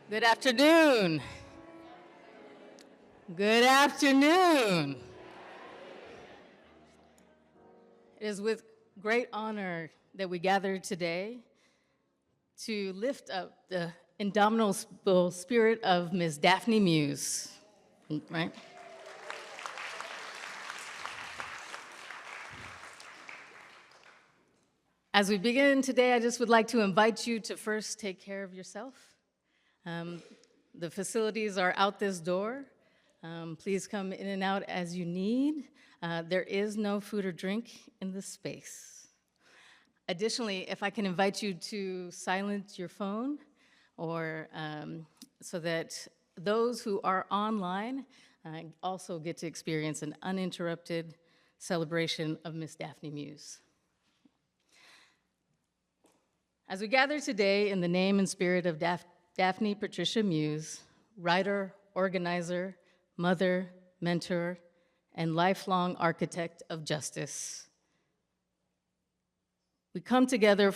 Good afternoon. Good afternoon. It is with great honor that we gather today to lift up the indomitable spirit of Ms. Daphne Muse, right? As we begin today, I just would like to invite you to first take care of yourself. The facilities are out this door. Please come in and out as you need. There is no food or drink in this space. Additionally, if I can invite you to silence your phone, or so that those who are online also get to experience an uninterrupted celebration of Miss Daphne Muse. As we gather today in the name and spirit of Daphne Patricia Muse, writer, organizer, mother, mentor, and lifelong architect of justice, we come together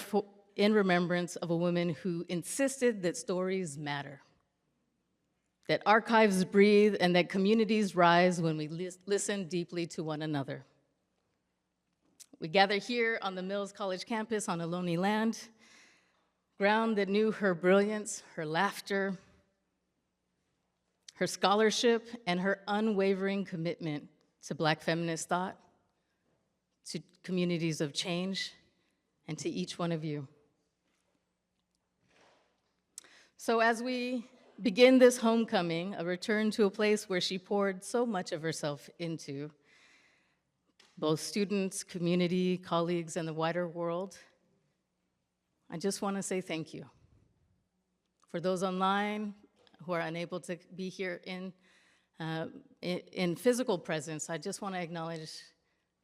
in remembrance of a woman who insisted that stories matter, that archives breathe, and that communities rise when we listen deeply to one another. We gather here on the Mills College campus on a lonely land, ground that knew her brilliance, her laughter, her scholarship, and her unwavering commitment to Black feminist thought, to communities of change, and to each one of you. So as we begin this homecoming, a return to a place where she poured so much of herself into, both students, community, colleagues, and the wider world, I just want to say thank you. For those online who are unable to be here in physical presence, I just want to acknowledge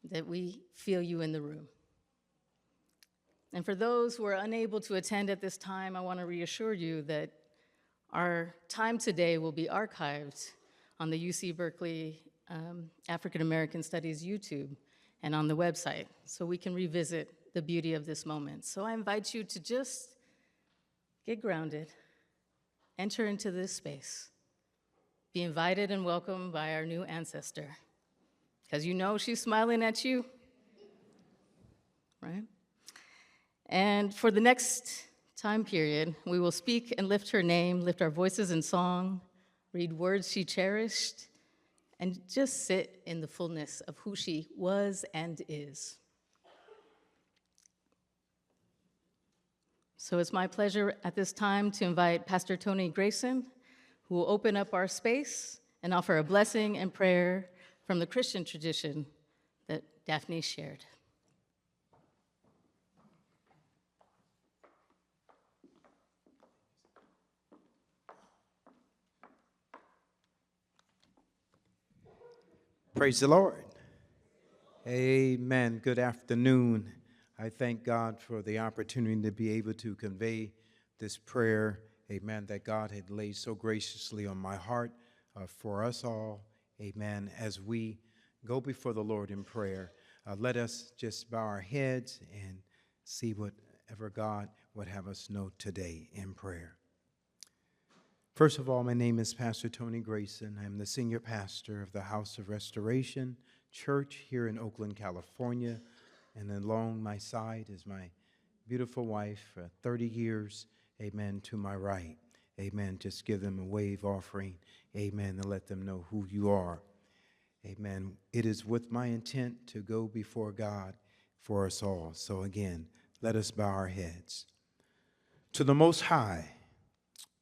that we feel you in the room. And for those who are unable to attend at this time, I want to reassure you that our time today will be archived on the UC Berkeley African American Studies YouTube and on the website, so we can revisit the beauty of this moment. So I invite you to just get grounded, enter into this space, be invited and welcomed by our new ancestor, because you know she's smiling at you, right? And for the next time period, we will speak and lift her name, lift our voices in song, read words she cherished, and just sit in the fullness of who she was and is. So it's my pleasure at this time to invite Pastor Tony Grayson, who will open up our space and offer a blessing and prayer from the Christian tradition that Daphne shared. Praise the Lord. Amen. Good afternoon. I thank God for the opportunity to be able to convey this prayer, amen, that God had laid so graciously on my heart for us all, amen, as we go before the Lord in prayer. Let us just bow our heads and see whatever God would have us know today in prayer. First of all, my name is Pastor Tony Grayson. I'm the senior pastor of the House of Restoration Church here in Oakland, California. And along my side is my beautiful wife, 30 years, amen, to my right. Amen. Just give them a wave offering, amen, to let them know who you are. Amen. It is with my intent to go before God for us all. So again, let us bow our heads. To the Most High,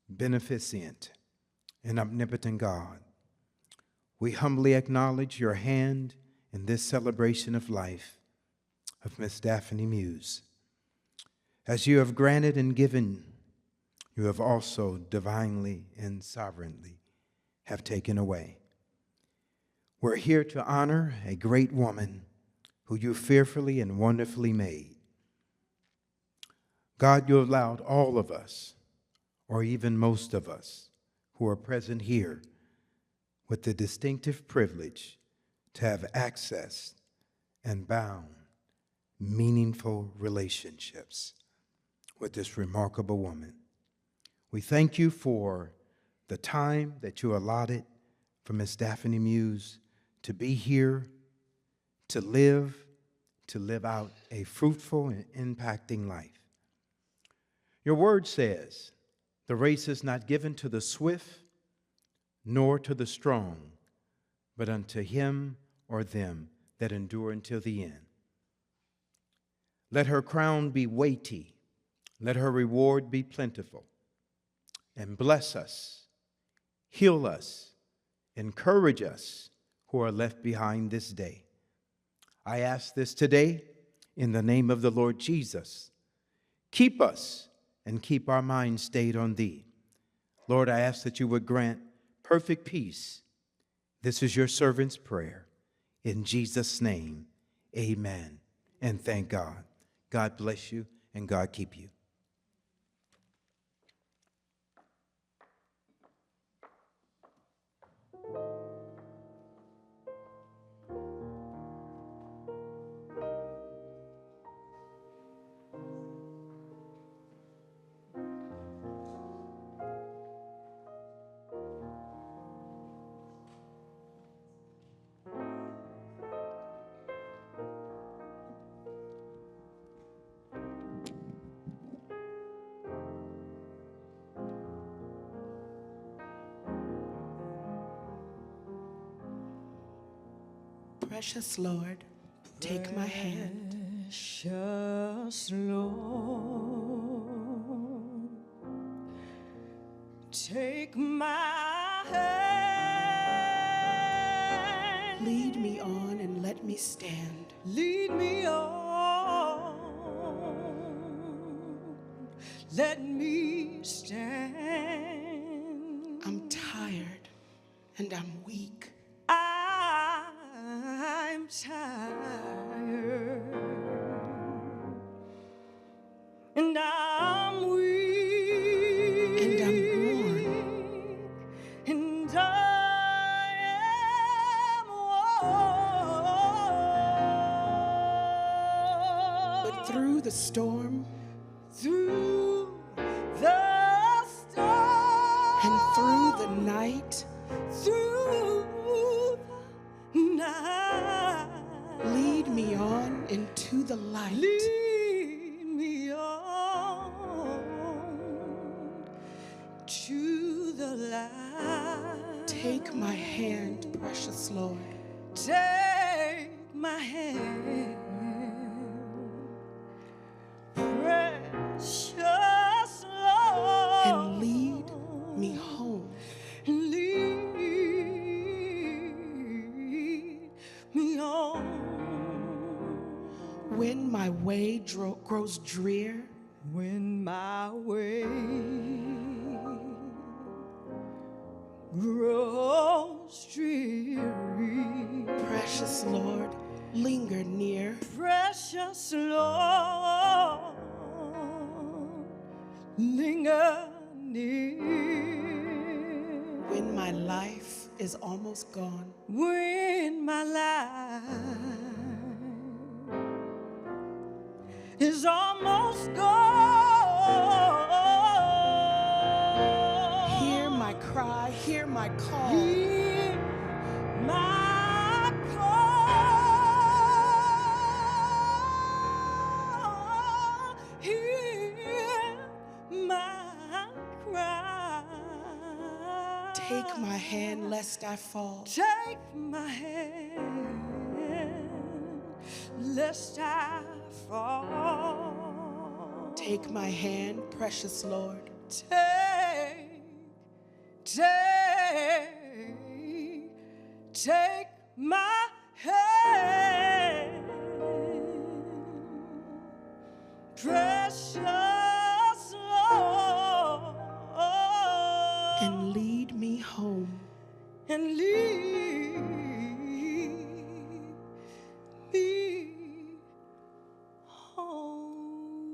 beneficent and omnipotent God, we humbly acknowledge your hand in this celebration of life of Miss Daphne Muse. As you have granted and given, you have also divinely and sovereignly have taken away. We're here to honor a great woman who you fearfully and wonderfully made. God, you allowed all of us, or even most of us, who are present here with the distinctive privilege to have access and bound meaningful relationships with this remarkable woman. We thank you for the time that you allotted for Miss Daphne Muse to be here, to live out a fruitful and impacting life. Your word says, the race is not given to the swift, nor to the strong, but unto him or them that endure until the end. Let her crown be weighty, let her reward be plentiful, and bless us, heal us, encourage us who are left behind this day. I ask this today in the name of the Lord Jesus. Keep us and keep our minds stayed on thee. Lord, I ask that you would grant perfect peace. This is your servant's prayer. In Jesus' name, amen. And thank God. God bless you and God keep you. Precious Lord, take my hand. Precious Lord, take my hand. Lead me on and let me stand. Lead me on, let me stand. I'm tired and I'm weak. I'm tired and I'm weak And I'm worn. and I am worn. But through the storm Through the storm and through the night, through the night, lead me on into the light. lead me on to the light. Take my hand, precious Lord, Take my hand, precious Lord, and lead me home. lead me on. When my way grows drear, When my way grows dreary, precious Lord, linger near. precious Lord, linger near. When my life is almost gone, When my life is almost gone, hear my cry, hear my call. hear my call, hear my cry. Take my hand lest I fall. Take my hand, lest I fall. Take my hand, precious Lord. Take my hand, precious Lord, And lead me home. and lead me home.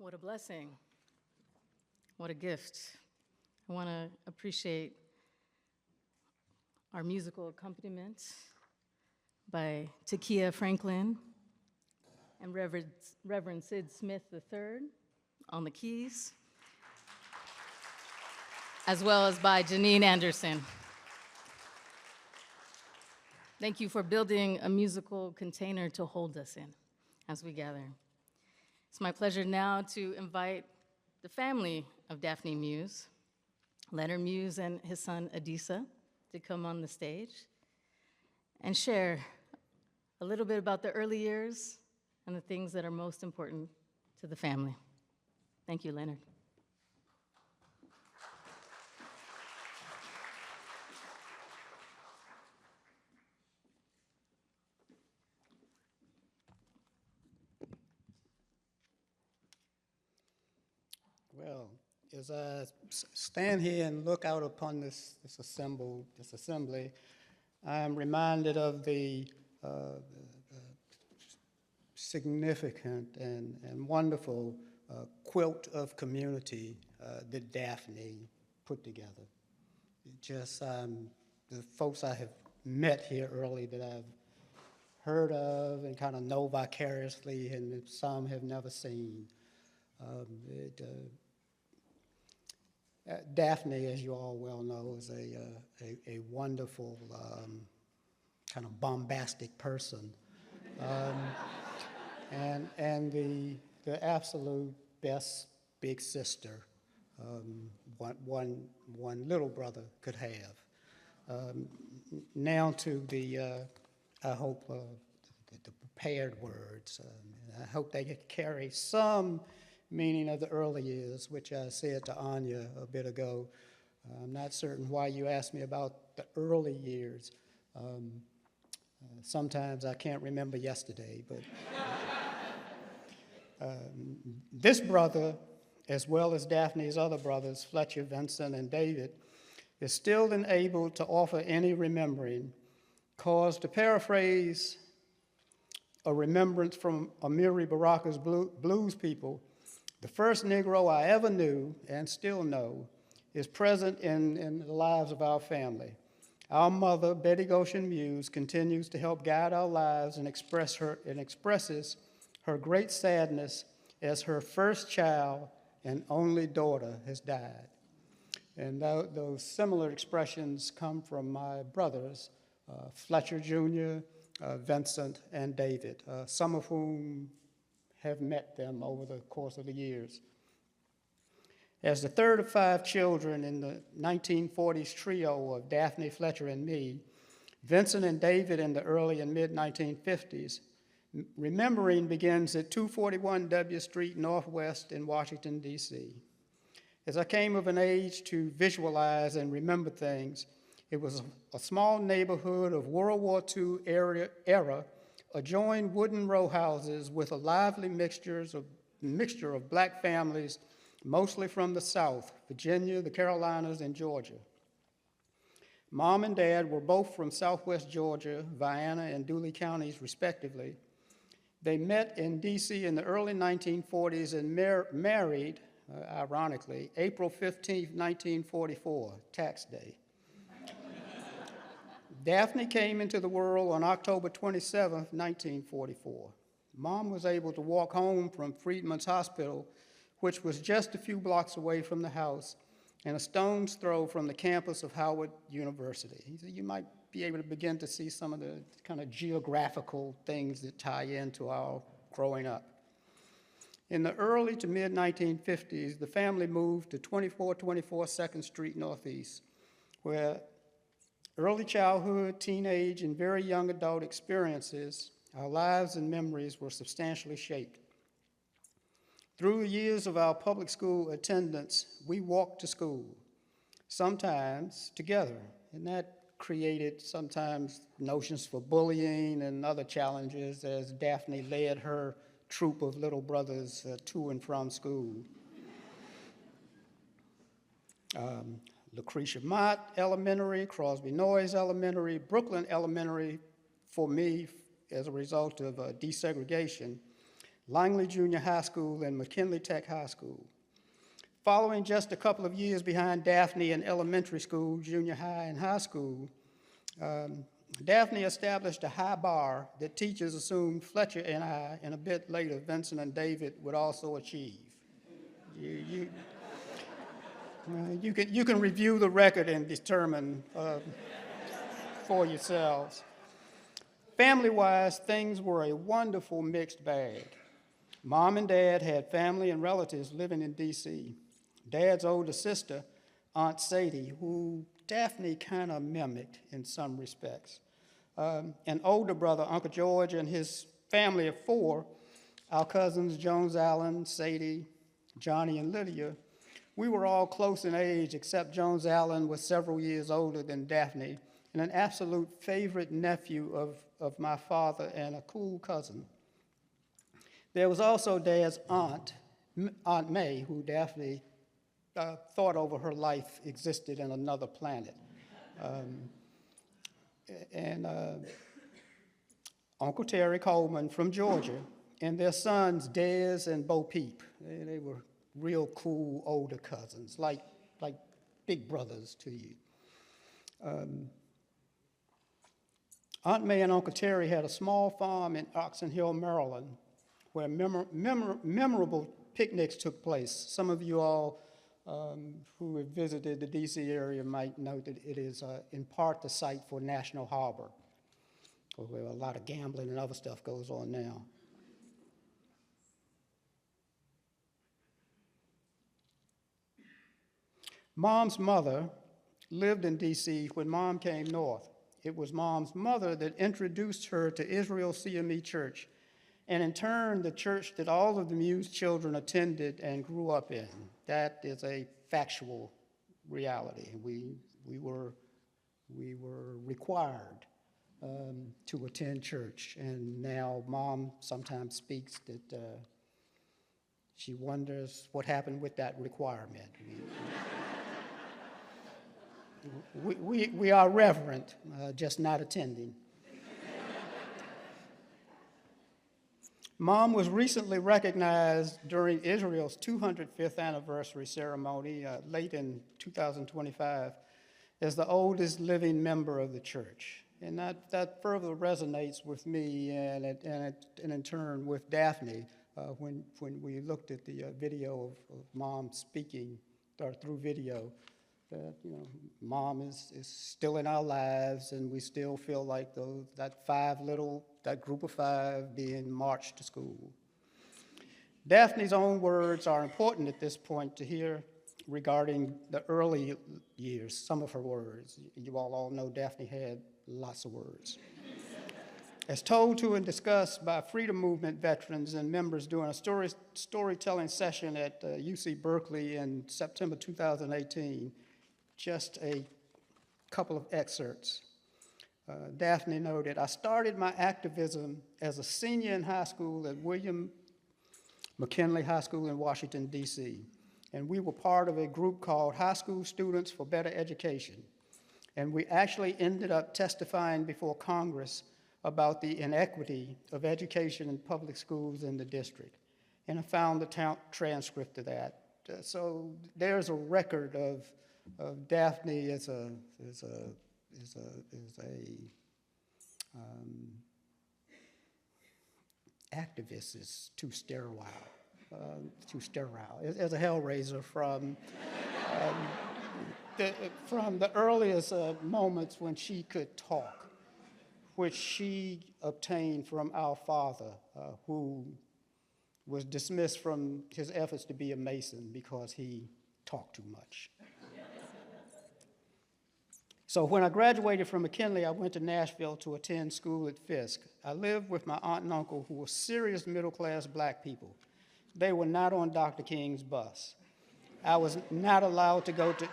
What a blessing. What a gift. I want to appreciate our musical accompaniment by Takia Franklin and Reverend Sid Smith III on the keys, as well as by Janine Anderson. Thank you for building a musical container to hold us in as we gather. It's my pleasure now to invite the family of Daphne Muse, Leonard Muse and his son Adisa, to come on the stage and share a little bit about the early years and the things that are most important to the family. Thank you, Leonard. Well, as I stand here and look out upon this assembly, I am reminded of the significant and wonderful quilt of community that Daphne put together. Just the folks I have met here early that I've heard of and kind of know vicariously, and some have never seen. Daphne, as you all well know, is a wonderful, kind of bombastic person, and the absolute best big sister one little brother could have. Now to the, I hope the prepared words. I hope they carry some meaning of the early years, which I said to Anya a bit ago. I'm not certain why you asked me about the early years. Sometimes I can't remember yesterday, but this brother, as well as Daphne's other brothers, Fletcher, Vincent, and David, is still unable to offer any remembering, cause, to paraphrase a remembrance from Amiri Baraka's blues people, the first Negro I ever knew, and still know, is present in the lives of our family. Our mother, Betty Goshen Muse, continues to help guide our lives and expresses her great sadness as her first child and only daughter has died. And those similar expressions come from my brothers, Fletcher Jr., Vincent, and David, some of whom have met them over the course of the years. As the third of 5 children in the 1940s trio of Daphne, Fletcher, and me, Vincent and David in the early and mid-1950s, remembering begins at 241 W Street Northwest in Washington, D.C. As I came of an age to visualize and remember things, it was a small neighborhood of World War II era adjoined wooden row houses with a lively mixture of black families, mostly from the South, Virginia, the Carolinas, and Georgia. Mom and Dad were both from Southwest Georgia, Vienna, and Dooley counties, respectively. They met in D.C. in the early 1940s and married, ironically, April 15, 1944, tax day. Daphne came into the world on October 27, 1944. Mom was able to walk home from Freedman's Hospital, which was just a few blocks away from the house and a stone's throw from the campus of Howard University. He said, you might be able to begin to see some of the kind of geographical things that tie into our growing up. In the early to mid-1950s, the family moved to 2424 2nd Street Northeast, where early childhood, teenage, and very young adult experiences, our lives and memories were substantially shaped. Through the years of our public school attendance, we walked to school, sometimes together, and that created sometimes notions for bullying and other challenges as Daphne led her troop of little brothers to and from school. Lucretia Mott Elementary, Crosby Noyes Elementary, Brooklyn Elementary, for me, as a result of desegregation, Langley Junior High School, and McKinley Tech High School. Following just a couple of years behind Daphne in elementary school, junior high, and high school, Daphne established a high bar that teachers assumed Fletcher and I, and a bit later Vincent and David, would also achieve. You can review the record and determine for yourselves. Family-wise, things were a wonderful mixed bag. Mom and Dad had family and relatives living in D.C. Dad's older sister, Aunt Sadie, who Daphne kind of mimicked in some respects. An older brother, Uncle George, and his family of 4, our cousins Jones Allen, Sadie, Johnny, and Lydia. We were all close in age, except Jones Allen was several years older than Daphne, and an absolute favorite nephew of my father and a cool cousin. There was also Dad's aunt, Aunt May, who Daphne thought over her life existed in another planet. And Uncle Terry Coleman from Georgia, and their sons, Dez and Bo Peep. They were real cool older cousins, like big brothers to you. Aunt May and Uncle Terry had a small farm in Oxon Hill, Maryland, where memorable picnics took place. Some of you all who have visited the D.C. area might know that it is in part the site for National Harbor, where a lot of gambling and other stuff goes on now. Mom's mother lived in D.C. when Mom came north. It was Mom's mother that introduced her to Israel CME Church, and in turn, the church that all of the Muse children attended and grew up in. That is a factual reality. We were required to attend church, and now Mom sometimes speaks that she wonders what happened with that requirement. We are reverent, just not attending. Mom was recently recognized during Israel's 205th anniversary ceremony, late in 2025, as the oldest living member of the church. And that further resonates with me and in turn with Daphne when we looked at the video of Mom speaking through video. That Mom is still in our lives, and we still feel like that group of 5 being marched to school. Daphne's own words are important at this point to hear regarding the early years, some of her words. You all know Daphne had lots of words. As told to and discussed by Freedom Movement veterans and members during a storytelling session at UC Berkeley in September 2018, just a couple of excerpts. Daphne noted, "I started my activism as a senior in high school at William McKinley High School in Washington, D.C., and we were part of a group called High School Students for Better Education. And we actually ended up testifying before Congress about the inequity of education in public schools in the district. And I found the transcript of that. So there's a record of Daphne as a activist is too sterile. As a hellraiser from the earliest moments when she could talk, which she obtained from our father, who was dismissed from his efforts to be a Mason because he talked too much. So when I graduated from McKinley, I went to Nashville to attend school at Fisk. I lived with my aunt and uncle, who were serious middle-class black people. They were not on Dr. King's bus. I was not allowed to go to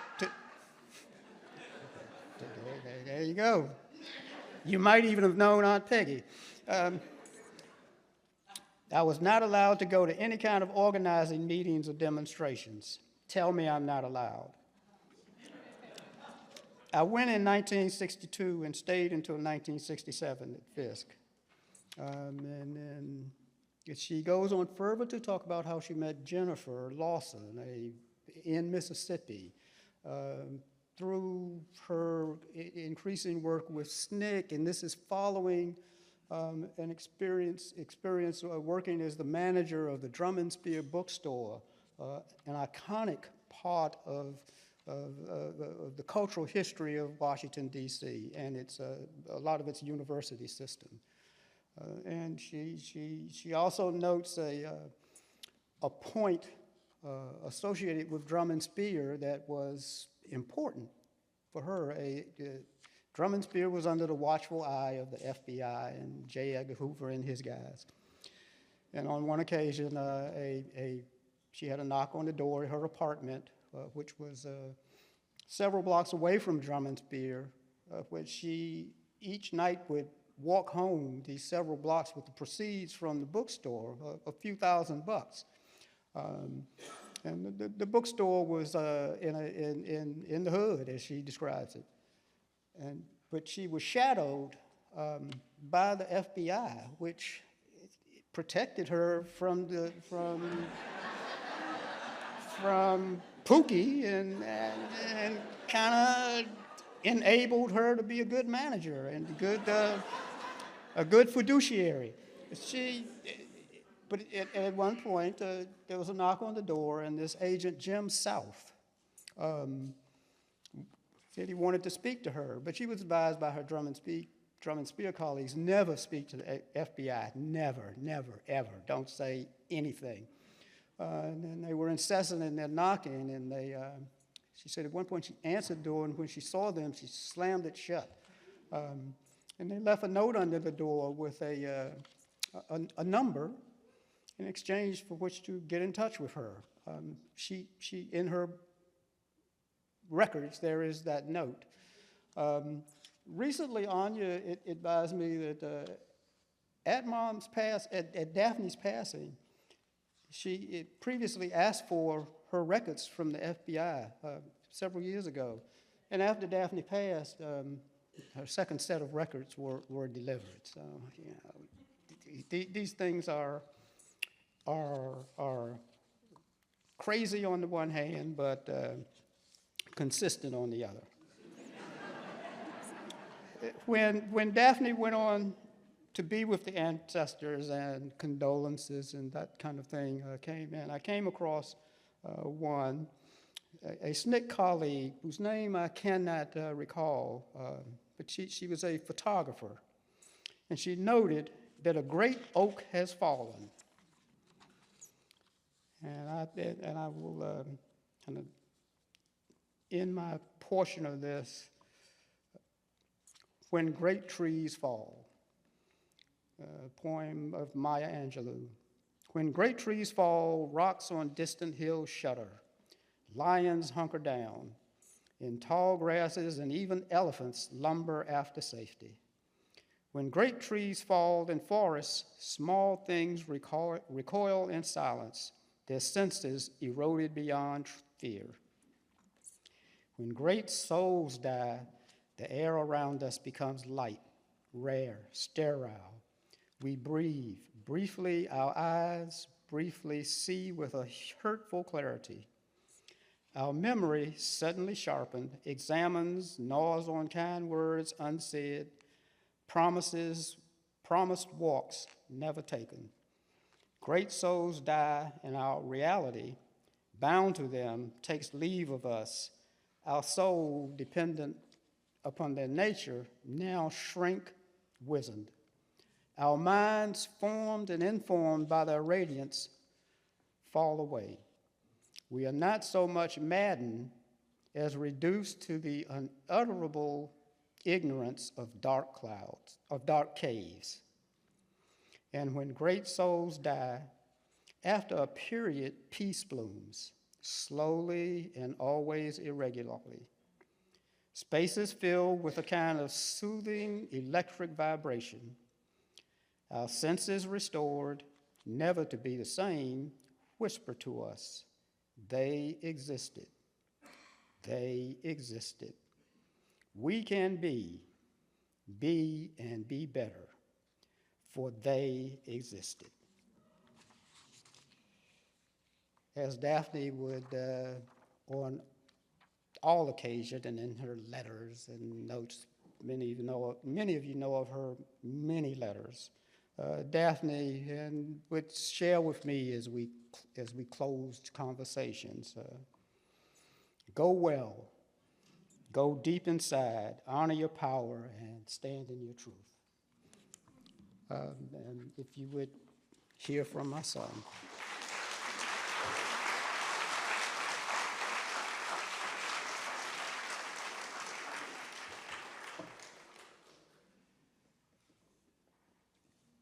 there you go. You might even have known Aunt Peggy. I was not allowed to go to any kind of organizing meetings or demonstrations. Tell me I'm not allowed. I went in 1962 and stayed until 1967 at Fisk. And then She goes on further to talk about how she met Jennifer Lawson in Mississippi, through her increasing work with SNCC, and this is following an experience working as the manager of the Drum and Spear bookstore, an iconic part of the cultural history of Washington, D.C., and it's a lot of its university system. And she also notes a point associated with Drum and Spear that was important for her. Drum and Spear was under the watchful eye of the FBI and J. Edgar Hoover and his guys. And on one occasion, she had a knock on the door at her apartment, which was several blocks away from Drum and Spear, where she each night would walk home these several blocks with the proceeds from the bookstore, a few $1,000s. And the bookstore was in the hood, as she describes it. But she was shadowed by the FBI, which protected her from Pookie and kind of enabled her to be a good manager and a good fiduciary. But at one point, there was a knock on the door, and this agent, Jim South, said he wanted to speak to her, but she was advised by her Drum and Spear colleagues, never speak to the FBI, never, never, ever, don't say anything. And then they were incessant in their knocking, and she said at one point she answered the door, and when she saw them, she slammed it shut. And they left a note under the door with a number in exchange for which to get in touch with her. She in her records, there is that note. Recently, Anya advised me that at Daphne's passing, she previously asked for her records from the FBI several years ago. And after Daphne passed, her second set of records were delivered. So, you know, these things are crazy on the one hand, but consistent on the other. When Daphne went on to be with the ancestors and condolences and that kind of thing came in, I came across a SNCC colleague whose name I cannot recall, but she was a photographer, and she noted that a great oak has fallen. And I will kind of end my portion of this, When Great Trees Fall, a poem of Maya Angelou. When great trees fall, rocks on distant hills shudder, lions hunker down, in tall grasses and even elephants lumber after safety. When great trees fall in forests, small things recoil in silence, their senses eroded beyond fear. When great souls die, the air around us becomes light, rare, sterile. We breathe. Briefly, our eyes briefly see with a hurtful clarity. Our memory, suddenly sharpened, examines, gnaws on kind words unsaid, promised walks never taken. Great souls die, and our reality, bound to them, takes leave of us. Our soul, dependent upon their nature, now shrink, wizened. Our minds, formed and informed by their radiance, fall away. We are not so much maddened as reduced to the unutterable ignorance of dark clouds, of dark caves. And when great souls die, after a period, peace blooms, slowly and always irregularly. Spaces filled with a kind of soothing electric vibration. Our senses restored, never to be the same, whisper to us, they existed. They existed. We can be and be better, for they existed. as Daphne would, on all occasions and in her letters and notes, many of you know of her many letters. Daphne would share with me as we closed conversations. Go well, go deep inside, honor your power, and stand in your truth. And if you would hear from my son.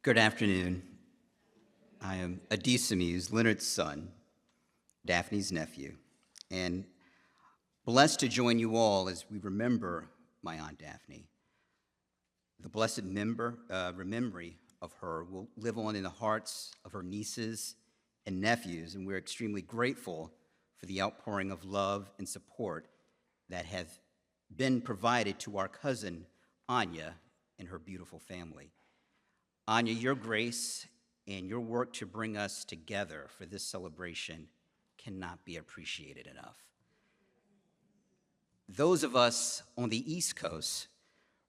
Good afternoon. I am Abolition Muse, Leonard's son, Daphne's nephew, and blessed to join you all as we remember my Aunt Daphne. The blessed memory of her will live on in the hearts of her nieces and nephews, and we're extremely grateful for the outpouring of love and support that have been provided to our cousin, Anya, and her beautiful family. Anya, your grace and your work to bring us together for this celebration cannot be appreciated enough. Those of us on the East Coast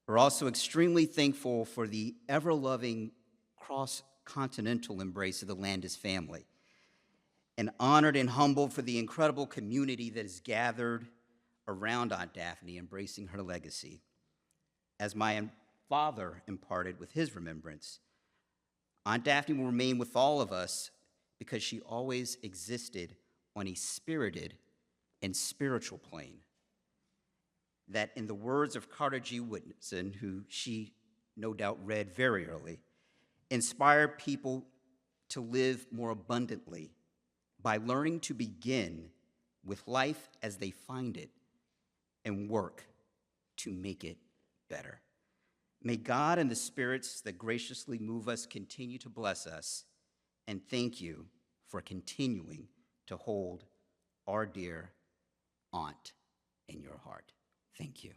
are also extremely thankful for the ever-loving cross-continental embrace of the Landis family, and honored and humbled for the incredible community that is gathered around Aunt Daphne, embracing her legacy. As my father imparted with his remembrance, Aunt Daphne will remain with all of us because she always existed on a spirited and spiritual plane that, in the words of Carter G. Woodson, who she no doubt read very early, inspired people to live more abundantly by learning to begin with life as they find it and work to make it better. May God and the spirits that graciously move us continue to bless us, and thank you for continuing to hold our dear aunt in your heart. Thank you.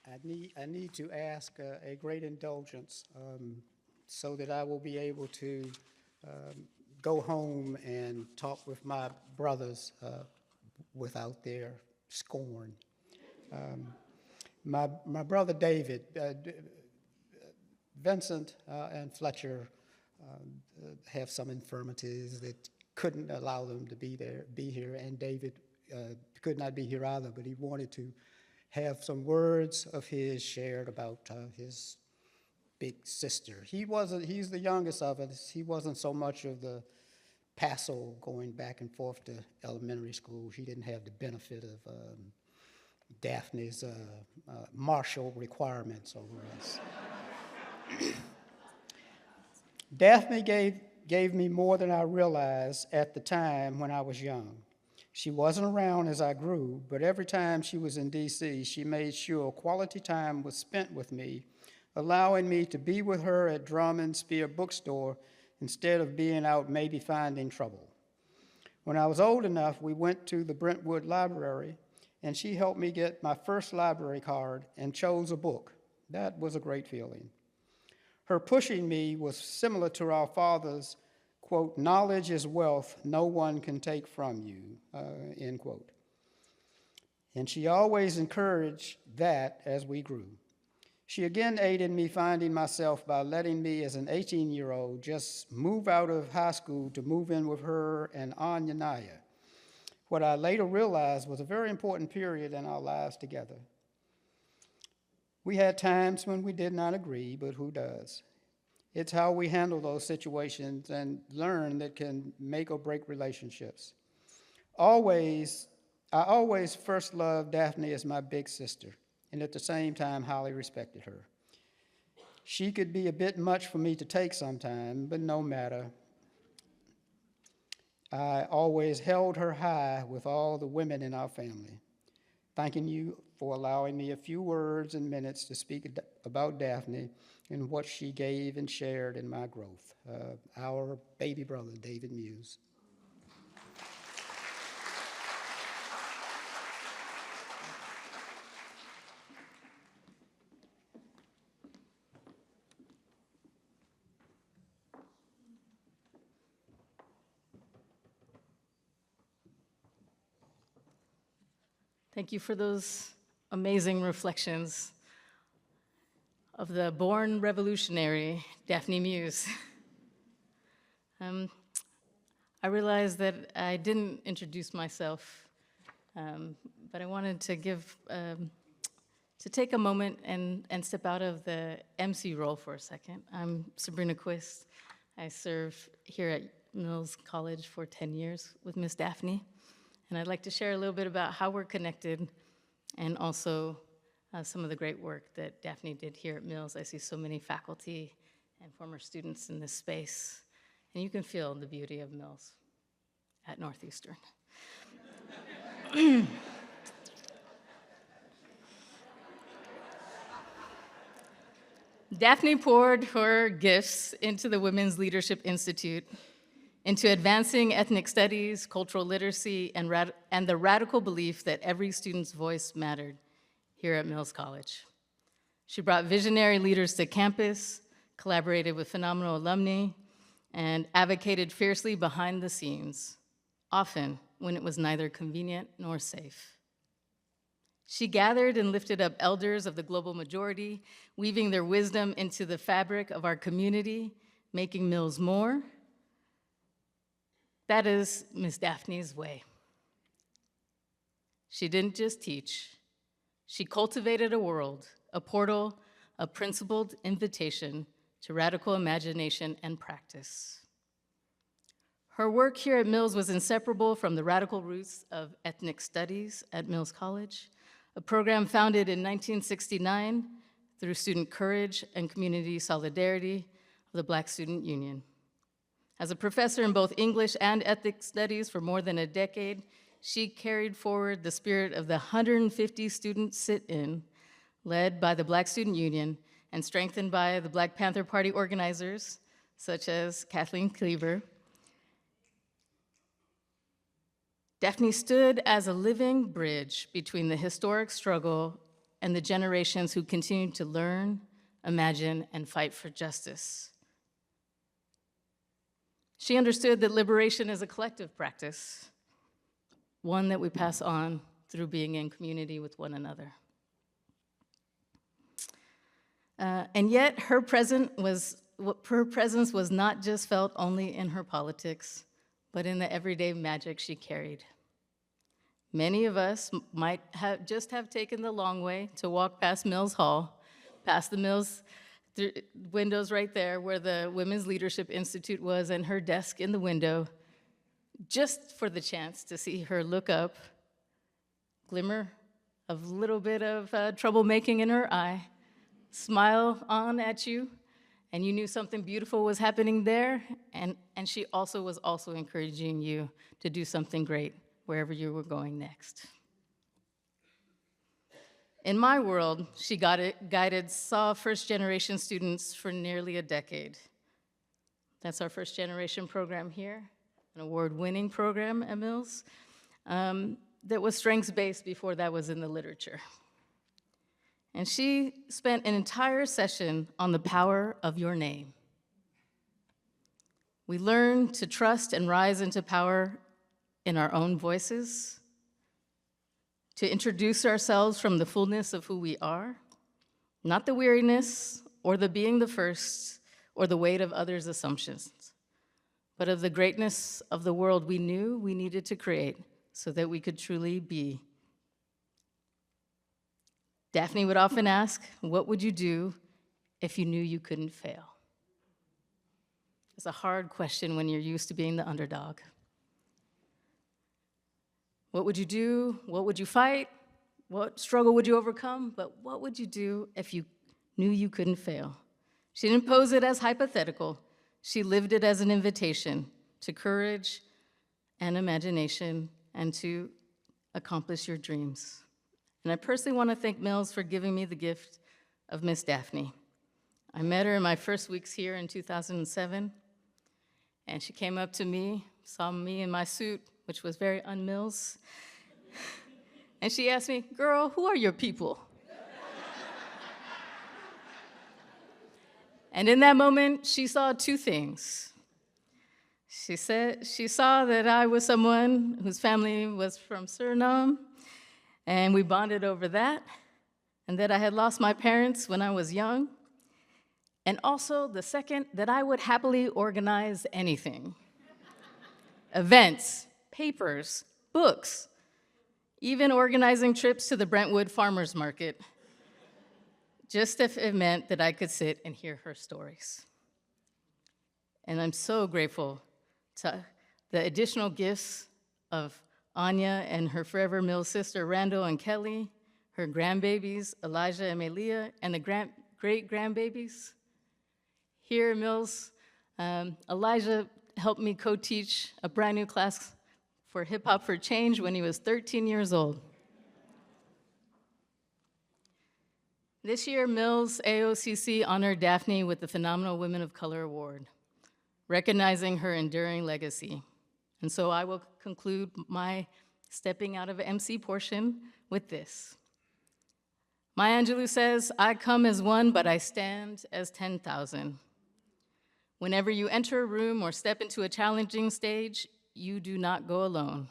I need to ask a great indulgence so that I will be able to go home and talk with my brothers without their scorn. My brother David, Vincent and Fletcher have some infirmities that couldn't allow them to be here, and David could not be here either, but he wanted to have some words of his shared about his big sister. He's the youngest of us. He wasn't so much of the Paso going back and forth to elementary school. He didn't have the benefit of Daphne's martial requirements over us. Daphne gave me more than I realized at the time when I was young. She wasn't around as I grew, but every time she was in D.C., she made sure quality time was spent with me, allowing me to be with her at Drum and Spear bookstore instead of being out maybe finding trouble. When I was old enough, we went to the Brentwood Library, and she helped me get my first library card and chose a book. That was a great feeling. Her pushing me was similar to our father's, quote, "Knowledge is wealth no one can take from you," end quote. And she always encouraged that as we grew. She again aided me finding myself by letting me, as an 18-year-old, just move out of high school to move in with her and Anya Naya. What I later realized was a very important period in our lives together. We had times when we did not agree, but who does? It's how we handle those situations and learn that can make or break relationships. I always first loved Daphne as my big sister, and at the same time highly respected her. She could be a bit much for me to take sometime, but no matter. I always held her high with all the women in our family. Thanking you for allowing me a few words and minutes to speak about Daphne and what she gave and shared in my growth. Our baby brother, David Muse. Thank you for those amazing reflections of the born revolutionary, Daphne Muse. I realized that I didn't introduce myself, but I wanted to take a moment and step out of the MC role for a second. I'm Sabrina Quist. I served here at Mills College for 10 years with Miss Daphne, and I'd like to share a little bit about how we're connected and also some of the great work that Daphne did here at Mills. I see so many faculty and former students in this space, and you can feel the beauty of Mills at Northeastern. Daphne poured her gifts into the Women's Leadership Institute, into advancing ethnic studies, cultural literacy, and the radical belief that every student's voice mattered here at Mills College. She brought visionary leaders to campus, collaborated with phenomenal alumni, and advocated fiercely behind the scenes, often when it was neither convenient nor safe. She gathered and lifted up elders of the global majority, weaving their wisdom into the fabric of our community, making Mills more. That is Ms. Daphne's way. She didn't just teach. She cultivated a world, a portal, a principled invitation to radical imagination and practice. Her work here at Mills was inseparable from the radical roots of ethnic studies at Mills College, a program founded in 1969 through student courage and community solidarity of the Black Student Union. As a professor in both English and ethnic studies for more than a decade, she carried forward the spirit of the 150 student sit-in led by the Black Student Union and strengthened by the Black Panther Party organizers, such as Kathleen Cleaver. Daphne stood as a living bridge between the historic struggle and the generations who continued to learn, imagine, and fight for justice. She understood that liberation is a collective practice, one that we pass on through being in community with one another. And yet, her presence was not just felt only in her politics, but in the everyday magic she carried. Many of us might just have taken the long way to walk past Mills Hall, past the Mills windows right there where the Women's Leadership Institute was and her desk in the window, just for the chance to see her look up, glimmer of a little bit of troublemaking in her eye, smile on at you, and you knew something beautiful was happening there, and she was also encouraging you to do something great wherever you were going next. In my world, she guided SAW first-generation students for nearly a decade. That's our first-generation program here, an award-winning program at Mills that was strengths-based before that was in the literature. And she spent an entire session on the power of your name. We learned to trust and rise into power in our own voices, to introduce ourselves from the fullness of who we are, not the weariness or the being the first or the weight of others' assumptions, but of the greatness of the world we knew we needed to create so that we could truly be. Daphne would often ask, what would you do if you knew you couldn't fail? It's a hard question when you're used to being the underdog. What would you do? What would you fight? What struggle would you overcome? But what would you do if you knew you couldn't fail? She didn't pose it as hypothetical. She lived it as an invitation to courage and imagination and to accomplish your dreams. And I personally want to thank Mills for giving me the gift of Miss Daphne. I met her in my first weeks here in 2007, and she came up to me, saw me in my suit, which was very un-Mills, and she asked me, girl, who are your people? And in that moment, she saw two things. She saw that I was someone whose family was from Suriname, And we bonded over that, and that I had lost my parents when I was young, and also the second, that I would happily organize anything. Events, papers, books, even organizing trips to the Brentwood Farmers Market, just if it meant that I could sit and hear her stories. And I'm so grateful to the additional gifts of Anya and her Forever Mills sister, Randall and Kelly, her grandbabies, Elijah and Melia, and the great-grandbabies. Here at Mills, Elijah helped me co-teach a brand new class for Hip Hop for Change when he was 13 years old. This year, Mills AOCC honored Daphne with the Phenomenal Women of Color Award, recognizing her enduring legacy. And so I will conclude my stepping out of MC portion with this. Maya Angelou says, "I come as one, but I stand as 10,000. Whenever you enter a room or step into a challenging stage, you do not go alone."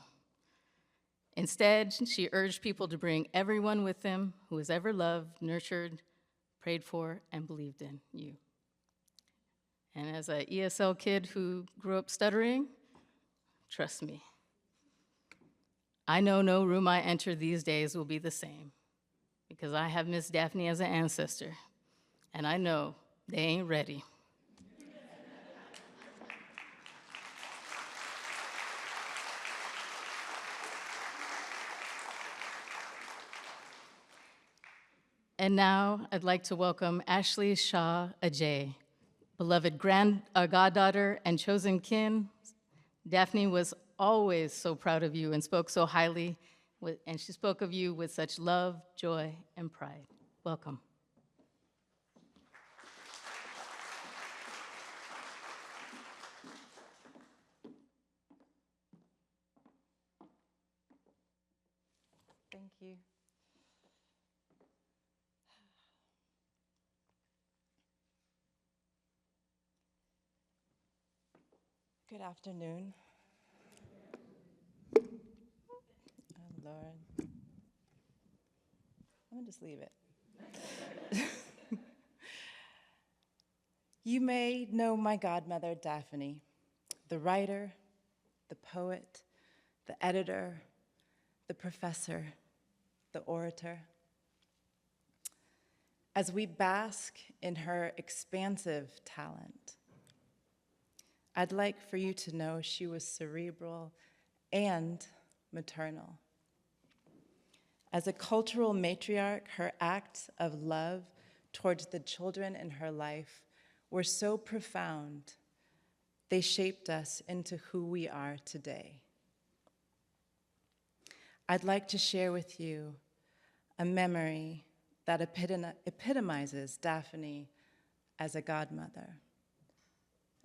Instead, she urged people to bring everyone with them who has ever loved, nurtured, prayed for, and believed in you. And as an ESL kid who grew up stuttering, trust me, I know no room I enter these days will be the same, because I have Miss Daphne as an ancestor, and I know they ain't ready. And now I'd like to welcome Ashley Shah Ajay, beloved goddaughter and chosen kin. Daphne was always so proud of you and spoke so highly, and she spoke of you with such love, joy, and pride. Welcome. Thank you. Good afternoon. Oh, Lord. I'm gonna just leave it. You may know my godmother, Daphne, the writer, the poet, the editor, the professor, the orator. As we bask in her expansive talent, I'd like for you to know she was cerebral and maternal. As a cultural matriarch, her acts of love towards the children in her life were so profound, they shaped us into who we are today. I'd like to share with you a memory that epitomizes Daphne as a godmother.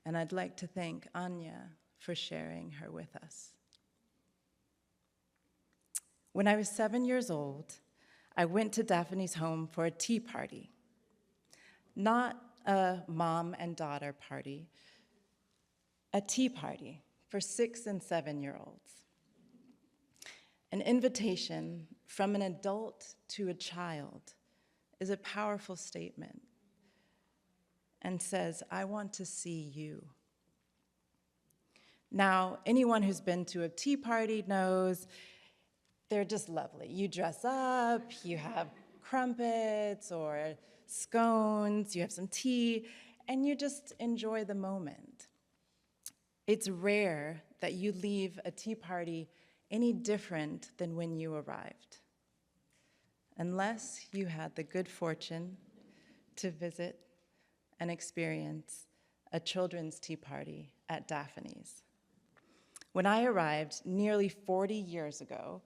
And I'd like to thank Anya for sharing her with us. When I was 7 years old, I went to Daphne's home for a tea party. Not a mom and daughter party, a tea party for 6 and 7-year-olds. An invitation from an adult to a child is a powerful statement and says, I want to see you. Now, anyone who's been to a tea party knows they're just lovely. You dress up, you have crumpets or scones, you have some tea, and you just enjoy the moment. It's rare that you leave a tea party any different than when you arrived, unless you had the good fortune to visit and experience a children's tea party at Daphne's. When I arrived nearly 40 years ago,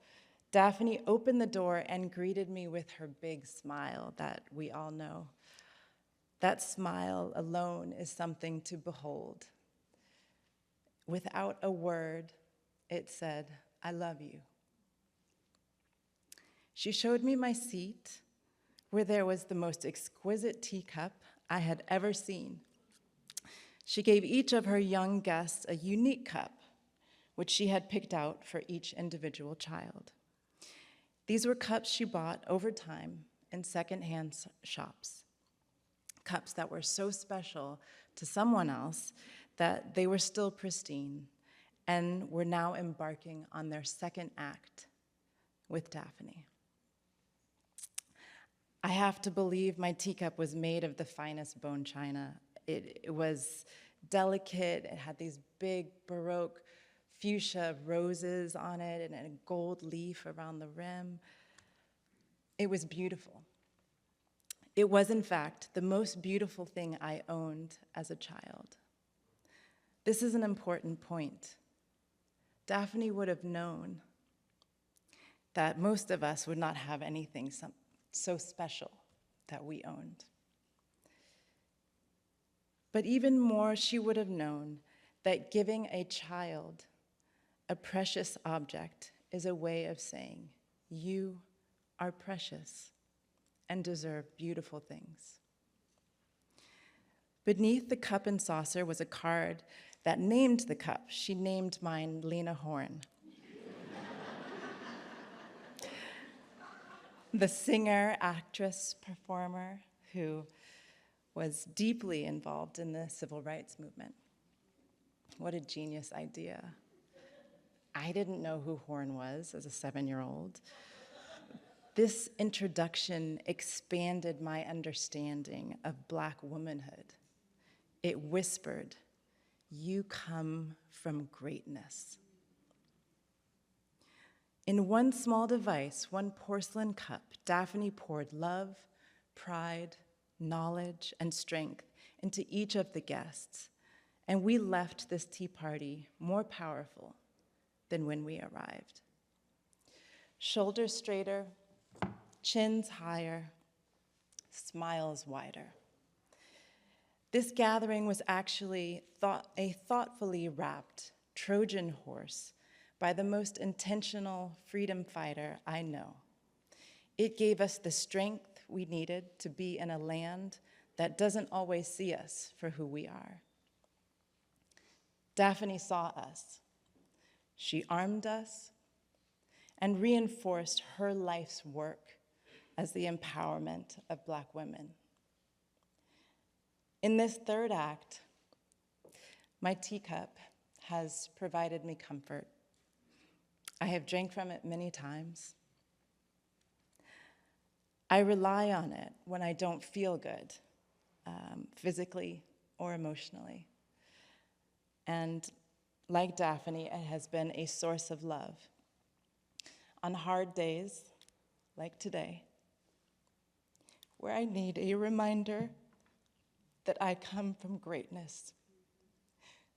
Daphne opened the door and greeted me with her big smile that we all know. That smile alone is something to behold. Without a word, it said, I love you. She showed me my seat, where there was the most exquisite teacup I had ever seen. She gave each of her young guests a unique cup, which she had picked out for each individual child. These were cups she bought over time in secondhand shops. Cups that were so special to someone else that they were still pristine and were now embarking on their second act with Daphne. I have to believe my teacup was made of the finest bone china. It was delicate, it had these big Baroque fuchsia roses on it and a gold leaf around the rim. It was beautiful. It was, in fact, the most beautiful thing I owned as a child. This is an important point. Daphne would have known that most of us would not have anything so special that we owned. But even more, she would have known that giving a child a precious object is a way of saying, you are precious and deserve beautiful things. Beneath the cup and saucer was a card that named the cup. She named mine Lena Horne. The singer, actress, performer who was deeply involved in the civil rights movement. What a genius idea. I didn't know who Horne was as a 7-year-old. This introduction expanded my understanding of Black womanhood. It whispered, you come from greatness. In one small device, one porcelain cup, Daphne poured love, pride, knowledge, and strength into each of the guests, and we left this tea party more powerful than when we arrived. Shoulders straighter, chins higher, smiles wider. This gathering was actually a thoughtfully wrapped Trojan horse by the most intentional freedom fighter I know. It gave us the strength we needed to be in a land that doesn't always see us for who we are. Daphne saw us. She armed us and reinforced her life's work as the empowerment of Black women. In this third act, my teacup has provided me comfort. I have drank from it many times. I rely on it when I don't feel good, physically or emotionally. And like Daphne, it has been a source of love. On hard days, like today, where I need a reminder that I come from greatness,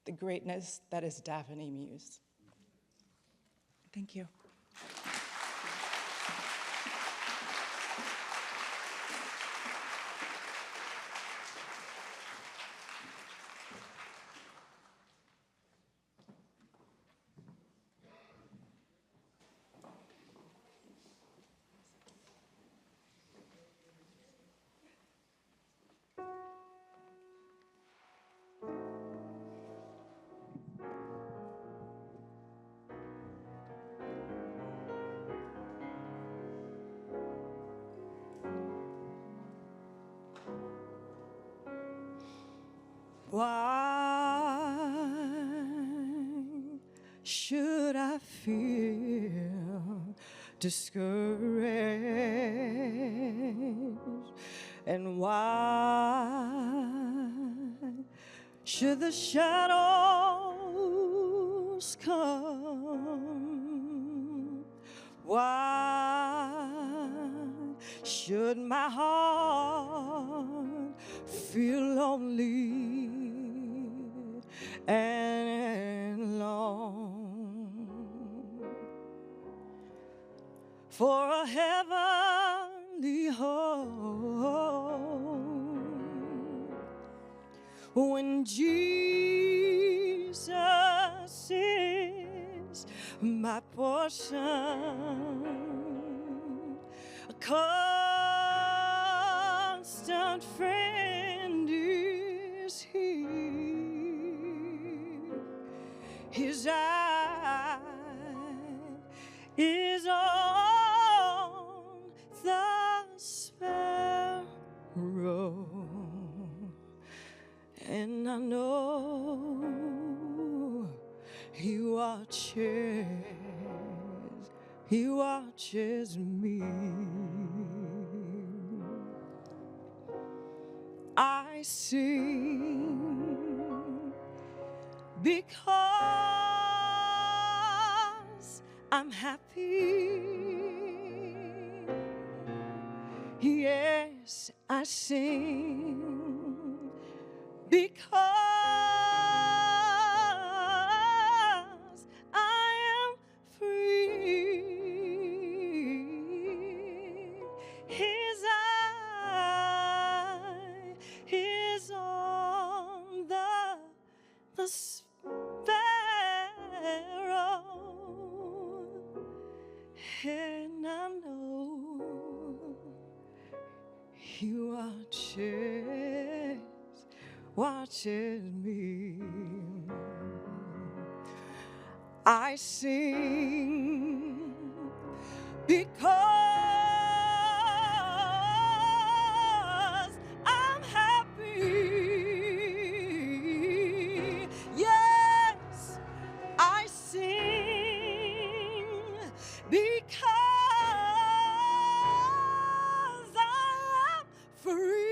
the greatness that is Daphne Muse. Thank you. Why should I feel discouraged? And why should the shadows come? Why should my heart feel lonely and long for a heavenly home when Jesus is my portion, a constant friend is He. His eye is on And I know he watches me. I sing because I'm happy. Yes, I sing because I am free. His eye is on the sparrow, and I know he watches me. I sing because I'm happy. Yes, I sing because I am free.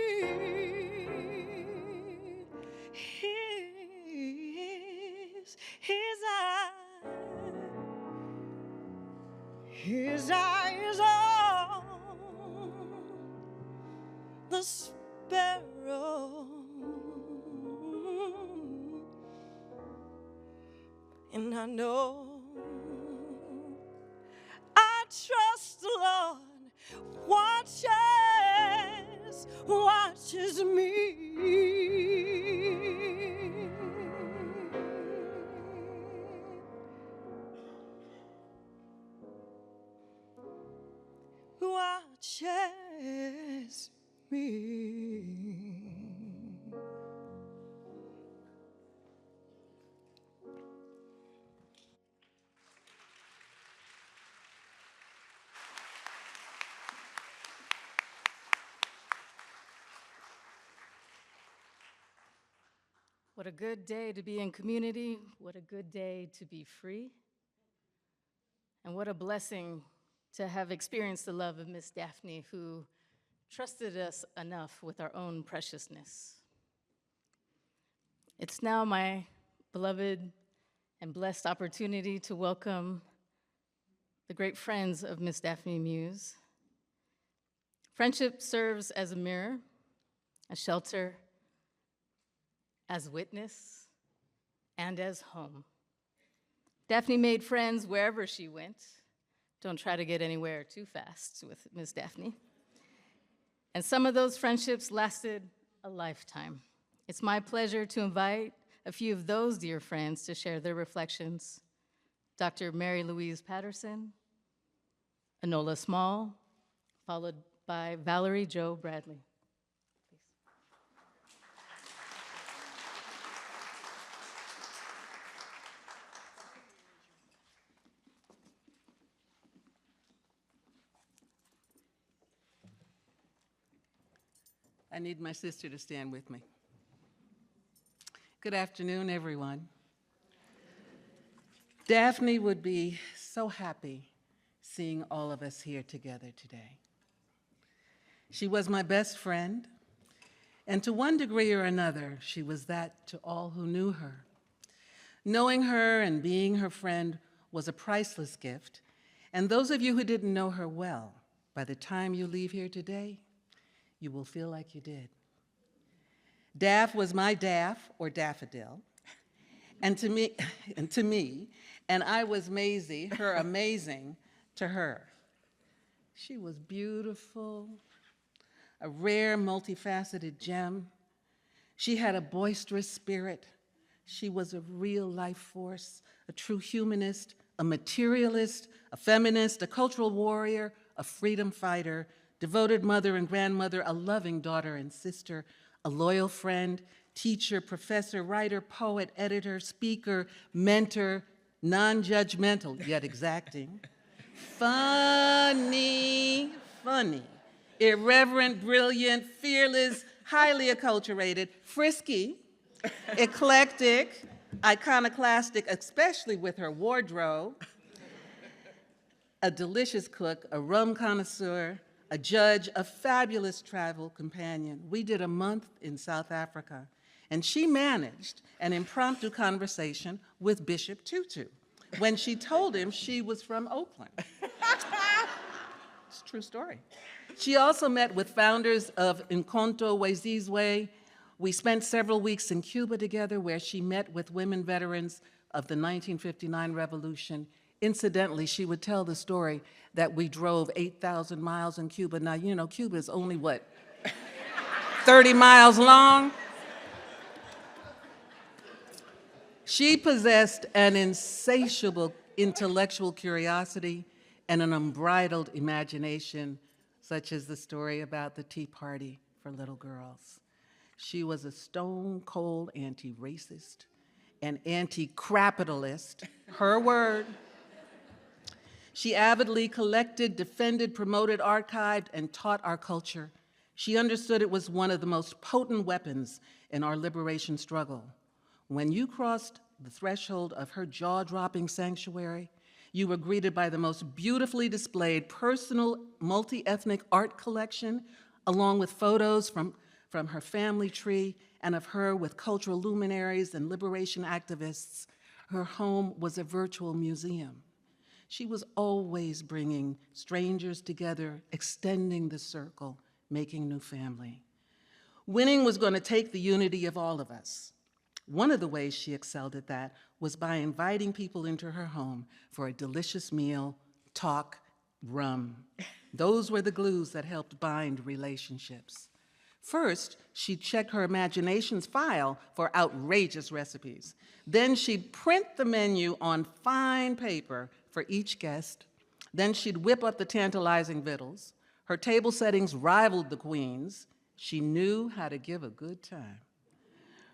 His eye is on the sparrow, and I know I trust the Lord watches me. Watches me. What a good day to be in community. What a good day to be free. And what a blessing to have experienced the love of Miss Daphne, who trusted us enough with our own preciousness. It's now my beloved and blessed opportunity to welcome the great friends of Miss Daphne Muse. Friendship serves as a mirror, a shelter, as witness, and as home. Daphne made friends wherever she went. Don't try to get anywhere too fast with Miss Daphne. And some of those friendships lasted a lifetime. It's my pleasure to invite a few of those dear friends to share their reflections. Dr. Mary Louise Patterson, Enola Small, followed by Valerie Jo Bradley. I need my sister to stand with me. Good afternoon, everyone. Daphne would be so happy seeing all of us here together today. She was my best friend, and to one degree or another, she was that to all who knew her. Knowing her and being her friend was a priceless gift, and those of you who didn't know her well, by the time you leave here today, you will feel like you did. Daph was my Daph, or daffodil, and to me, and I was Maisie, her amazing, to her. She was beautiful, a rare, multifaceted gem. She had a boisterous spirit. She was a real life force, a true humanist, a materialist, a feminist, a cultural warrior, a freedom fighter, devoted mother and grandmother, a loving daughter and sister, a loyal friend, teacher, professor, writer, poet, editor, speaker, mentor, non-judgmental, yet exacting, funny, irreverent, brilliant, fearless, highly acculturated, frisky, eclectic, iconoclastic, especially with her wardrobe, a delicious cook, a rum connoisseur, a judge, a fabulous travel companion. We did a month in South Africa, and she managed an impromptu conversation with Bishop Tutu when she told him she was from Oakland. It's a true story. She also met with founders of Nkonto Wezizwe. We spent several weeks in Cuba together where she met with women veterans of the 1959 revolution. Incidentally, she would tell the story that we drove 8,000 miles in Cuba. Now, you know, Cuba is only, what, 30 miles long? She possessed an insatiable intellectual curiosity and an unbridled imagination, such as the story about the Tea Party for little girls. She was a stone-cold anti-racist, an anti-capitalist, her word. She avidly collected, defended, promoted, archived, and taught our culture. She understood it was one of the most potent weapons in our liberation struggle. When you crossed the threshold of her jaw-dropping sanctuary, you were greeted by the most beautifully displayed personal multi-ethnic art collection, along with photos from her family tree and of her with cultural luminaries and liberation activists. Her home was a virtual museum. She was always bringing strangers together, extending the circle, making new family. Winning was going to take the unity of all of us. One of the ways she excelled at that was by inviting people into her home for a delicious meal, talk, rum. Those were the glues that helped bind relationships. First, she'd check her imagination's file for outrageous recipes. Then she'd print the menu on fine paper for each guest. Then she'd whip up the tantalizing victuals. Her table settings rivaled the Queen's. She knew how to give a good time.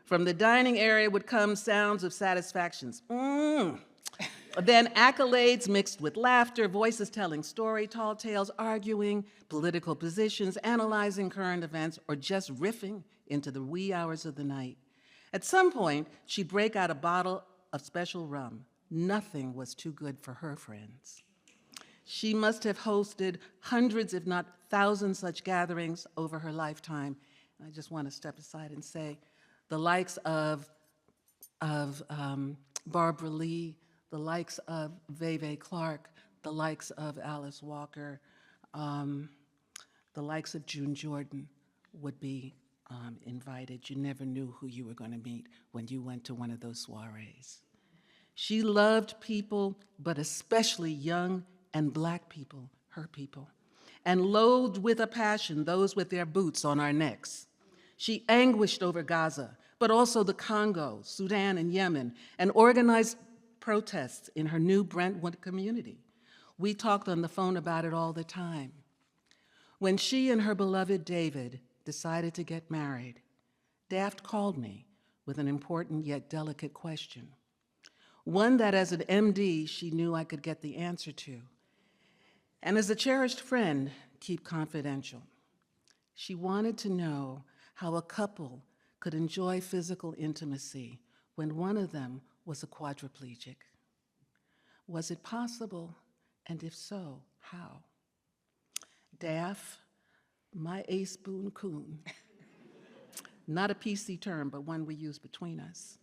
From the dining area would come sounds of satisfactions. Then accolades mixed with laughter, voices telling story, tall tales, arguing political positions, analyzing current events, or just riffing into the wee hours of the night. At some point, she'd break out a bottle of special rum. Nothing was too good for her friends. She must have hosted hundreds, if not thousands, such gatherings over her lifetime. And I just want to step aside and say, the likes of Barbara Lee, the likes of Veve Clark, the likes of Alice Walker, the likes of June Jordan would be invited. You never knew who you were going to meet when you went to one of those soirees. She loved people, but especially young and Black people, her people, and loathed with a passion those with their boots on our necks. She anguished over Gaza, but also the Congo, Sudan, and Yemen, and organized protests in her new Brentwood community. We talked on the phone about it all the time. When she and her beloved David decided to get married, Daft called me with an important yet delicate question, one that as an MD she knew I could get the answer to, and as a cherished friend, keep confidential. She wanted to know how a couple could enjoy physical intimacy when one of them was a quadriplegic. Was it possible, and if so, how? Daph, my ace boon coon, not a PC term, but one we use between us,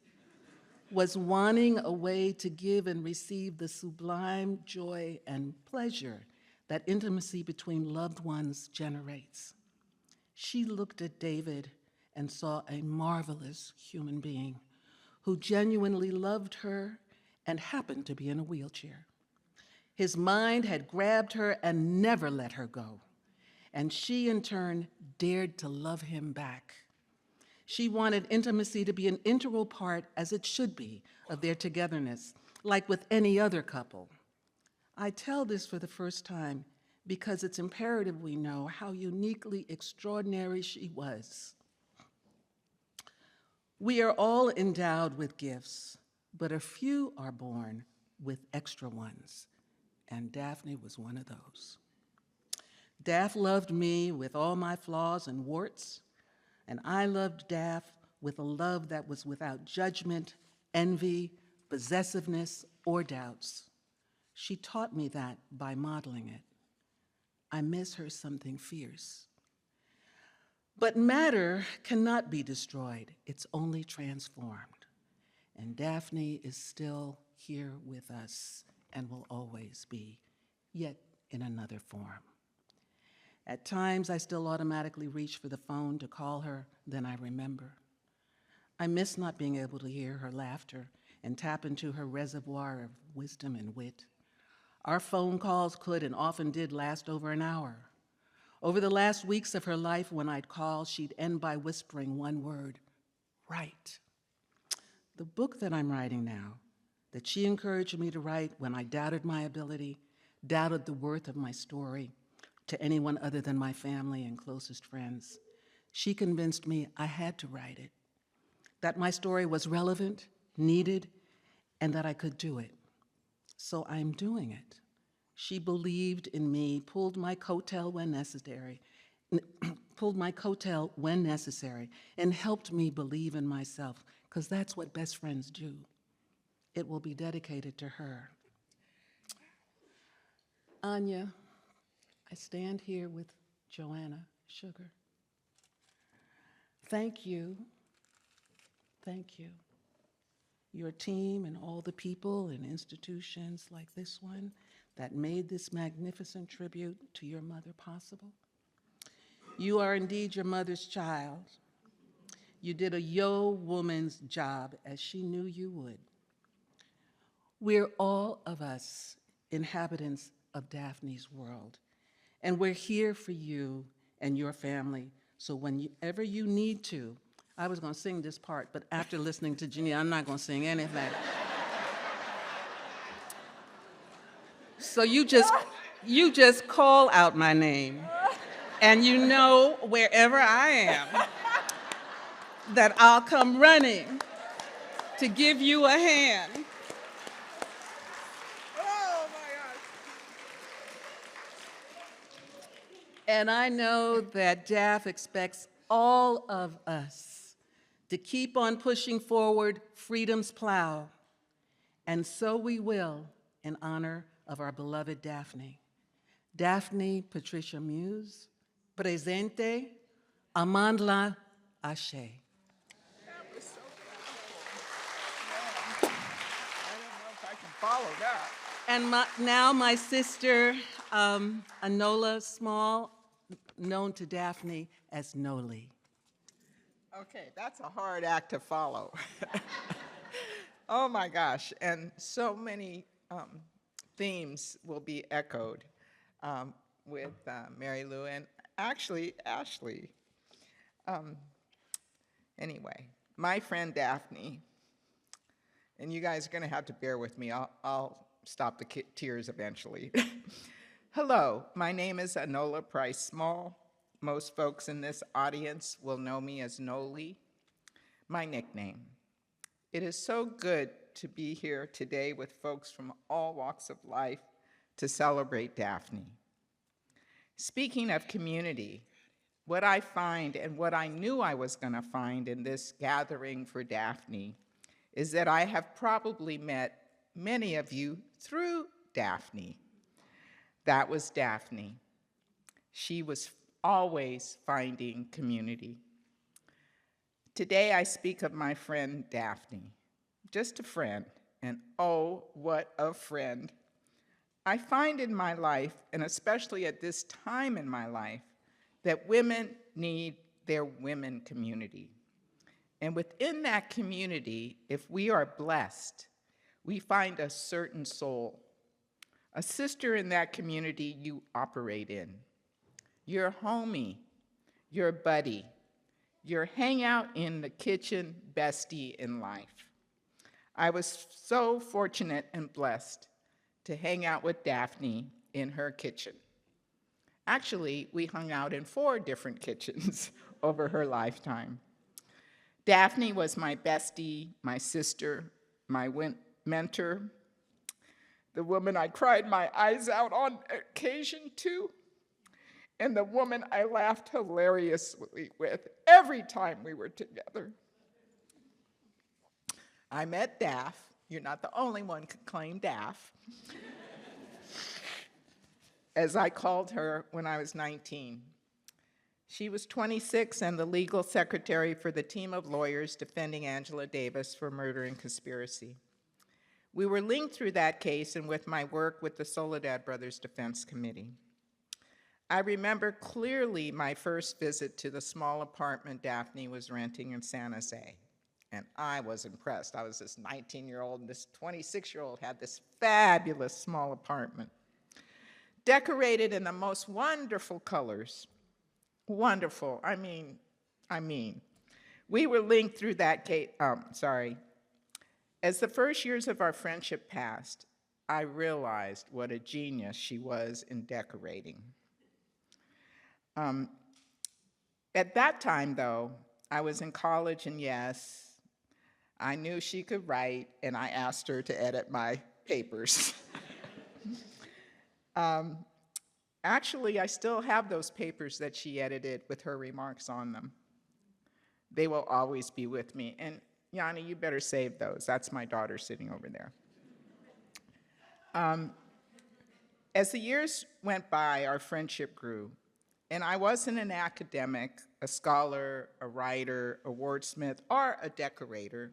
was wanting a way to give and receive the sublime joy and pleasure that intimacy between loved ones generates. She looked at David and saw a marvelous human being who genuinely loved her and happened to be in a wheelchair. His mind had grabbed her and never let her go, and she in turn dared to love him back. She wanted intimacy to be an integral part, as it should be, of their togetherness, like with any other couple. I tell this for the first time because it's imperative we know how uniquely extraordinary she was. We are all endowed with gifts, but a few are born with extra ones, and Daphne was one of those. Daph loved me with all my flaws and warts, and I loved Daph with a love that was without judgment, envy, possessiveness, or doubts. She taught me that by modeling it. I miss her something fierce. But matter cannot be destroyed. It's only transformed. And Daphne is still here with us and will always be, yet in another form. At times, I still automatically reach for the phone to call her, then I remember. I miss not being able to hear her laughter and tap into her reservoir of wisdom and wit. Our phone calls could and often did last over an hour. Over the last weeks of her life, when I'd call, she'd end by whispering one word, "Write." The book that I'm writing now, that she encouraged me to write when I doubted my ability, doubted the worth of my story to anyone other than my family and closest friends, she convinced me I had to write it, that my story was relevant, needed, and that I could do it. So I'm doing it. She believed in me, pulled my coattail when necessary, and helped me believe in myself, because that's what best friends do. It will be dedicated to her. Anya, I stand here with Joanna Sugar. Thank you. Thank you. Your team and all the people and institutions like this one that made this magnificent tribute to your mother possible. You are indeed your mother's child. You did a woman's job as she knew you would. We're all of us inhabitants of Daphne's world, and we're here for you and your family, so whenever you need to, I was gonna sing this part, but after listening to Jeannie, I'm not gonna sing anything. So you just call out my name, and you know wherever I am, that I'll come running to give you a hand. Oh my gosh. And I know that Daph expects all of us to keep on pushing forward freedom's plow. And so we will in honor of our beloved Daphne. Daphne Patricia Muse, presente, Amandla Ashe. Follow that. And now my sister, Anola Small, known to Daphne as Noli. Okay, that's a hard act to follow. Oh my gosh, and so many themes will be echoed with Mary Lou and actually Ashley. Anyway, my friend Daphne, and you guys are gonna have to bear with me. I'll stop the tears eventually. Hello, my name is Anola Price Small. Most folks in this audience will know me as Noli, my nickname. It is so good to be here today with folks from all walks of life to celebrate Daphne. Speaking of community, what I find and what I knew I was gonna find in this gathering for Daphne is that I have probably met many of you through Daphne. That was Daphne. She was always finding community. Today I speak of my friend Daphne, just a friend, and oh, what a friend. I find in my life, and especially at this time in my life, that women need their women community. And within that community, if we are blessed, we find a certain soul, a sister in that community you operate in, your homie, your buddy, your hangout in the kitchen bestie in life. I was so fortunate and blessed to hang out with Daphne in her kitchen. Actually, we hung out in 4 different kitchens over her lifetime. Daphne was my bestie, my sister, my mentor, the woman I cried my eyes out on occasion to, and the woman I laughed hilariously with every time we were together. I met Daph. You're not the only one who could claim Daph. As I called her when I was 19. She was 26 and the legal secretary for the team of lawyers defending Angela Davis for murder and conspiracy. We were linked through that case and with my work with the Soledad Brothers Defense Committee. I remember clearly my first visit to the small apartment Daphne was renting in San Jose. And I was impressed. I was this 19-year-old, and this 26-year-old had this fabulous small apartment, decorated in the most wonderful colors. Wonderful, I mean. We were linked through that gate, As the first years of our friendship passed, I realized what a genius she was in decorating. At that time, though, I was in college, and yes, I knew she could write, and I asked her to edit my papers. Actually, I still have those papers that she edited with her remarks on them. They will always be with me. And Yanni, you better save those. That's my daughter sitting over there. As the years went by, our friendship grew. And I wasn't an academic, a scholar, a writer, a wordsmith, or a decorator,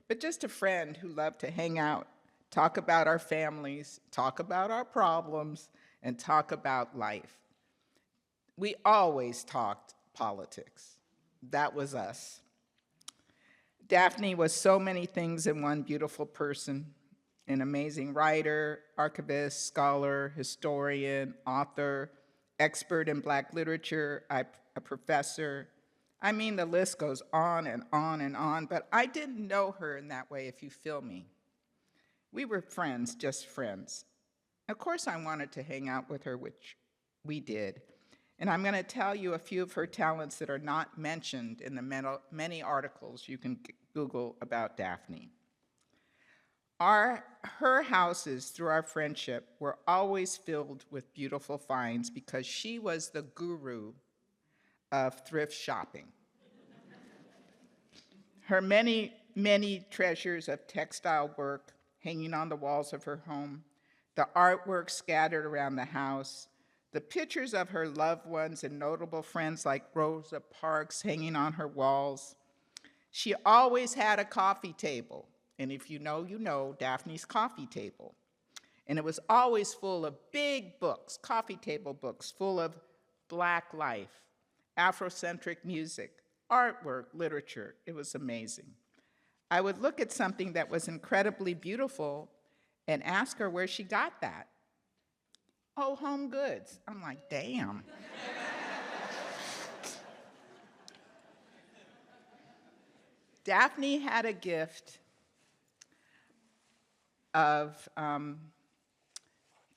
but just a friend who loved to hang out, talk about our families, talk about our problems, and talk about life. We always talked politics. That was us. Daphne was so many things in one beautiful person: an amazing writer, archivist, scholar, historian, author, expert in Black literature, a professor. I mean, the list goes on and on and on, but I didn't know her in that way, if you feel me. We were friends, just friends. Of course, I wanted to hang out with her, which we did. And I'm going to tell you a few of her talents that are not mentioned in the many articles you can Google about Daphne. Her houses, through our friendship, were always filled with beautiful finds because she was the guru of thrift shopping. Her many, many treasures of textile work hanging on the walls of her home, the artwork scattered around the house, the pictures of her loved ones and notable friends like Rosa Parks hanging on her walls. She always had a coffee table. And if you know, you know Daphne's coffee table. And it was always full of big books, coffee table books, full of Black life, Afrocentric music, artwork, literature. It was amazing. I would look at something that was incredibly beautiful and ask her where she got that. Oh, Home Goods. I'm like, damn. Daphne had a gift of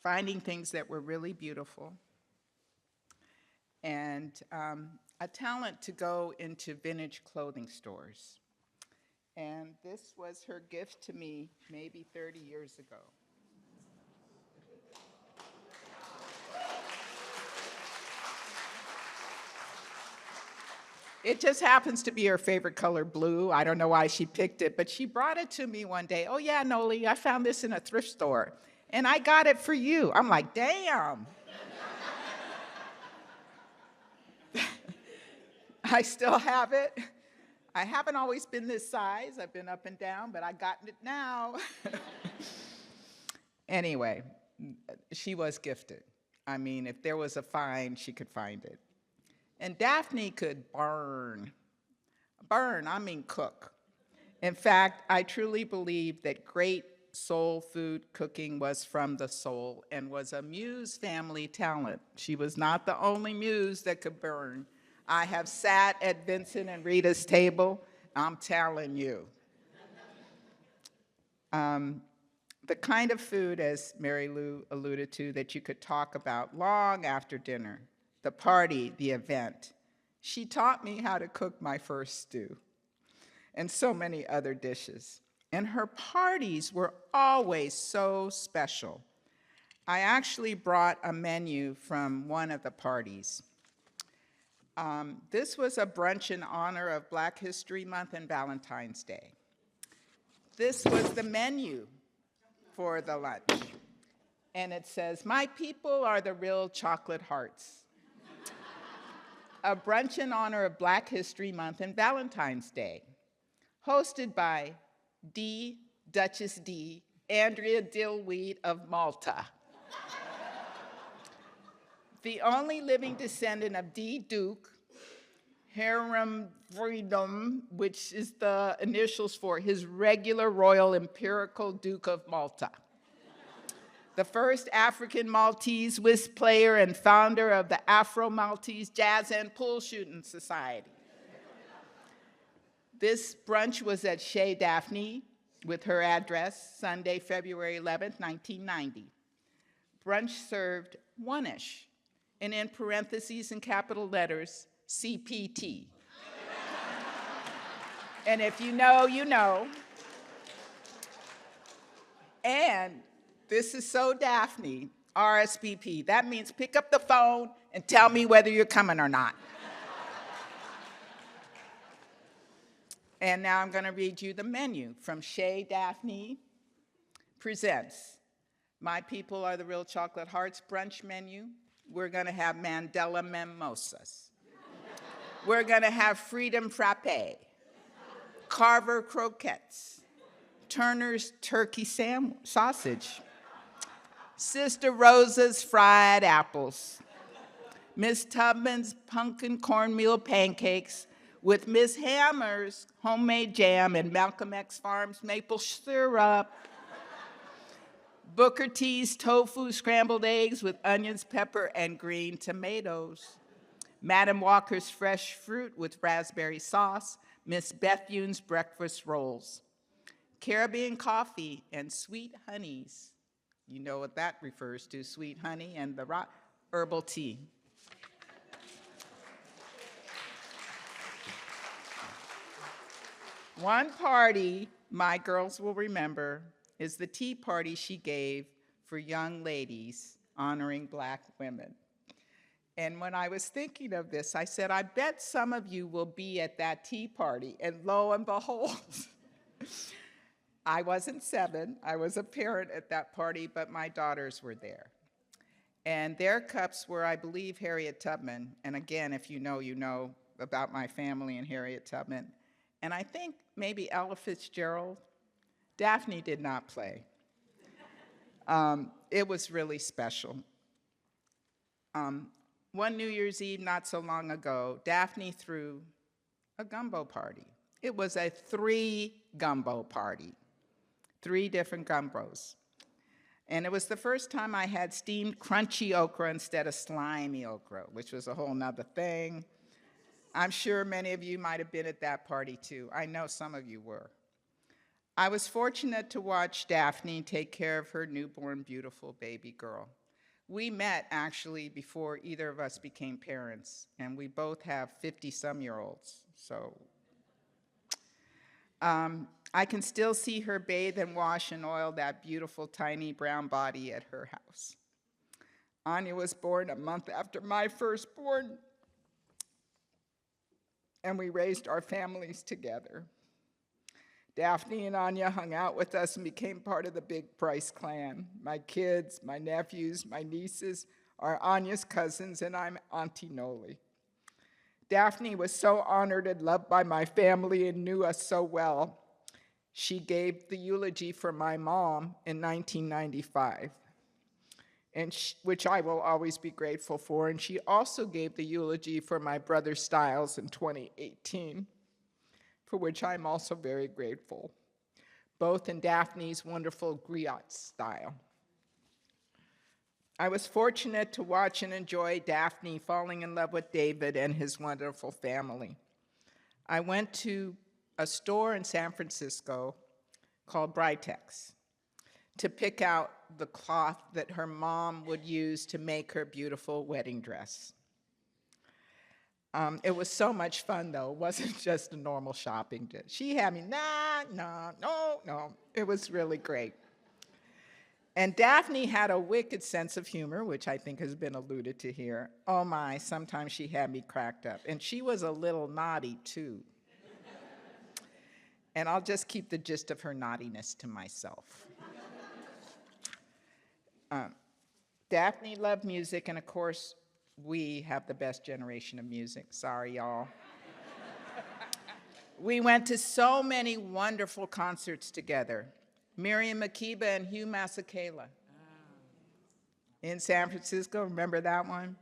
finding things that were really beautiful and a talent to go into vintage clothing stores. And this was her gift to me maybe 30 years ago. It just happens to be her favorite color, blue. I don't know why she picked it, but she brought it to me one day. Oh yeah, Noli, I found this in a thrift store, and I got it for you. I'm like, damn. I still have it. I haven't always been this size. I've been up and down, but I got it now. Anyway, she was gifted. I mean, if there was a find, she could find it. And Daphne could burn, I mean cook. In fact, I truly believe that great soul food cooking was from the soul and was a Muse family talent. She was not the only Muse that could burn. I have sat at Vincent and Rita's table, I'm telling you. The kind of food, as Mary Lou alluded to, that you could talk about long after dinner. The party, the event. She taught me how to cook my first stew and so many other dishes. And her parties were always so special. I actually brought a menu from one of the parties. This was a brunch in honor of Black History Month and Valentine's Day. This was the menu for the lunch. And it says, "My people are the real chocolate hearts." A brunch in honor of Black History Month and Valentine's Day, hosted by D, Duchess D, Andrea Dillweed of Malta. The only living descendant of D. Duke, Harem Freedom, which is the initials for His Regular Royal Imperial Duke of Malta. The first African Maltese whist player and founder of the Afro-Maltese Jazz and Pool Shooting Society. This brunch was at Chez Daphne with her address, Sunday, February 11th, 1990. Brunch served one-ish, and in parentheses in capital letters, CPT. And if you know, you know. And this is so Daphne, RSVP. That means pick up the phone and tell me whether you're coming or not. And now I'm going to read you the menu from Chez Daphne presents My People Are the Real Chocolate Hearts brunch menu. We're going to have Mandela mimosas. We're going to have Freedom Frappe, Carver croquettes, Turner's turkey sausage, Sister Rosa's fried apples, Miss Tubman's pumpkin cornmeal pancakes with Miss Hammer's homemade jam and Malcolm X Farms maple syrup, Booker T's tofu scrambled eggs with onions, pepper, and green tomatoes, Madam Walker's fresh fruit with raspberry sauce, Miss Bethune's breakfast rolls, Caribbean coffee and sweet honeys. You know what that refers to, sweet honey and the herbal tea. One party my girls will remember is the tea party she gave for young ladies honoring Black women. And when I was thinking of this, I said, I bet some of you will be at that tea party. And lo and behold, I wasn't 7. I was a parent at that party, but my daughters were there. And their cups were, I believe, Harriet Tubman. And again, if you know, you know about my family and Harriet Tubman. And I think maybe Ella Fitzgerald. Daphne did not play. It was really special. One New Year's Eve not so long ago, Daphne threw a gumbo party. It was a 3 gumbo party, 3 different gumbos. And it was the first time I had steamed crunchy okra instead of slimy okra, which was a whole nother thing. I'm sure many of you might have been at that party too. I know some of you were. I was fortunate to watch Daphne take care of her newborn, beautiful baby girl. We met actually before either of us became parents, and we both have 50-some-year-olds, so. I can still see her bathe and wash and oil that beautiful, tiny brown body at her house. Anya was born a month after my firstborn, and we raised our families together. Daphne and Anya hung out with us and became part of the Big Price clan. My kids, my nephews, my nieces are Anya's cousins, and I'm Auntie Noli. Daphne was so honored and loved by my family and knew us so well. She gave the eulogy for my mom in 1995, which I will always be grateful for. And she also gave the eulogy for my brother Stiles in 2018. For which I'm also very grateful, both in Daphne's wonderful griot style. I was fortunate to watch and enjoy Daphne falling in love with David and his wonderful family. I went to a store in San Francisco called Britex to pick out the cloth that her mom would use to make her beautiful wedding dress. It was so much fun, though. It wasn't just a normal shopping day. She had me, no. It was really great. And Daphne had a wicked sense of humor, which I think has been alluded to here. Oh my, sometimes she had me cracked up. And she was a little naughty, too. and I'll just keep the gist of her naughtiness to myself. Daphne loved music, and of course, we have the best generation of music. Sorry, y'all. We went to so many wonderful concerts together. Miriam Makeba and Hugh Masekela in San Francisco, remember that one?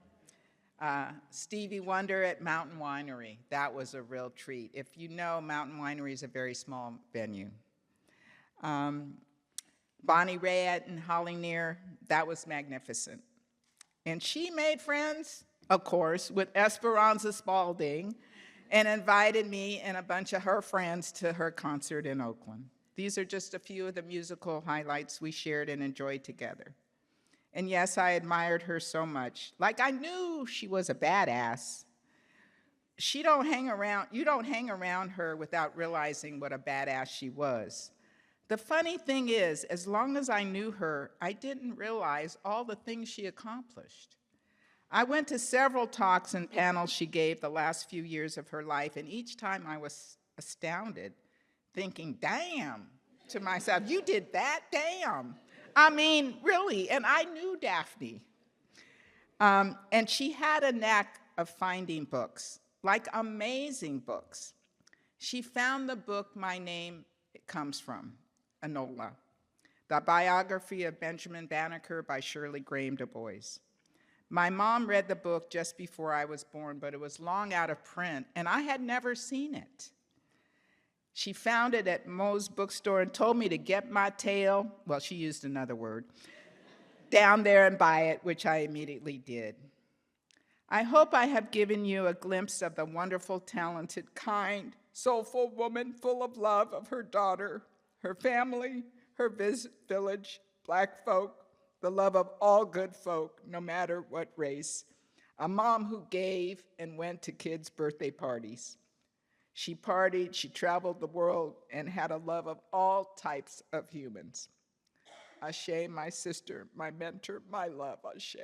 Stevie Wonder at Mountain Winery. That was a real treat. If you know, Mountain Winery is a very small venue. Bonnie Raitt and Holly Near, that was magnificent. And she made friends, of course, with Esperanza Spalding and invited me and a bunch of her friends to her concert in Oakland. These are just a few of the musical highlights we shared and enjoyed together. And yes, I admired her so much. Like, I knew she was a badass. You don't hang around her without realizing what a badass she was. The funny thing is, as long as I knew her, I didn't realize all the things she accomplished. I went to several talks and panels she gave the last few years of her life, and each time I was astounded, thinking, damn, to myself, you did that? Damn. I mean, really, and I knew Daphne. And she had a knack of finding books, like amazing books. She found the book my name comes from, Enola, the biography of Benjamin Banneker by Shirley Graham Du Bois. My mom read the book just before I was born, but it was long out of print, and I had never seen it. She found it at Moe's bookstore and told me to get my tail, well, she used another word, down there and buy it, which I immediately did. I hope I have given you a glimpse of the wonderful, talented, kind, soulful woman full of love of her daughter, her family, her village, Black folk, the love of all good folk, no matter what race, a mom who gave and went to kids' birthday parties. She partied, she traveled the world, and had a love of all types of humans. Ashe, my sister, my mentor, my love, Ashe.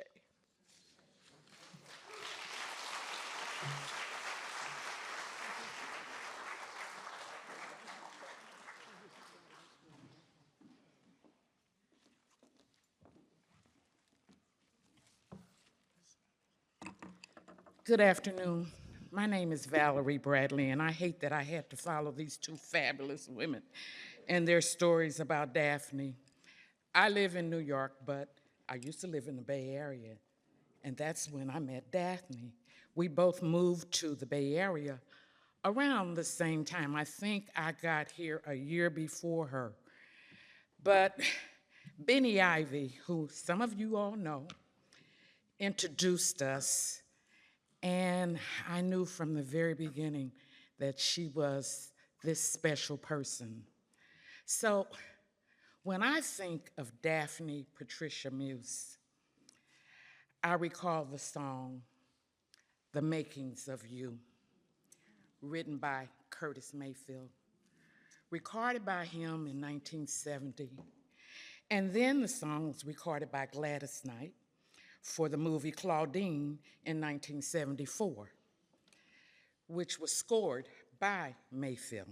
Good afternoon. My name is Valerie Bradley, and I hate that I had to follow these two fabulous women and their stories about Daphne. I live in New York, but I used to live in the Bay Area, and that's when I met Daphne. We both moved to the Bay Area around the same time. I think I got here a year before her. But Benny Ivy, who some of you all know, introduced us. And I knew from the very beginning that she was this special person. So when I think of Daphne Patricia Muse, I recall the song, The Makings of You, written by Curtis Mayfield, recorded by him in 1970. And then the song was recorded by Gladys Knight for the movie Claudine in 1974, which was scored by Mayfield.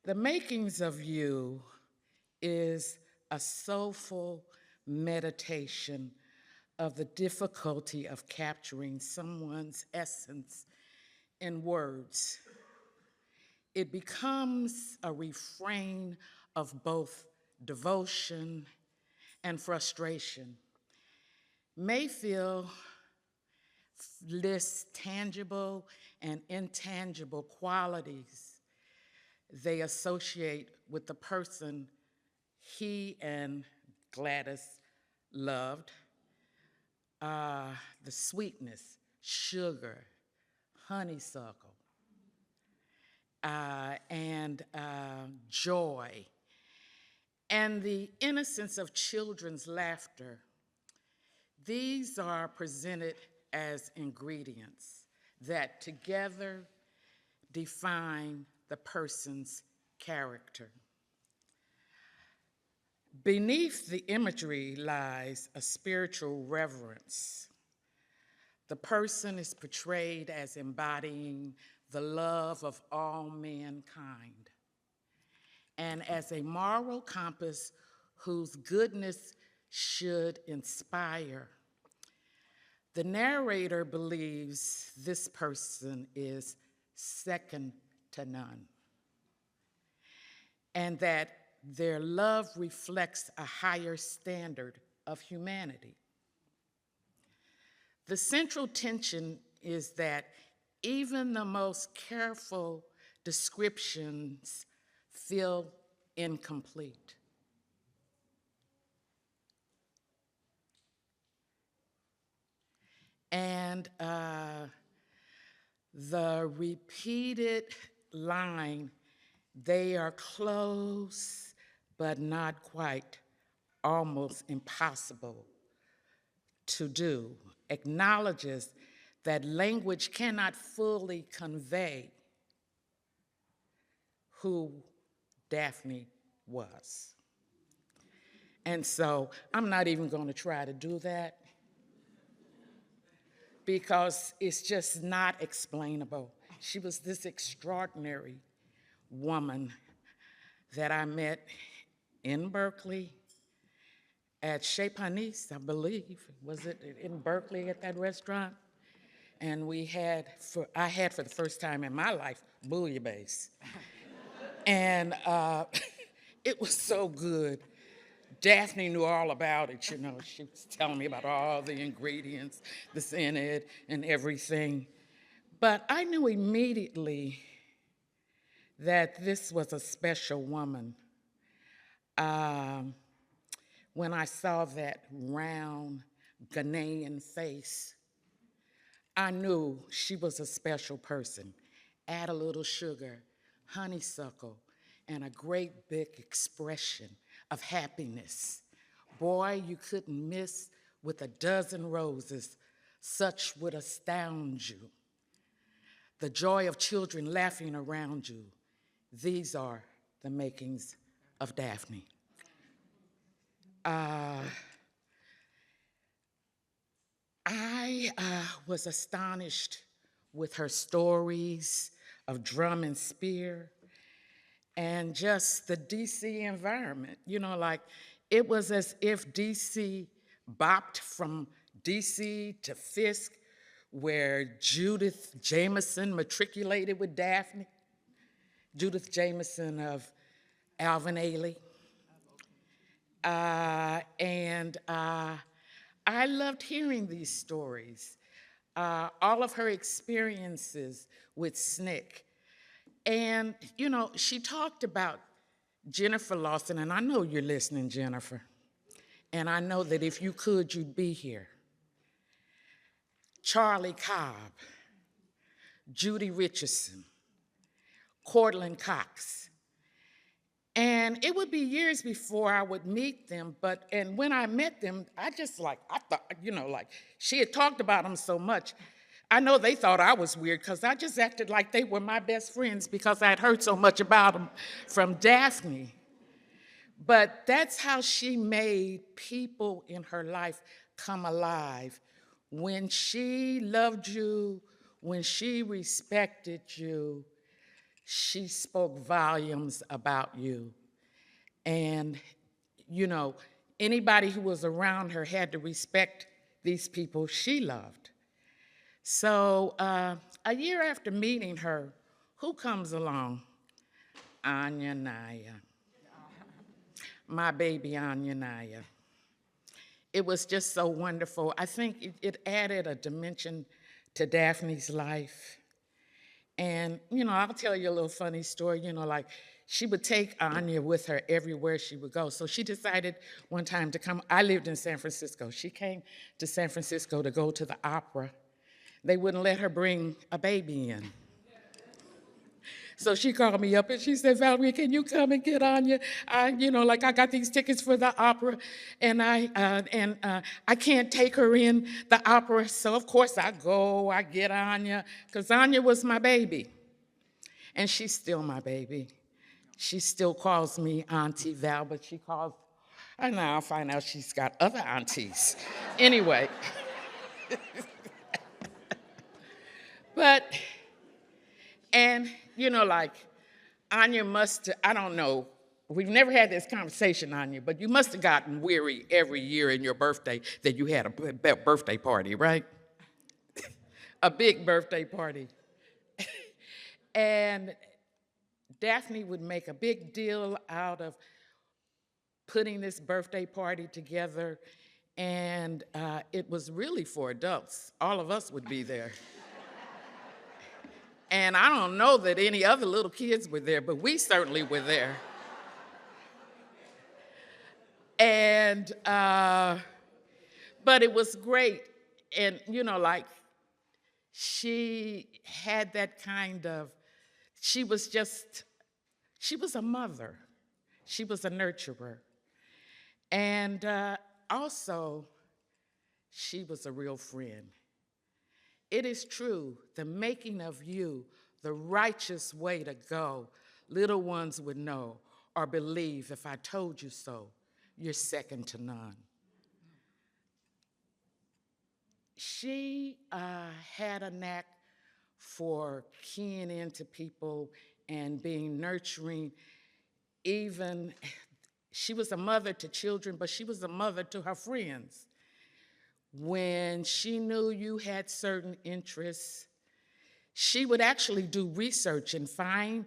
The Makings of You is a soulful meditation of the difficulty of capturing someone's essence in words. It becomes a refrain of both devotion and frustration. Mayfield lists tangible and intangible qualities they associate with the person he and Gladys loved. The sweetness, sugar, honeysuckle, and joy, and the innocence of children's laughter. These are presented as ingredients that together define the person's character. Beneath the imagery lies a spiritual reverence. The person is portrayed as embodying the love of all mankind, and as a moral compass whose goodness should inspire. The narrator believes this person is second to none, and that their love reflects a higher standard of humanity. The central tension is that even the most careful descriptions feel incomplete. And the repeated line, "They are close, but not quite, almost impossible to do," acknowledges that language cannot fully convey who Daphne was. And so I'm not even going to try to do that because it's just not explainable. She was this extraordinary woman that I met in Berkeley at Chez Panisse, I believe. Was it in Berkeley at that restaurant? And I had for the first time in my life, bouillabaisse. And it was so good. Daphne knew all about it, you know. She was telling me about all the ingredients that's in it and everything. But I knew immediately that this was a special woman when I saw that round Ghanaian face. I knew she was a special person. Add a little sugar, honeysuckle, and a great big expression of happiness. Boy, you couldn't miss with a dozen roses. Such would astound you. The joy of children laughing around you. These are the makings of Daphne. I was astonished with her stories of drum and spear and just the DC environment. You know, like it was as if DC bopped from DC to Fisk, where Judith Jameson matriculated with Daphne. Judith Jameson of Alvin Ailey. I loved hearing these stories, all of her experiences with SNCC. And, you know, she talked about Jennifer Lawson, and I know you're listening, Jennifer, and I know that if you could, you'd be here. Charlie Cobb, Judy Richardson, Cortland Cox. And it would be years before I would meet them, and when I met them, I thought, you know, like she had talked about them so much. I know they thought I was weird because I just acted like they were my best friends because I had heard so much about them from Daphne. But that's how she made people in her life come alive. When she loved you, when she respected you, she spoke volumes about you. And, you know, anybody who was around her had to respect these people she loved. So a year after meeting her, who comes along? Anya Naya. My baby Anya Naya. It was just so wonderful. I think it added a dimension to Daphne's life. And, you know, I'll tell you a little funny story, you know, like she would take Anya with her everywhere she would go. So she decided one time to come. I lived in San Francisco. She came to San Francisco to go to the opera. They wouldn't let her bring a baby in. So she called me up and she said, "Valerie, can you come and get Anya? I got these tickets for the opera, and I can't take her in the opera." So of course I get Anya, because Anya was my baby, and she's still my baby. She still calls me Auntie Val, but and now I'll find out she's got other aunties. Anyway, And, like, Anya I don't know, we've never had this conversation, Anya, but you must have gotten weary every year in your birthday that you had a birthday party, right? A big birthday party. And Daphne would make a big deal out of putting this birthday party together, and it was really for adults. All of us would be there. And I don't know that any other little kids were there, but we certainly were there. And, but it was great. And, like, she had that kind of, she was a mother. She was a nurturer. And also, she was a real friend. It is true, the making of you, the righteous way to go, little ones would know or believe if I told you so, you're second to none. She had a knack for keying into people and being nurturing. Even, she was a mother to children, but she was a mother to her friends. When she knew you had certain interests, she would actually do research and find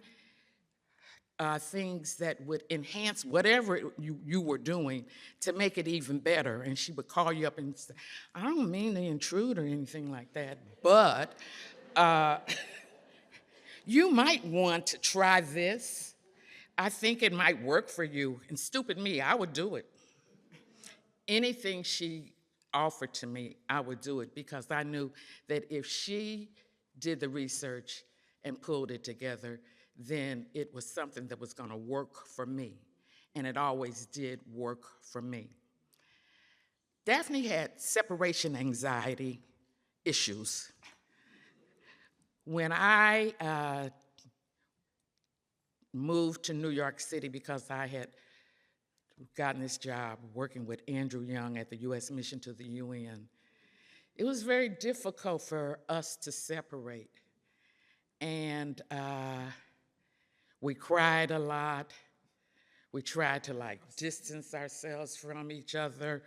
things that would enhance whatever you were doing to make it even better. And she would call you up and say, I don't mean to intrude or anything like that, but you might want to try this. I think it might work for you. And stupid me, I would do it. Anything she offered to me, I would do it because I knew that if she did the research and pulled it together, then it was something that was going to work for me. And it always did work for me. Daphne had separation anxiety issues. When I moved to New York City because I had gotten this job working with Andrew Young at the U.S. Mission to the UN, it was very difficult for us to separate. And we cried a lot. We tried to distance ourselves from each other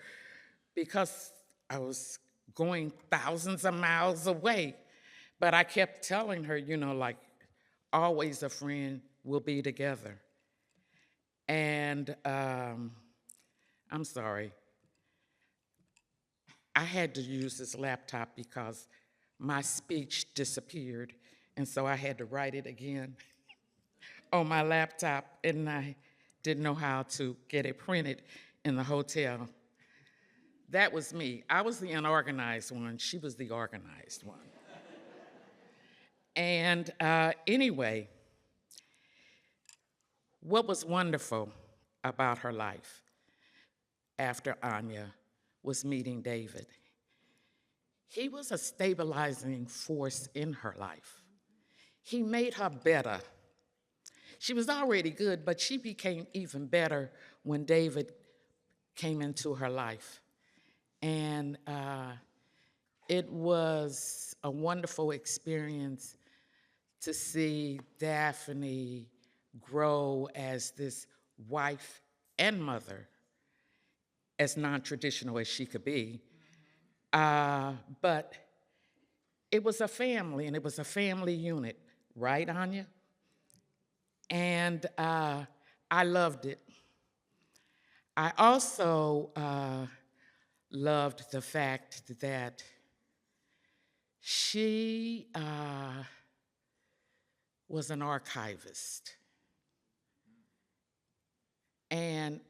because I was going thousands of miles away. But I kept telling her, always a friend, we'll be together. And I'm sorry. I had to use this laptop because my speech disappeared, and so I had to write it again on my laptop, and I didn't know how to get it printed in the hotel. That was me. I was the unorganized one. She was the organized one. And anyway, what was wonderful about her life after Anya was meeting David. He was a stabilizing force in her life. He made her better. She was already good, but she became even better when David came into her life. And it was a wonderful experience to see Daphne grow as this wife and mother, as non-traditional as she could be. But it was a family, and it was a family unit, right, Anya? And I loved it. I also loved the fact that she was an archivist. And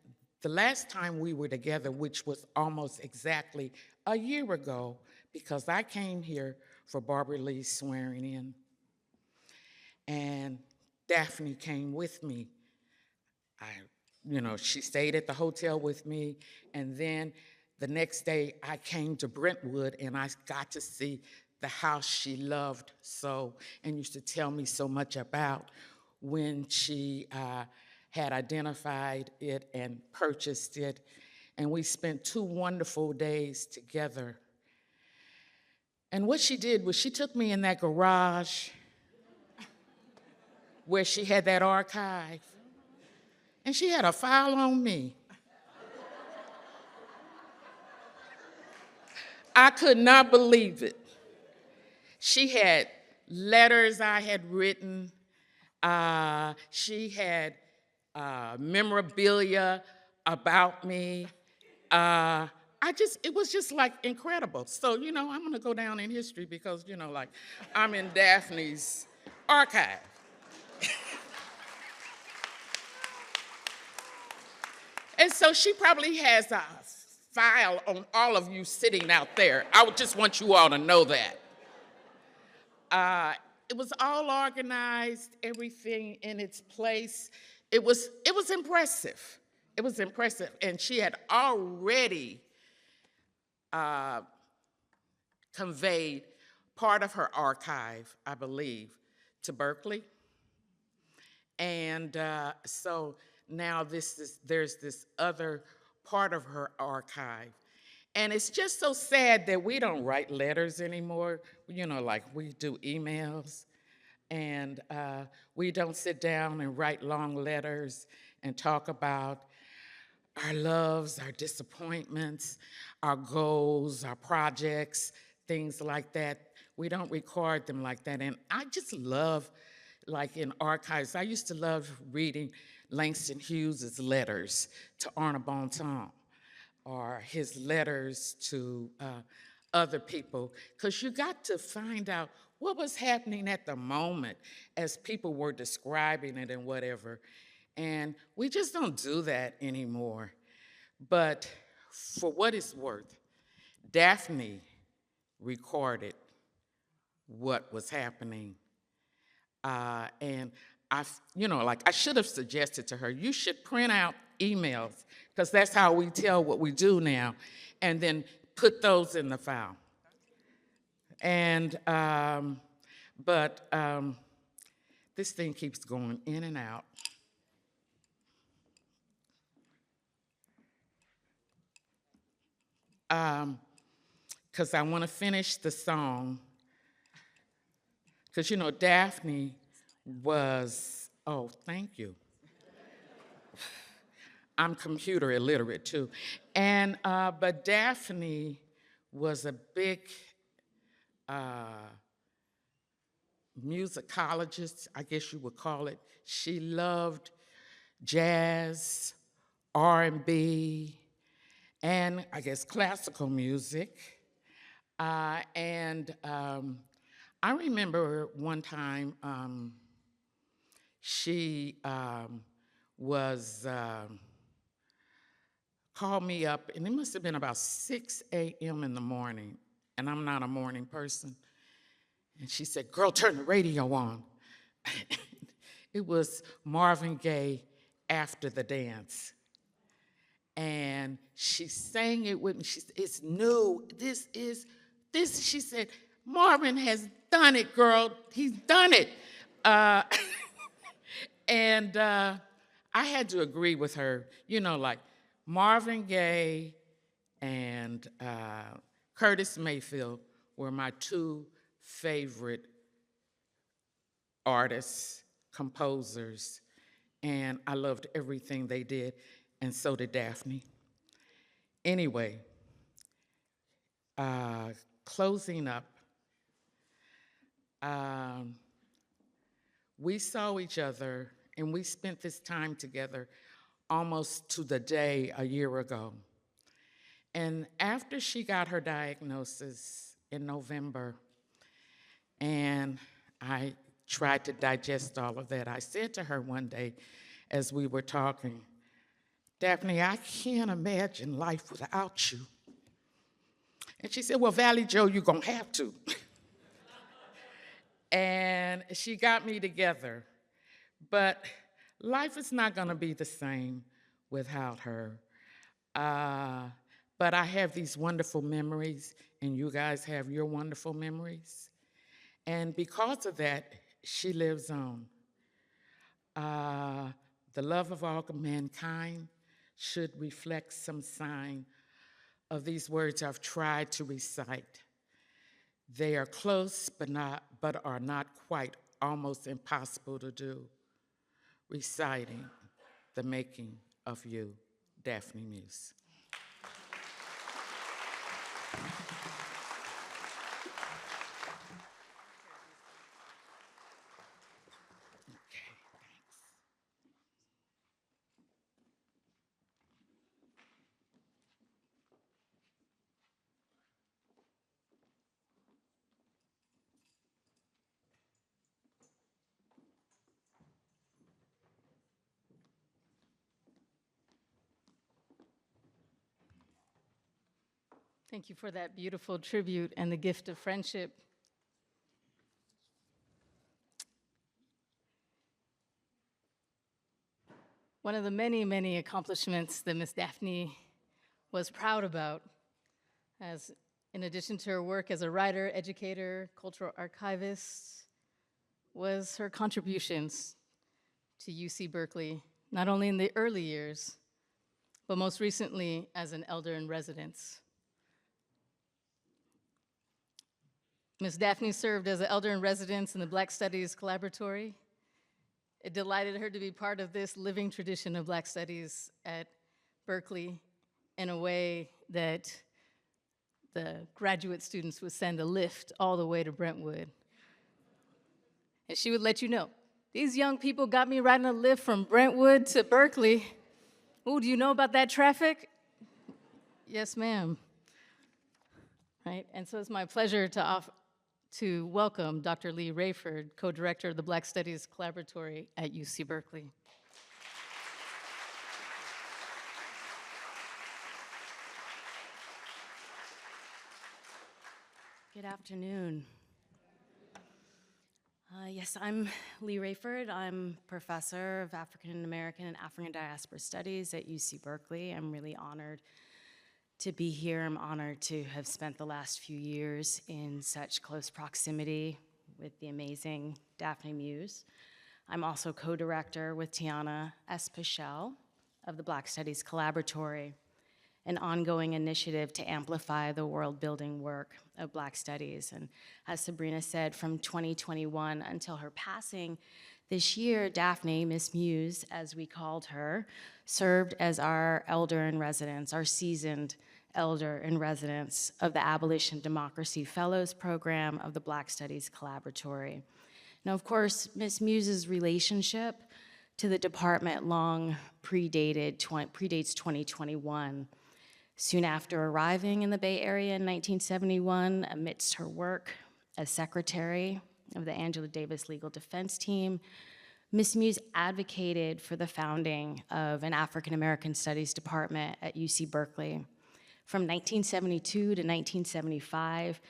the last time we were together, which was almost exactly a year ago, because I came here for Barbara Lee's swearing in, and Daphne came with me. She stayed at the hotel with me, and then the next day I came to Brentwood, and I got to see the house she loved so and used to tell me so much about when she had identified it and purchased it. And we spent 2 wonderful days together. And what she did was she took me in that garage where she had that archive. And she had a file on me. I could not believe it. She had letters I had written. She had memorabilia about me. It was just like incredible. So, you know, I'm gonna go down in history because, you know, like I'm in Daphne's archive. And so she probably has a file on all of you sitting out there. I would just want you all to know that. It was all organized, everything in its place. It was impressive. It was impressive. And she had already conveyed part of her archive, I believe, to Berkeley. And so now there's this other part of her archive. And it's just so sad that we don't write letters anymore. You know, like we do emails. And we don't sit down and write long letters and talk about our loves, our disappointments, our goals, our projects, things like that. We don't record them like that. And I just love, like in archives, I used to love reading Langston Hughes's letters to Arna Bontemps or his letters to other people, because you got to find out what was happening at the moment as people were describing it and whatever. And we just don't do that anymore. But for what it's worth, Daphne recorded what was happening. And I should have suggested to her, you should print out emails, because that's how we tell what we do now, and then put those in the file. And, this thing keeps going in and out. Because I want to finish the song. Because, you know, Daphne was, oh, thank you. I'm computer illiterate too. And, but Daphne was a big musicologist, I guess you would call it. She loved jazz, R&B, and I guess classical music. I remember one time she called me up, and it must have been about 6 a.m. in the morning, and I'm not a morning person. And she said, girl, turn the radio on. It was Marvin Gaye, After the Dance. And she sang it with me. She said, it's new. This, she said, Marvin has done it, girl. He's done it. And I had to agree with her. You know, like Marvin Gaye and Curtis Mayfield were my two favorite artists, composers, and I loved everything they did, and so did Daphne. Anyway, closing up, we saw each other and we spent this time together almost to the day a year ago. And after she got her diagnosis in November, and I tried to digest all of that, I said to her one day as we were talking, Daphne, I can't imagine life without you. And she said, well, Valley Joe, you're gonna have to. And she got me together. But life is not gonna be the same without her. But I have these wonderful memories, and you guys have your wonderful memories. And because of that, she lives on. The love of all mankind should reflect some sign of these words I've tried to recite. They are close, but are not quite, almost impossible to do. reciting the making of you, Daphne Muse. Thank you for that beautiful tribute and the gift of friendship. One of the many, many accomplishments that Miss Daphne was proud about, as in addition to her work as a writer, educator, cultural archivist, was her contributions to UC Berkeley, not only in the early years, but most recently as an elder in residence. Ms. Daphne served as an elder in residence in the Black Studies Collaboratory. It delighted her to be part of this living tradition of Black Studies at Berkeley in a way that the graduate students would send a lift all the way to Brentwood. And she would let you know, these young people got me riding a lift from Brentwood to Berkeley. Ooh, do you know about that traffic? Yes, ma'am. Right, and so it's my pleasure to welcome Dr. Lee Rayford, co-director of the Black Studies Collaboratory at UC Berkeley. Good afternoon. Yes, I'm Lee Rayford. I'm professor of African American and African Diaspora Studies at UC Berkeley. I'm really honored to be here. I'm honored to have spent the last few years in such close proximity with the amazing Daphne Muse. I'm also co-director with Tiana S. Pichel of the Black Studies Collaboratory, an ongoing initiative to amplify the world-building work of Black Studies. And as Sabrina said, from 2021 until her passing this year, Daphne, Miss Muse, as we called her, served as our elder in residence, our seasoned elder in residence of the Abolition Democracy Fellows Program of the Black Studies Collaboratory. Now, of course, Miss Muse's relationship to the department long predates 2021. Soon after arriving in the Bay Area in 1971, amidst her work as secretary of the Angela Davis Legal Defense Team, Ms. Muse advocated for the founding of an African American Studies department at UC Berkeley. From 1972 to 1975,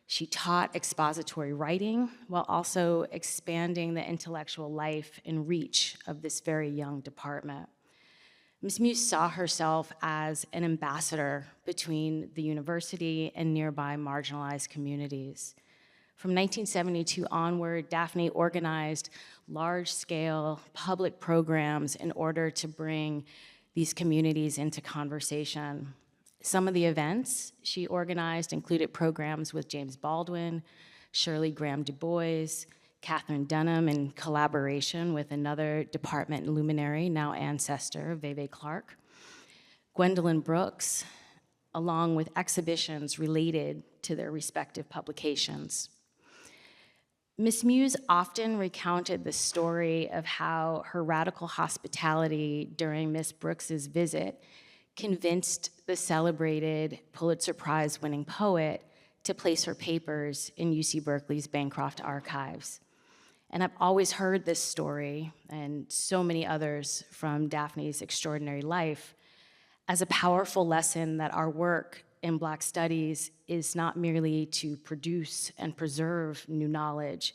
she taught expository writing while also expanding the intellectual life and reach of this very young department. Ms. Muse saw herself as an ambassador between the university and nearby marginalized communities. From 1972 onward, Daphne organized large-scale public programs in order to bring these communities into conversation. Some of the events she organized included programs with James Baldwin, Shirley Graham Du Bois, Catherine Dunham, in collaboration with another department luminary, now ancestor, Veve Clark, Gwendolyn Brooks, along with exhibitions related to their respective publications. Ms. Muse often recounted the story of how her radical hospitality during Miss Brooks's visit convinced the celebrated Pulitzer Prize-winning poet to place her papers in UC Berkeley's Bancroft archives. And I've always heard this story, and so many others from Daphne's extraordinary life, as a powerful lesson that our work in Black Studies is not merely to produce and preserve new knowledge,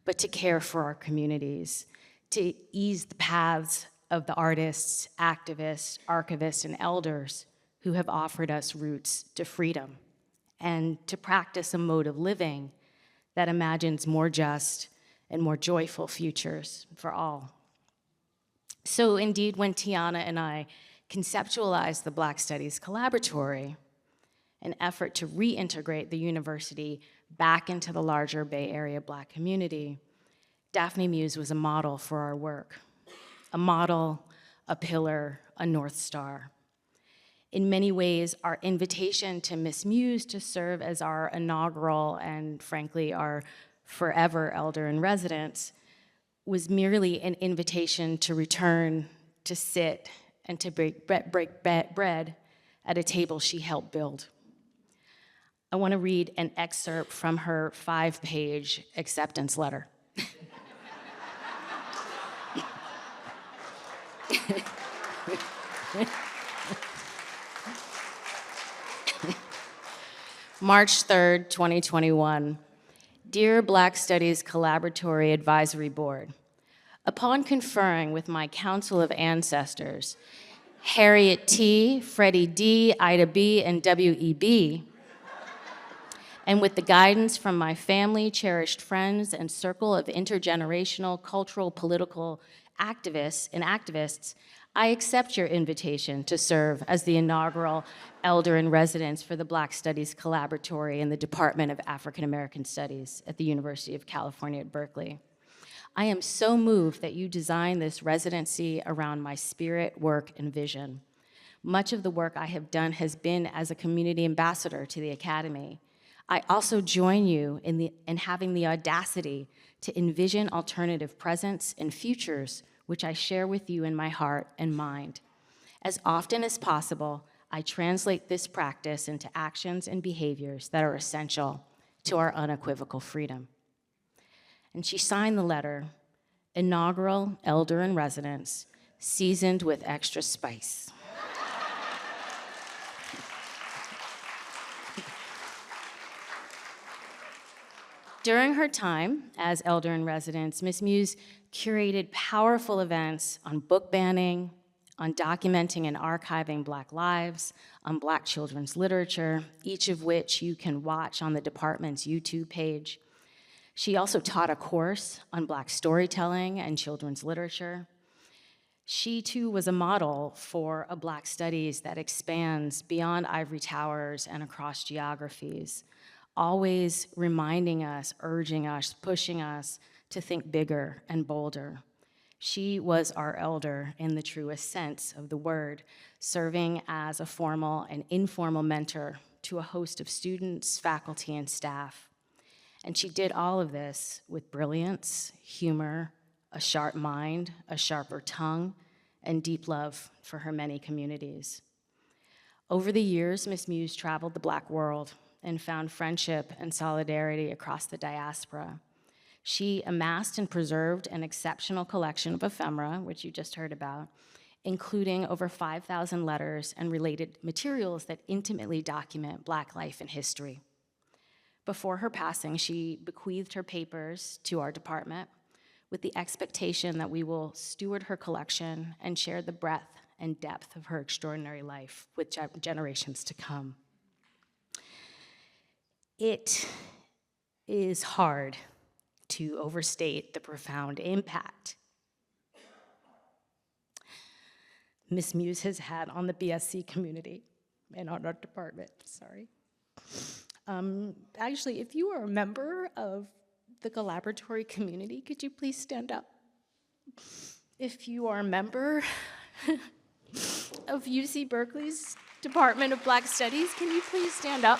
but to care for our communities, to ease the paths of the artists, activists, archivists, and elders who have offered us routes to freedom, and to practice a mode of living that imagines more just and more joyful futures for all. So indeed, when Tiana and I conceptualized the Black Studies Collaboratory, an effort to reintegrate the university back into the larger Bay Area Black community, Daphne Muse was a model for our work. a model, a pillar, a North Star. In many ways, our invitation to Miss Muse to serve as our inaugural and frankly our forever elder in residence was merely an invitation to return, to sit, and to break bread at a table she helped build. I want to read an excerpt from her 5-page acceptance letter. March 3rd, 2021. Dear Black Studies Collaboratory Advisory Board, upon conferring with my Council of Ancestors, Harriet T., Freddie D., Ida B., and W.E.B., and with the guidance from my family, cherished friends, and circle of intergenerational, cultural, political activists, I accept your invitation to serve as the inaugural elder in residence for the Black Studies Collaboratory in the Department of African American Studies at the University of California at Berkeley. I am so moved that you designed this residency around my spirit, work, and vision. Much of the work I have done has been as a community ambassador to the Academy. I also join you in having the audacity to envision alternative presents and futures, which I share with you in my heart and mind. As often as possible, I translate this practice into actions and behaviors that are essential to our unequivocal freedom. And she signed the letter, inaugural elder in residence, seasoned with extra spice. During her time as elder in residence, Ms. Muse curated powerful events on book banning, on documenting and archiving Black lives, on Black children's literature, each of which you can watch on the department's YouTube page. She also taught a course on Black storytelling and children's literature. She too was a model for a Black studies that expands beyond ivory towers and across geographies, always reminding us, urging us, pushing us to think bigger and bolder. She was our elder in the truest sense of the word, serving as a formal and informal mentor to a host of students, faculty, and staff. And she did all of this with brilliance, humor, a sharp mind, a sharper tongue, and deep love for her many communities. Over the years, Ms. Muse traveled the Black world and found friendship and solidarity across the diaspora. She amassed and preserved an exceptional collection of ephemera, which you just heard about, including over 5,000 letters and related materials that intimately document Black life and history. Before her passing, she bequeathed her papers to our department with the expectation that we will steward her collection and share the breadth and depth of her extraordinary life with generations to come. It is hard to overstate the profound impact Ms. Muse has had on the BSC community and on our department, sorry. Actually, if you are a member of the collaboratory community, could you please stand up? If you are a member of UC Berkeley's Department of Black Studies, can you please stand up?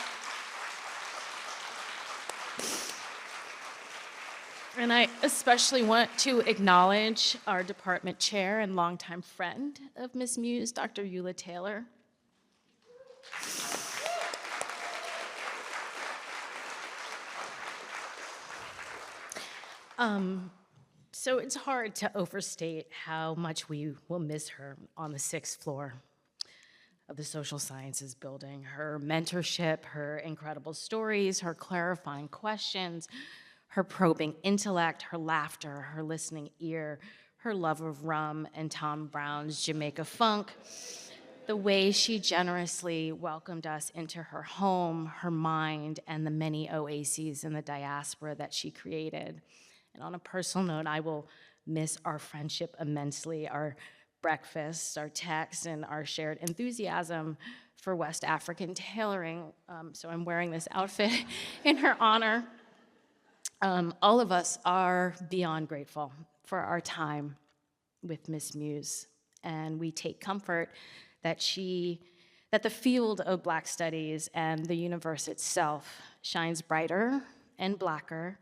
And I especially want to acknowledge our department chair and longtime friend of Ms. Muse, Dr. Eula Taylor. So it's hard to overstate how much we will miss her on the 6th floor of the Social Sciences building. Her mentorship, her incredible stories, her clarifying questions, her probing intellect, her laughter, her listening ear, her love of rum and Tom Brown's Jamaica funk, the way she generously welcomed us into her home, her mind, and the many oases in the diaspora that she created. And on a personal note, I will miss our friendship immensely, our breakfasts, our texts, and our shared enthusiasm for West African tailoring. So I'm wearing this outfit in her honor. All of us are beyond grateful for our time with Miss Muse. And we take comfort that that the field of Black Studies and the universe itself shines brighter and blacker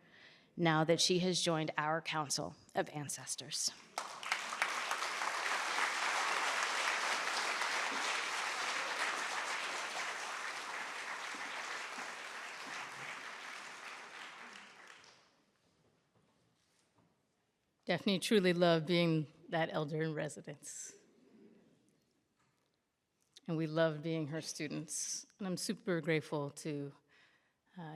now that she has joined our Council of Ancestors. Daphne truly loved being that elder in residence. And we love being her students. And I'm super grateful to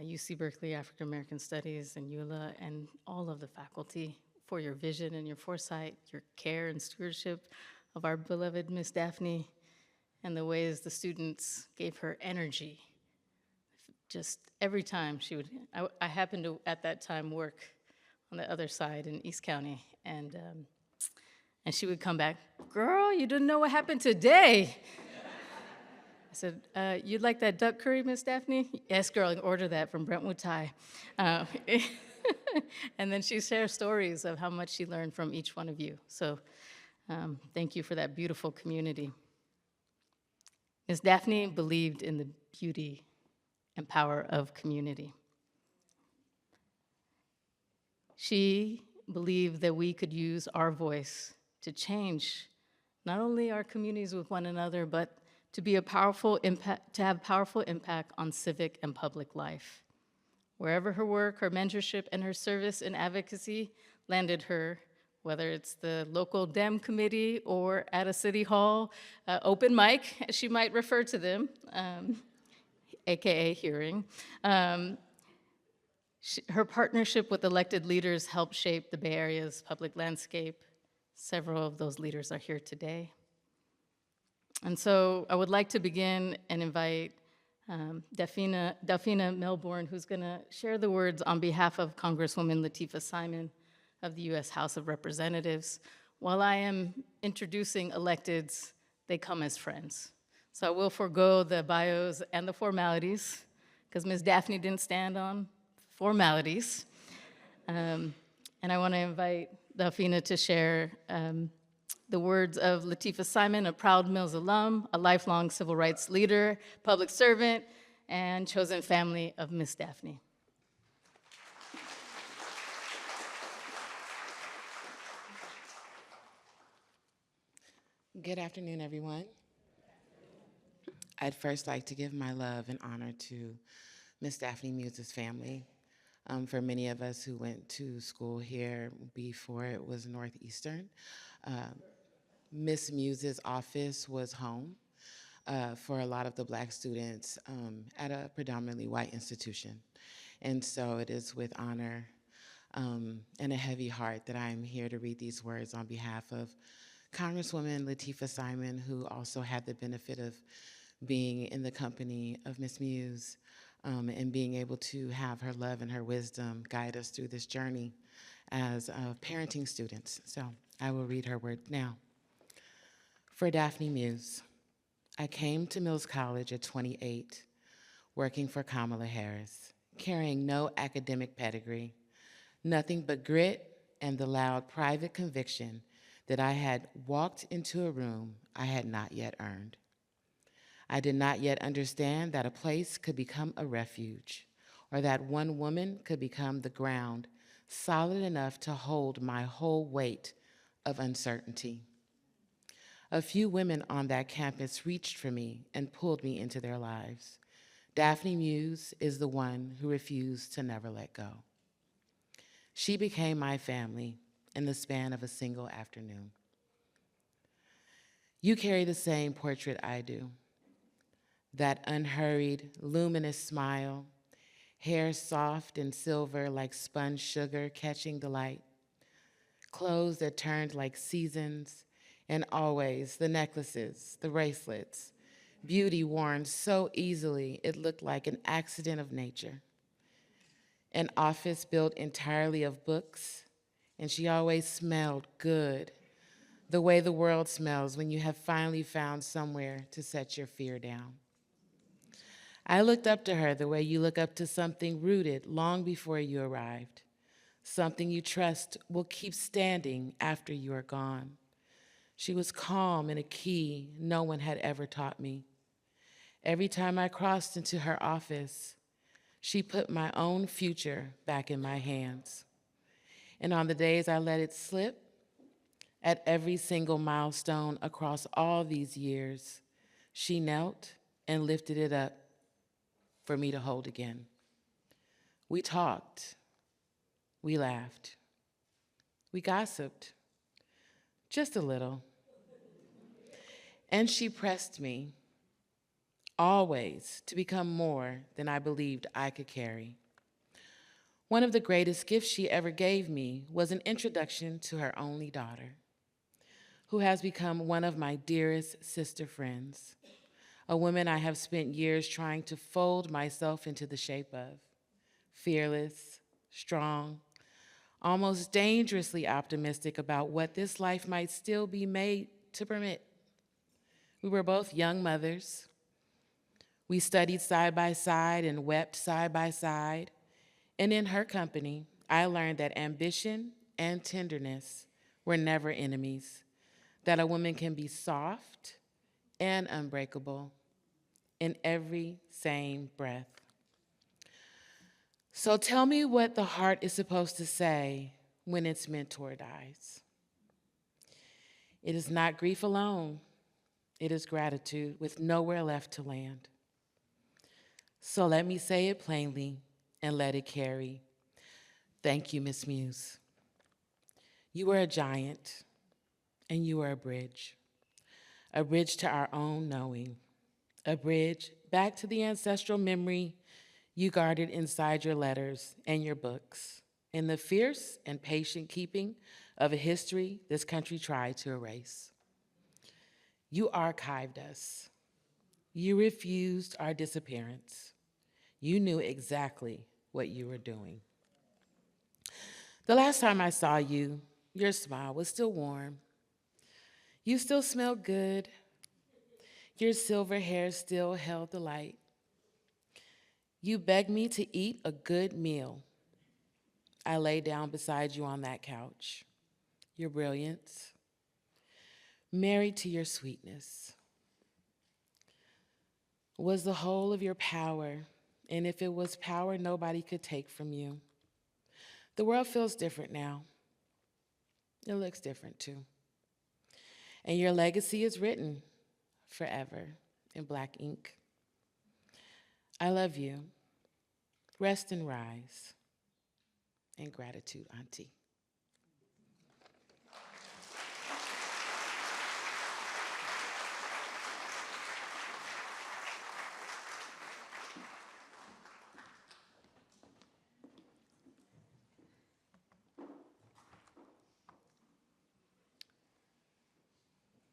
UC Berkeley African American Studies and EULA and all of the faculty for your vision and your foresight, your care and stewardship of our beloved Miss Daphne, and the ways the students gave her energy. Just every time she would, I happened to at that time work on the other side in East County, and she would come back, "Girl, you didn't know what happened today." I said, "You'd like that duck curry, Miss Daphne?" "Yes, girl, and order that from Brentwood Thai." And then she shares stories of how much she learned from each one of you. So thank you for that beautiful community. Miss Daphne believed in the beauty and power of community. She believed that we could use our voice to change not only our communities with one another, but to be a powerful impact, to have powerful impact on civic and public life. Wherever her work, her mentorship, and her service in advocacy landed her, whether it's the local Dem committee or at a city hall open mic, as she might refer to them, AKA hearing. Her partnership with elected leaders helped shape the Bay Area's public landscape. Several of those leaders are here today. And so I would like to begin and invite Daphne Melbourne, who's gonna share the words on behalf of Congresswoman Lateefah Simon of the US House of Representatives. While I am introducing electeds, they come as friends. So I will forego the bios and the formalities, because Ms. Daphne didn't stand on formalities. And I want to invite Daphne to share the words of Lateefah Simon, a proud Mills alum, a lifelong civil rights leader, public servant, and chosen family of Miss Daphne. Good afternoon, everyone. I'd first like to give my love and honor to Miss Daphne Muse's family. For many of us who went to school here before it was Northeastern, Miss Muse's office was home for a lot of the Black students at a predominantly white institution. And so it is with honor and a heavy heart that I am here to read these words on behalf of Congresswoman Lateefah Simon, who also had the benefit of being in the company of Miss Muse and being able to have her love and her wisdom guide us through this journey as parenting students. So I will read her word now. For Daphne Muse, I came to Mills College at 28, working for Kamala Harris, carrying no academic pedigree, nothing but grit and the loud private conviction that I had walked into a room I had not yet earned. I did not yet understand that a place could become a refuge, or that one woman could become the ground solid enough to hold my whole weight of uncertainty. A few women on that campus reached for me and pulled me into their lives. Daphne Muse is the one who refused to never let go. She became my family in the span of a single afternoon. You carry the same portrait I do. That unhurried, luminous smile, hair soft and silver like spun sugar catching the light, clothes that turned like seasons, and always the necklaces, the bracelets, beauty worn so easily it looked like an accident of nature. An office built entirely of books, and she always smelled good, the way the world smells when you have finally found somewhere to set your fear down. I looked up to her the way you look up to something rooted long before you arrived, something you trust will keep standing after you are gone, She was calm in a key no one had ever taught me. Every time I crossed into her office, she put my own future back in my hands. And on the days I let it slip, at every single milestone across all these years, she knelt and lifted it up for me to hold again. We talked, we laughed, we gossiped, just a little. And she pressed me, always, to become more than I believed I could carry. One of the greatest gifts she ever gave me was an introduction to her only daughter, who has become one of my dearest sister friends, a woman I have spent years trying to fold myself into the shape of. Fearless, strong, almost dangerously optimistic about what this life might still be made to permit. We were both young mothers. We studied side by side and wept side by side. And in her company, I learned that ambition and tenderness were never enemies, that a woman can be soft and unbreakable in every same breath. So tell me what the heart is supposed to say when its mentor dies. It is not grief alone. It is gratitude with nowhere left to land. So let me say it plainly and let it carry. Thank you, Miss Muse. You were a giant, and you were a bridge to our own knowing, a bridge back to the ancestral memory you guarded inside your letters and your books, in the fierce and patient keeping of a history this country tried to erase. You archived us. You refused our disappearance. You knew exactly what you were doing. The last time I saw you, your smile was still warm. You still smelled good. Your silver hair still held the light. You begged me to eat a good meal. I lay down beside you on that couch. Your brilliance, married to your sweetness, was the whole of your power, and if it was power nobody could take from you. The world feels different now. It looks different too. And your legacy is written forever in black ink. I love you. Rest and rise. And gratitude, Auntie.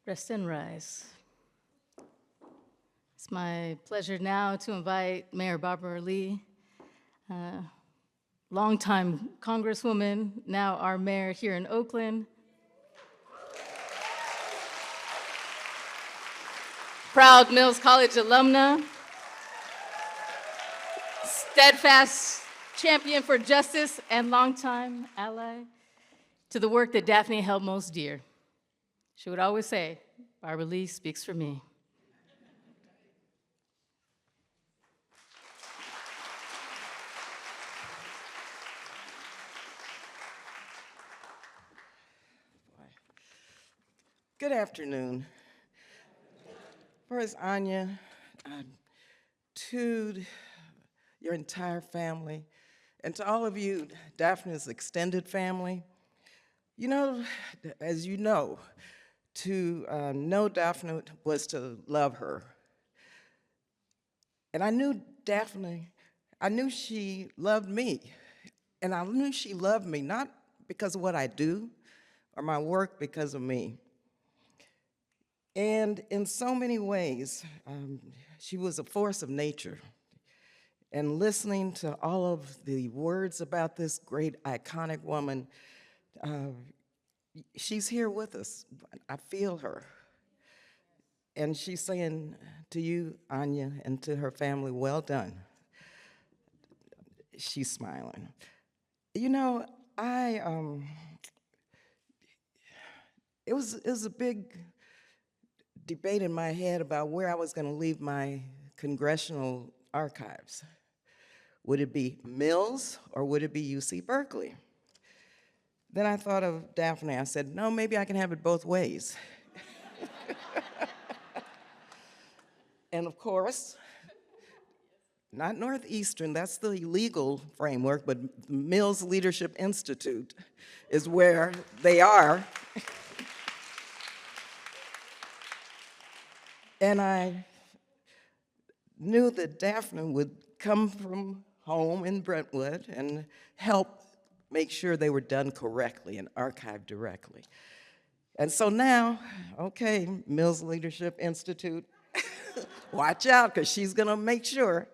Rest and rise. It's my pleasure now to invite Mayor Barbara Lee, longtime Congresswoman, now our mayor here in Oakland. Proud Mills College alumna, steadfast champion for justice and longtime ally to the work that Daphne held most dear. She would always say, Barbara Lee speaks for me. Good afternoon. First, Anya, to your entire family, and to all of you, Daphne's extended family, you know, as you know, to know Daphne was to love her. And I knew Daphne, I knew she loved me. And I knew she loved me, not because of what I do or my work, because of me. And in so many ways, she was a force of nature. And listening to all of the words about this great, iconic woman, she's here with us. I feel her. And she's saying to you, Anya, and to her family, well done. She's smiling. You know, it was a big debate in my head about where I was going to leave my congressional archives. Would it be Mills or would it be UC Berkeley? Then I thought of Daphne. I said, no, maybe I can have it both ways. And of course, not Northeastern, that's the legal framework, but Mills Leadership Institute is where they are. And I knew that Daphne would come from home in Brentwood and help make sure they were done correctly and archived directly. And so now, okay, Mills Leadership Institute, watch out, because she's gonna make sure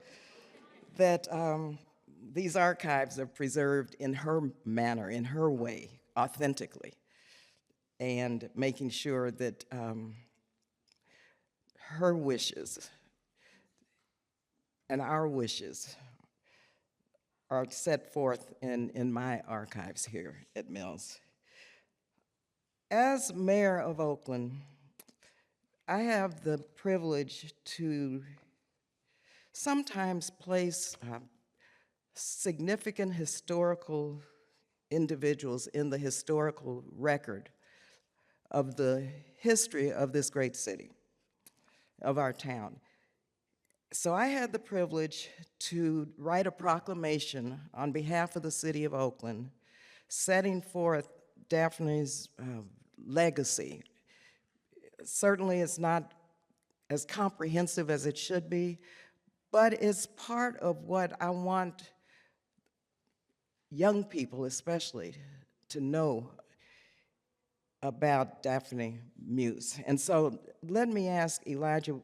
that these archives are preserved in her manner, in her way, authentically, and making sure that her wishes and our wishes are set forth in my archives here at Mills. As mayor of Oakland, I have the privilege to sometimes place significant historical individuals in the historical record of the history of this great city, of our town. So I had the privilege to write a proclamation on behalf of the city of Oakland, setting forth Daphne's legacy. Certainly it's not as comprehensive as it should be, but it's part of what I want young people especially to know about Daphne Muse. And so let me ask Elijah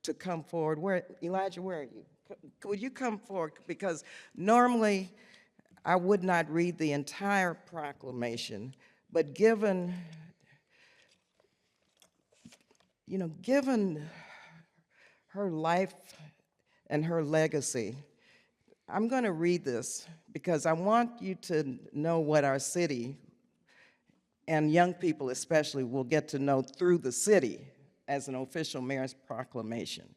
to come forward. Elijah, where are you? Would you come forward? Because normally I would not read the entire proclamation, but given her life and her legacy, I'm going to read this because I want you to know what our city, and young people especially, will get to know through the city as an official mayor's proclamation.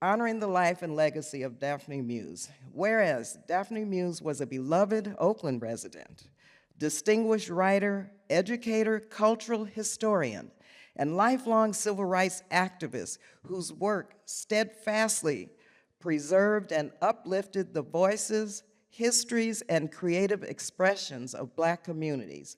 Honoring the life and legacy of Daphne Muse. Whereas Daphne Muse was a beloved Oakland resident, distinguished writer, educator, cultural historian, and lifelong civil rights activist whose work steadfastly preserved and uplifted the voices, histories, and creative expressions of Black communities.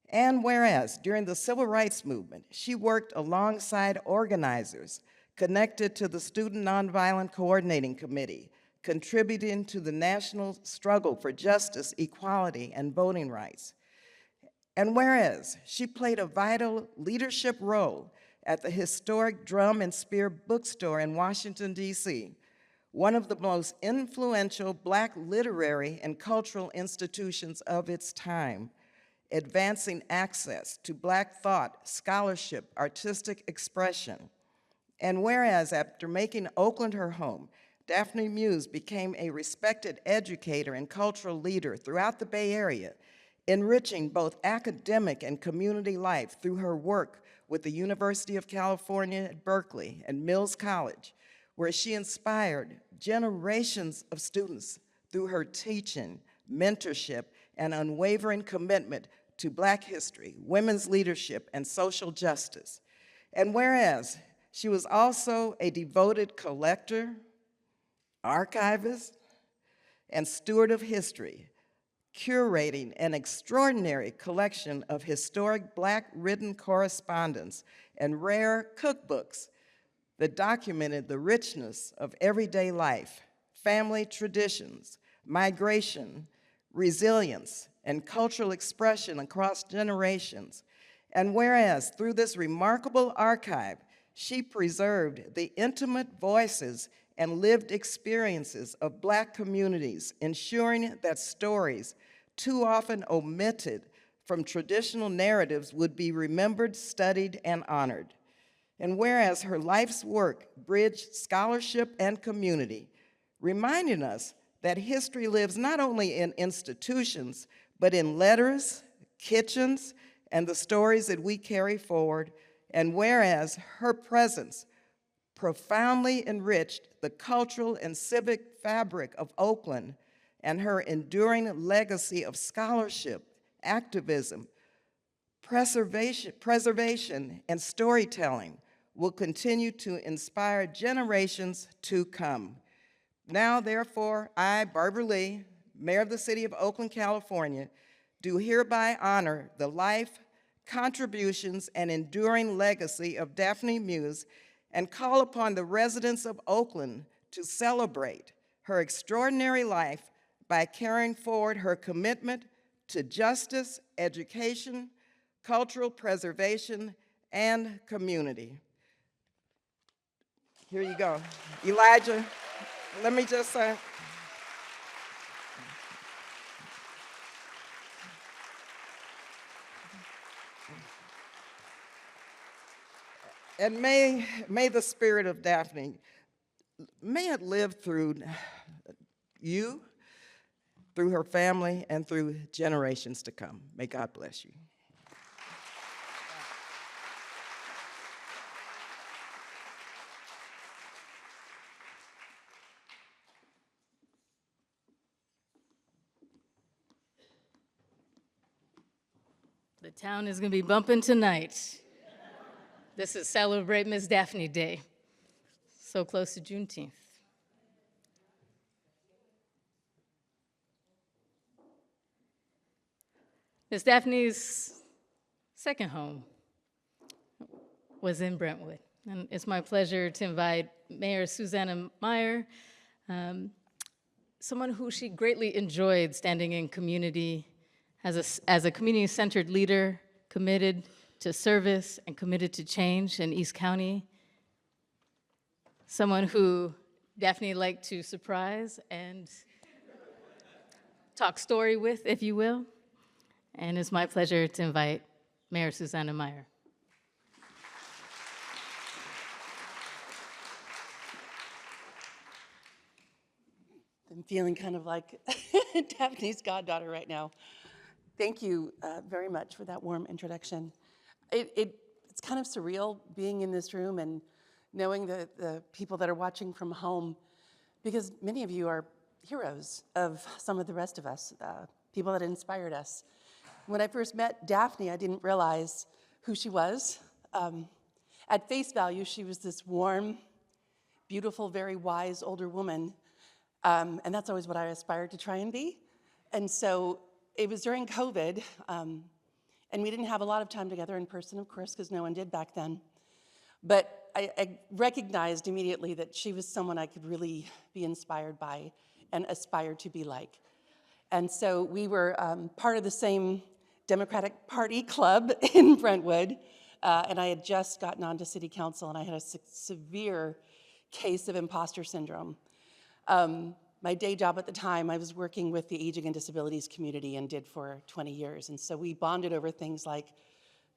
And whereas during the civil rights movement, she worked alongside organizers connected to the Student Nonviolent Coordinating Committee, contributing to the national struggle for justice, equality, and voting rights. And whereas she played a vital leadership role at the historic Drum and Spear bookstore in Washington, D.C., one of the most influential Black literary and cultural institutions of its time, advancing access to Black thought, scholarship, artistic expression. And whereas after making Oakland her home, Daphne Muse became a respected educator and cultural leader throughout the Bay Area, enriching both academic and community life through her work with the University of California at Berkeley and Mills College, where she inspired generations of students through her teaching, mentorship, and unwavering commitment to Black history, women's leadership, and social justice. And whereas she was also a devoted collector, archivist, and steward of history, curating an extraordinary collection of historic Black written correspondence and rare cookbooks that documented the richness of everyday life, family traditions, migration, resilience, and cultural expression across generations. And whereas through this remarkable archive, she preserved the intimate voices and lived experiences of Black communities, ensuring that stories too often omitted from traditional narratives would be remembered, studied, and honored. And whereas her life's work bridged scholarship and community, reminding us that history lives not only in institutions, but in letters, kitchens, and the stories that we carry forward, and whereas her presence profoundly enriched the cultural and civic fabric of Oakland, and her enduring legacy of scholarship, activism, preservation, and storytelling will continue to inspire generations to come. Now, therefore, I, Barbara Lee, Mayor of the City of Oakland, California, do hereby honor the life, contributions, and enduring legacy of Daphne Muse and call upon the residents of Oakland to celebrate her extraordinary life by carrying forward her commitment to justice, education, cultural preservation, and community. Here you go. Elijah, let me just say, and may the spirit of Daphne, may it live through you, through her family, and through generations to come. May God bless you. The town is going to be bumping tonight. This is Celebrate Miss Daphne Day. So close to Juneteenth. Miss Daphne's second home was in Brentwood. And it's my pleasure to invite Mayor Susanna Meyer, someone who she greatly enjoyed standing in community as a community-centered leader, committed to service and committed to change in East County. Someone who Daphne liked to surprise and talk story with, if you will. And it's my pleasure to invite Mayor Susanna Meyer. I'm feeling kind of like Daphne's goddaughter right now. Thank you very much for that warm introduction. It's kind of surreal being in this room and knowing the people that are watching from home, because many of you are heroes of some of the rest of us, people that inspired us. When I first met Daphne, I didn't realize who she was. At face value, she was this warm, beautiful, very wise older woman, and that's always what I aspired to try and be. And so it was during COVID, and we didn't have a lot of time together in person, of course, because no one did back then. But I recognized immediately that she was someone I could really be inspired by and aspire to be like. And so we were part of the same Democratic Party club in Brentwood, and I had just gotten onto city council, and I had a severe case of imposter syndrome. My day job at the time, I was working with the aging and disabilities community and did for 20 years. And so we bonded over things like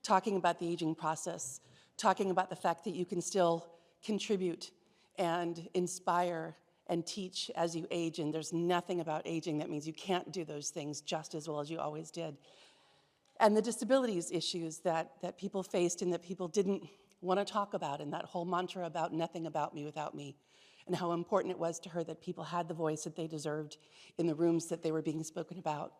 talking about the aging process, talking about the fact that you can still contribute and inspire and teach as you age, and there's nothing about aging that means you can't do those things just as well as you always did. And the disabilities issues that people faced and that people didn't want to talk about, and that whole mantra about nothing about me without me, and how important it was to her that people had the voice that they deserved in the rooms that they were being spoken about.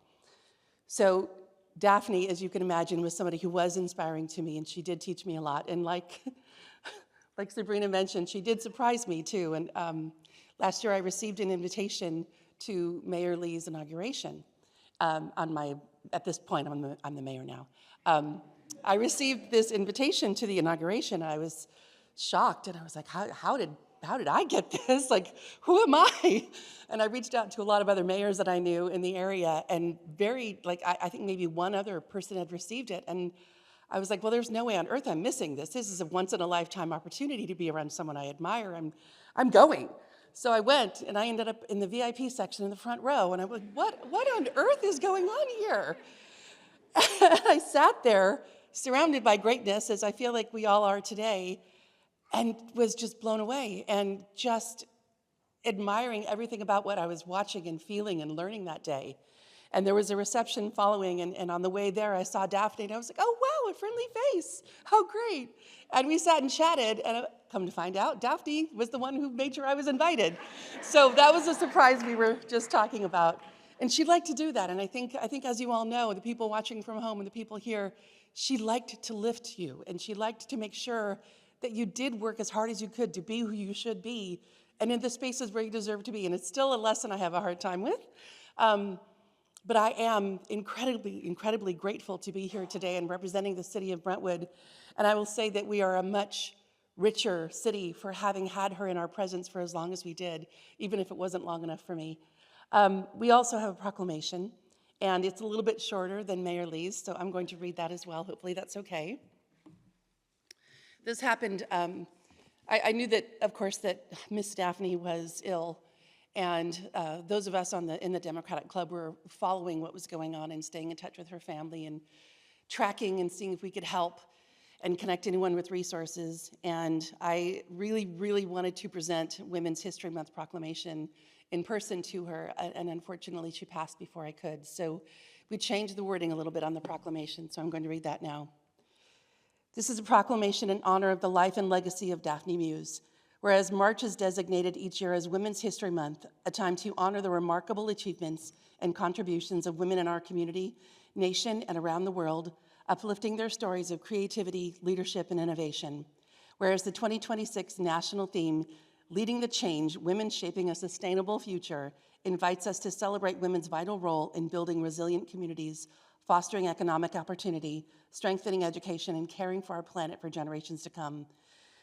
So Daphne, as you can imagine, was somebody who was inspiring to me, and she did teach me a lot. And like Sabrina mentioned, she did surprise me too. And last year I received an invitation to Mayor Lee's inauguration. At this point, I'm the mayor now. I received this invitation to the inauguration. I was shocked, and I was like, how did I get this? Like, who am I? And I reached out to a lot of other mayors that I knew in the area, and I think maybe one other person had received it. And I was like, well, there's no way on earth I'm missing this. This is a once-in-a-lifetime opportunity to be around someone I admire. I'm going. So I went, and I ended up in the VIP section in the front row, and I was like, what on earth is going on here? And I sat there, surrounded by greatness, as I feel like we all are today, and was just blown away and just admiring everything about what I was watching and feeling and learning that day. And there was a reception following, and on the way there, I saw Daphne, and I was like, oh, wow, a friendly face. How great. And we sat and chatted, and come to find out, Daphne was the one who made sure I was invited. So that was a surprise we were just talking about. And she liked to do that, and I think as you all know, the people watching from home and the people here, she liked to lift you, and she liked to make sure that you did work as hard as you could to be who you should be, and in the spaces where you deserve to be. And it's still a lesson I have a hard time with. But I am incredibly grateful to be here today and representing the city of Brentwood. And I will say that we are a much richer city for having had her in our presence for as long as we did, even if it wasn't long enough for me. We also have a proclamation, and it's a little bit shorter than Mayor Lee's, so I'm going to read that as well. Hopefully that's okay. This happened, I knew that, of course, that Miss Daphne was ill. And those of us in the Democratic Club were following what was going on and staying in touch with her family and tracking and seeing if we could help and connect anyone with resources. And I really wanted to present Women's History Month proclamation in person to her, and unfortunately she passed before I could. So we changed the wording a little bit on the proclamation, so I'm going to read that now. This is a proclamation in honor of the life and legacy of Daphne Muse. Whereas March is designated each year as Women's History Month, a time to honor the remarkable achievements and contributions of women in our community, nation, and around the world, uplifting their stories of creativity, leadership, and innovation. Whereas the 2026 national theme, Leading the Change, Women Shaping a Sustainable Future, invites us to celebrate women's vital role in building resilient communities, fostering economic opportunity, strengthening education, and caring for our planet for generations to come.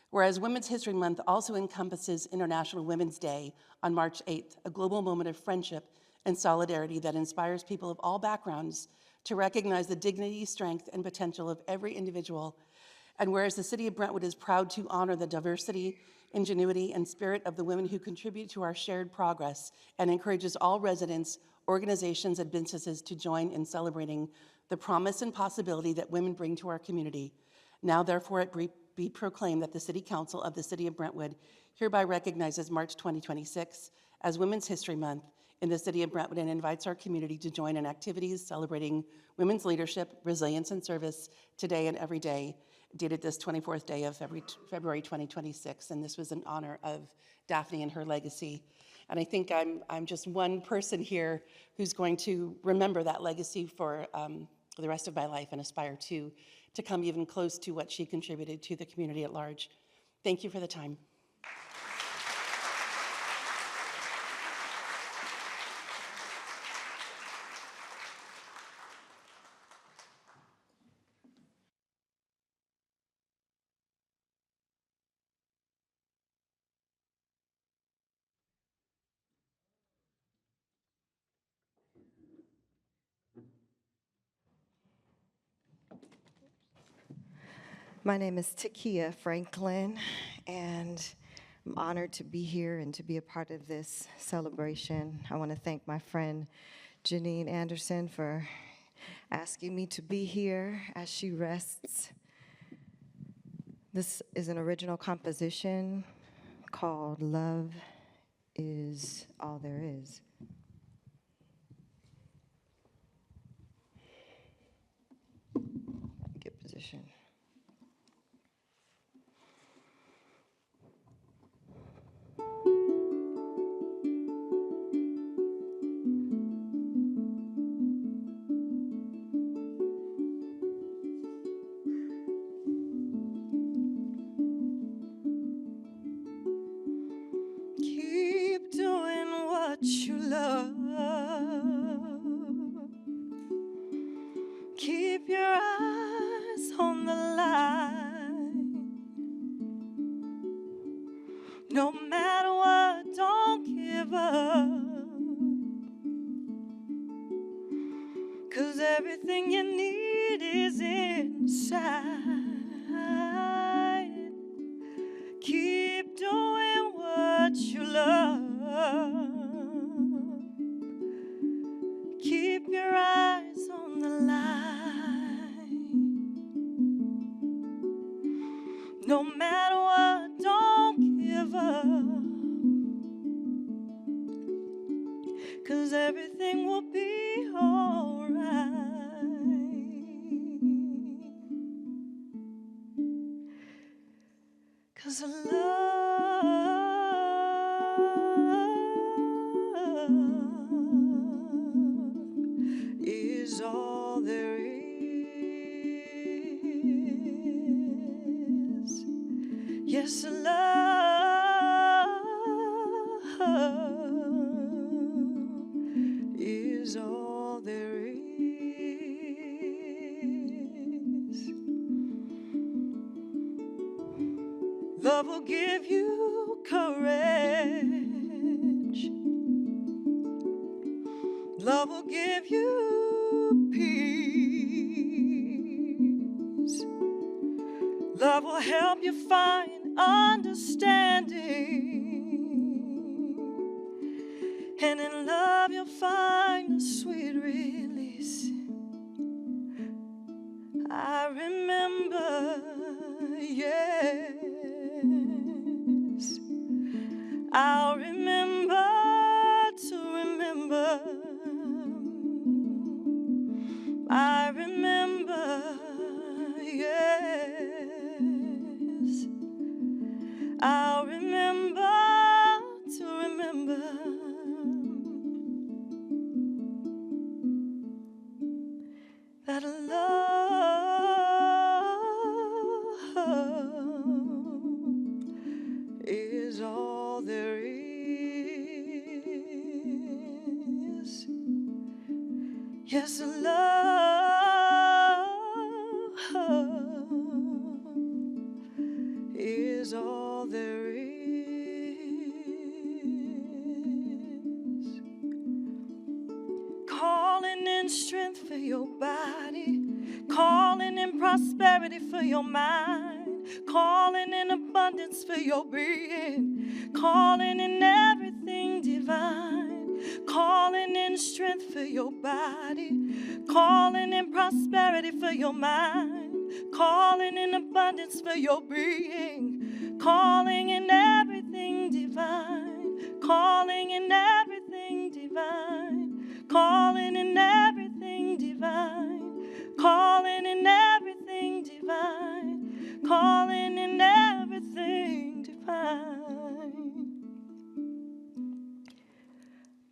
Whereas Women's History Month also encompasses International Women's Day on March 8th, a global moment of friendship and solidarity that inspires people of all backgrounds to recognize the dignity, strength, and potential of every individual. And whereas the city of Brentwood is proud to honor the diversity, ingenuity, and spirit of the women who contribute to our shared progress and encourages all residents, organizations, and businesses to join in celebrating the promise and possibility that women bring to our community. Now, therefore, it be proclaimed that the City Council of the City of Brentwood hereby recognizes March 2026 as Women's History Month in the City of Brentwood and invites our community to join in activities celebrating women's leadership, resilience, and service today and every day, dated this 24th day of February 2026. And this was in honor of Daphne and her legacy. And I think I'm just one person here who's going to remember that legacy for the rest of my life and aspire to come even close to what she contributed to the community at large. Thank you for the time. My name is Takia Franklin, and I'm honored to be here and to be a part of this celebration. I want to thank my friend Janine Anderson for asking me to be here as she rests. This is an original composition called Love Is All There Is. Get position. Keep doing what you love. Keep your eyes on the line. No matter what, don't give up. 'Cause everything you need is inside. Keep doing what you love. Keep your eyes on the line. No matter what, don't give up. 'Cause everything will be be alright. 'Cause love is all there is. Yes, love is all there is. Love will give you courage. Love will give you peace. Love will help you find understanding. And in love you'll find a sweet release. I remember, yes, I'll remember to remember. I remember, yes, I'll remember to remember. That love is all there is. Yes, love is all there is. Calling in strength for your body, calling in prosperity for your mind, calling in abundance for your being, calling in everything divine, calling in strength for your body, calling in prosperity for your mind, calling in abundance for your being, calling in everything divine, calling in everything divine, calling in everything divine, calling in everything divine, calling in everything divine.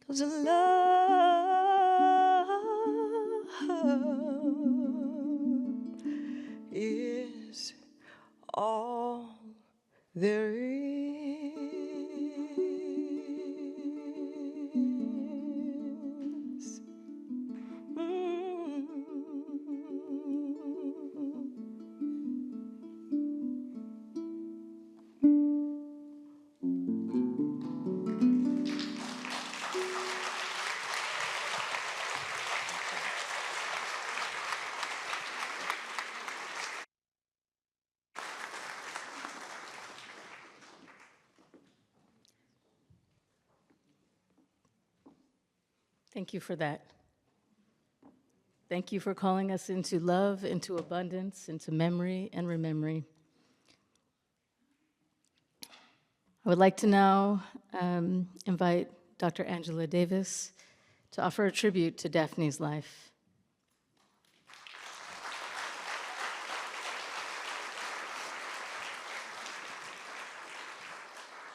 'Cause love is all there is. Thank you for that. Thank you for calling us into love, into abundance, into memory and remembering. I would like to now invite Dr. Angela Davis to offer a tribute to Daphne's life.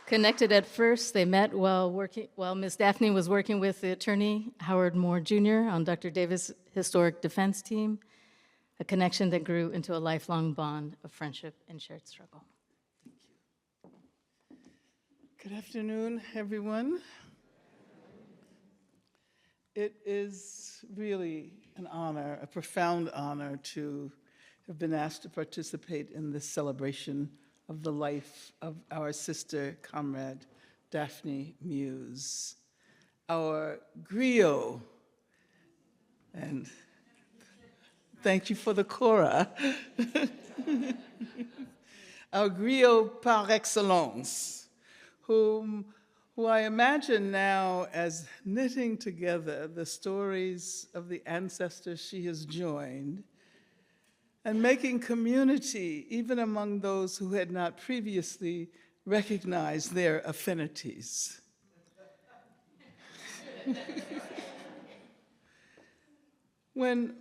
Connected at first, they met while Ms. Daphne was working with the attorney Howard Moore Jr. on Dr. Davis' historic defense team, a connection that grew into a lifelong bond of friendship and shared struggle. Good afternoon, everyone. It is really an honor, a profound honor, to have been asked to participate in this celebration of the life of our sister comrade, Daphne Muse. Our griot, and thank you for the Cora, our griot par excellence, who I imagine now as knitting together the stories of the ancestors she has joined and making community even among those who had not previously recognized their affinities. When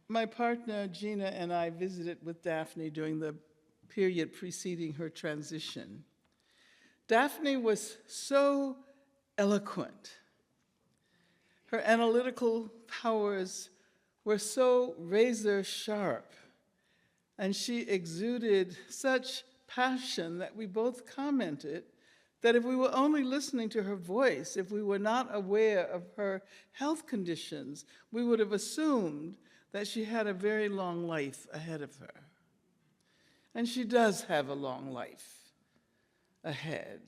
my partner Gina and I visited with Daphne during the period preceding her transition, Daphne was so eloquent. Her analytical powers were so razor sharp, and she exuded such passion that we both commented that if we were only listening to her voice, if we were not aware of her health conditions, we would have assumed that she had a very long life ahead of her. And she does have a long life ahead.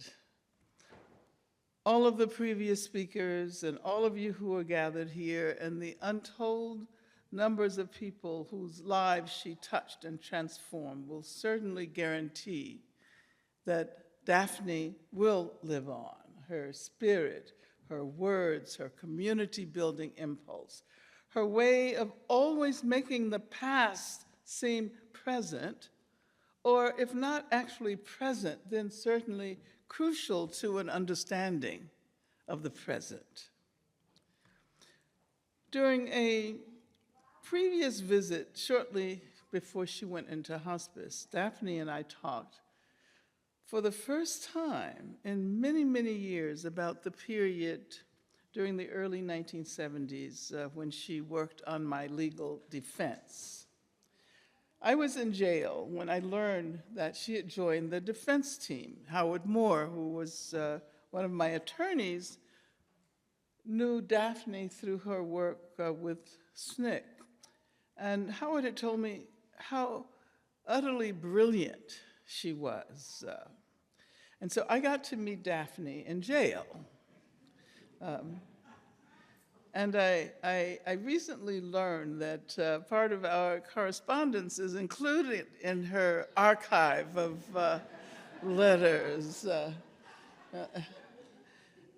All of the previous speakers and all of you who are gathered here and the untold numbers of people whose lives she touched and transformed will certainly guarantee that Daphne will live on. Her spirit, her words, her community-building impulse, her way of always making the past seem present, or if not actually present, then certainly crucial to an understanding of the present. During a previous visit, shortly before she went into hospice, Daphne and I talked for the first time in many, many years about the period during the early 1970s when she worked on my legal defense. I was in jail when I learned that she had joined the defense team. Howard Moore, who was one of my attorneys, knew Daphne through her work with SNCC. And Howard had told me how utterly brilliant she was. And so I got to meet Daphne in jail. And I recently learned that part of our correspondence is included in her archive of letters.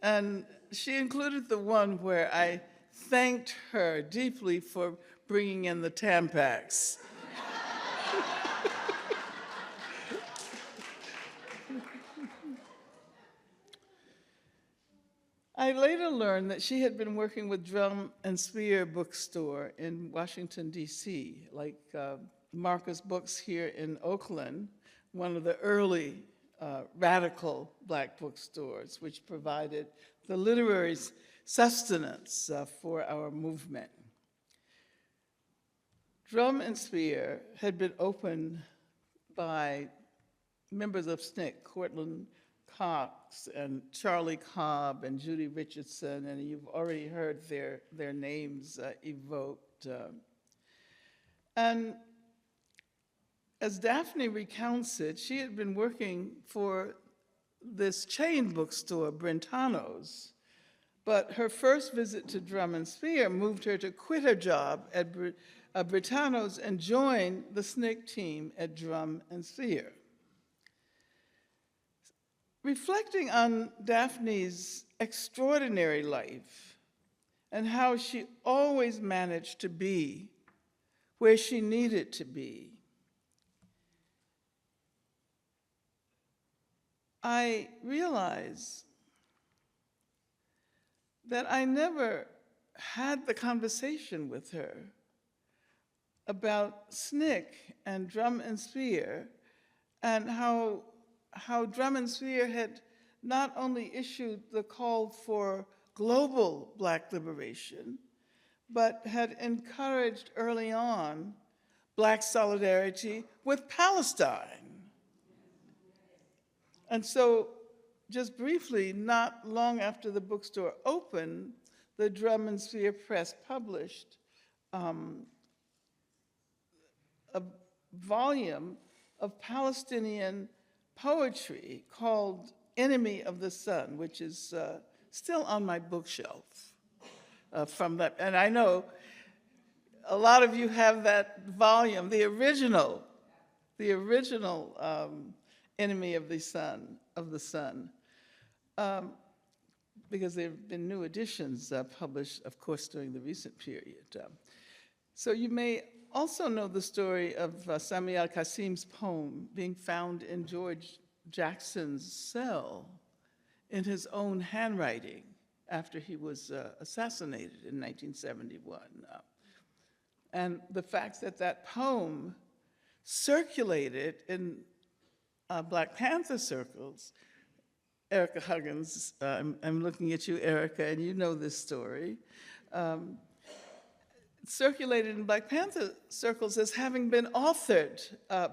And she included the one where I thanked her deeply for bringing in the Tampax. I later learned that she had been working with Drum and Spear bookstore in Washington, D.C., like Marcus Books here in Oakland, one of the early radical Black bookstores, which provided the literary sustenance for our movement. Drum and Spear had been opened by members of SNCC, Cortland Cox and Charlie Cobb and Judy Richardson, and you've already heard their names evoked. And as Daphne recounts it, she had been working for this chain bookstore, Brentano's, but her first visit to Drum and Spear moved her to quit her job at Brentano's and join the SNCC team at Drum and Spear. Reflecting on Daphne's extraordinary life and how she always managed to be where she needed to be, I realize that I never had the conversation with her about SNCC and Drum and Spear and how Drum and Spear had not only issued the call for global Black liberation, but had encouraged early on Black solidarity with Palestine. And so, just briefly, not long after the bookstore opened, the Drum and Spear Press published a volume of Palestinian poetry called Enemy of the Sun, which is still on my bookshelf from that. And I know a lot of you have that volume, the original Enemy of the Sun, because there have been new editions published, of course, during the recent period. So you may also know the story of Samuel Kasim's poem being found in George Jackson's cell in his own handwriting after he was assassinated in 1971. and the fact that that poem circulated in Black Panther circles. Erica Huggins, I'm looking at you, Erica, and you know this story. Circulated in Black Panther circles as having been authored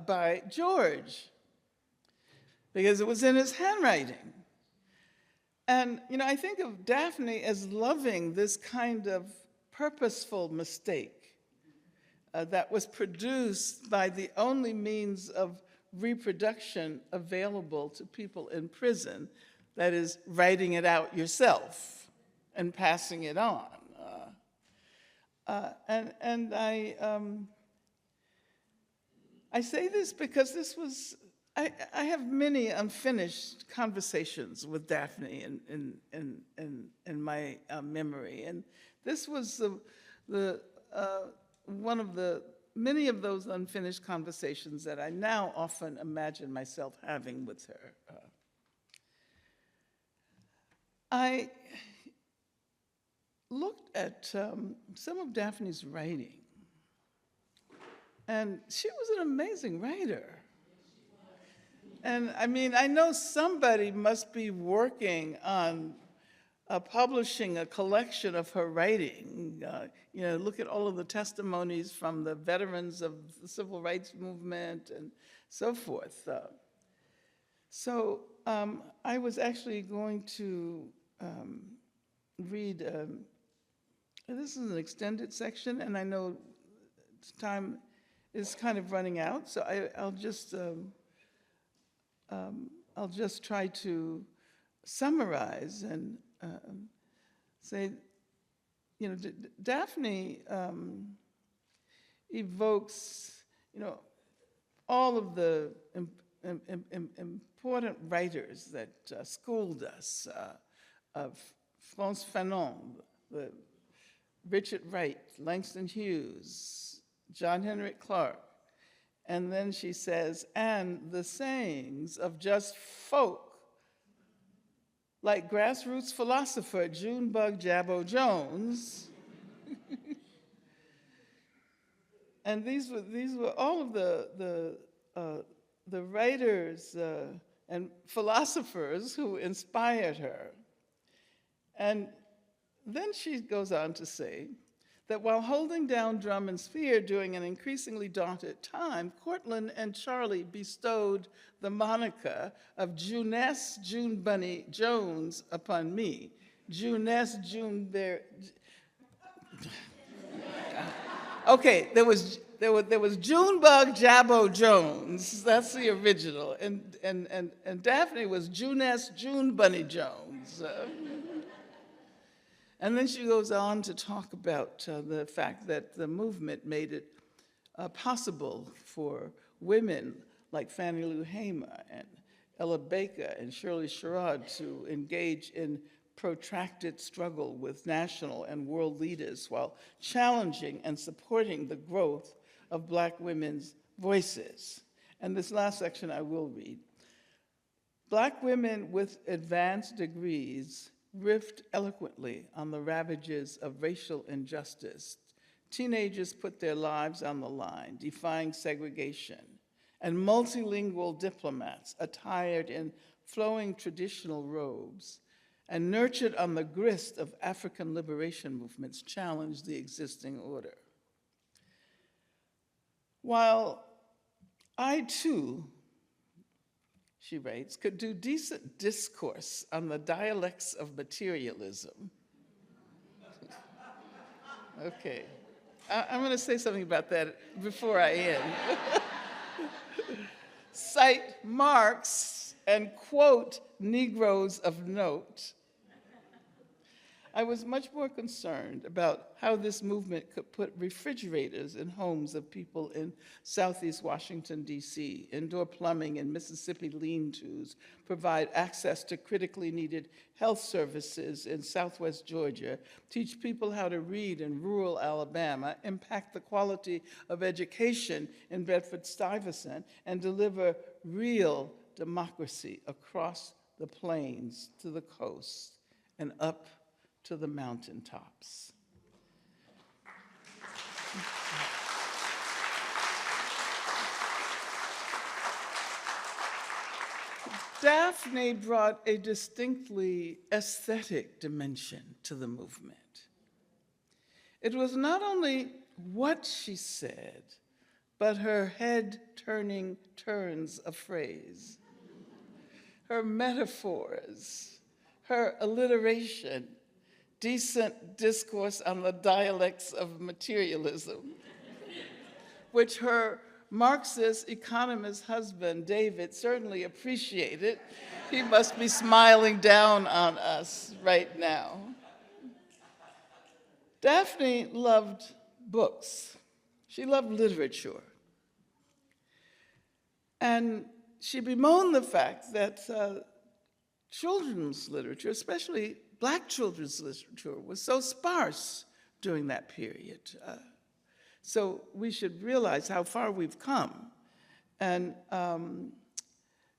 by George, because it was in his handwriting. And I think of Daphne as loving this kind of purposeful mistake that was produced by the only means of reproduction available to people in prison, that is, writing it out yourself and passing it on. And I say this because this was, I have many unfinished conversations with Daphne in my memory, and this was one of the many of those unfinished conversations that I now often imagine myself having with her. I looked at some of Daphne's writing, and she was an amazing writer. And I mean, I know somebody must be working on publishing a collection of her writing. Look at all of the testimonies from the veterans of the civil rights movement and so forth. So I was actually going to read, this is an extended section, and I know time is kind of running out, so I'll just try to summarize and say, Daphne evokes, all of the important writers that schooled us, of Frantz Fanon, Richard Wright, Langston Hughes, John Henrik Clarke, and then she says, and the sayings of just folk, like grassroots philosopher Junebug Jabbo Jones. And these were all of the writers and philosophers who inspired her. And then she goes on to say that while holding down drum and sphere during an increasingly daunted time, Cortland and Charlie bestowed the moniker of Juness June Bunny Jones upon me. Juness June Bear. Okay, there was Junebug Jabbo Jones. That's the original, and Daphne was Juness June Bunny Jones. And then she goes on to talk about the fact that the movement made it possible for women like Fannie Lou Hamer and Ella Baker and Shirley Sherrod to engage in protracted struggle with national and world leaders while challenging and supporting the growth of Black women's voices. And this last section I will read. Black women with advanced degrees riffed eloquently on the ravages of racial injustice. Teenagers put their lives on the line, defying segregation, and multilingual diplomats attired in flowing traditional robes and nurtured on the grist of African liberation movements challenged the existing order. While I too, she writes, could do decent discourse on the dialects of materialism. Okay, I'm going to say something about that before I end. Cite Marx and quote Negroes of note. I was much more concerned about how this movement could put refrigerators in homes of people in Southeast Washington, D.C., indoor plumbing in Mississippi lean-tos, provide access to critically needed health services in Southwest Georgia, teach people how to read in rural Alabama, impact the quality of education in Bedford-Stuyvesant, and deliver real democracy across the plains to the coast and up to the mountaintops. Daphne brought a distinctly aesthetic dimension to the movement. It was not only what she said, but her head-turning turns of phrase, her metaphors, her alliteration, decent discourse on the dialects of materialism, which her Marxist economist husband, David, certainly appreciated. He must be smiling down on us right now. Daphne loved books. She loved literature. And she bemoaned the fact that children's literature, especially Black children's literature, was so sparse during that period. So we should realize how far we've come. And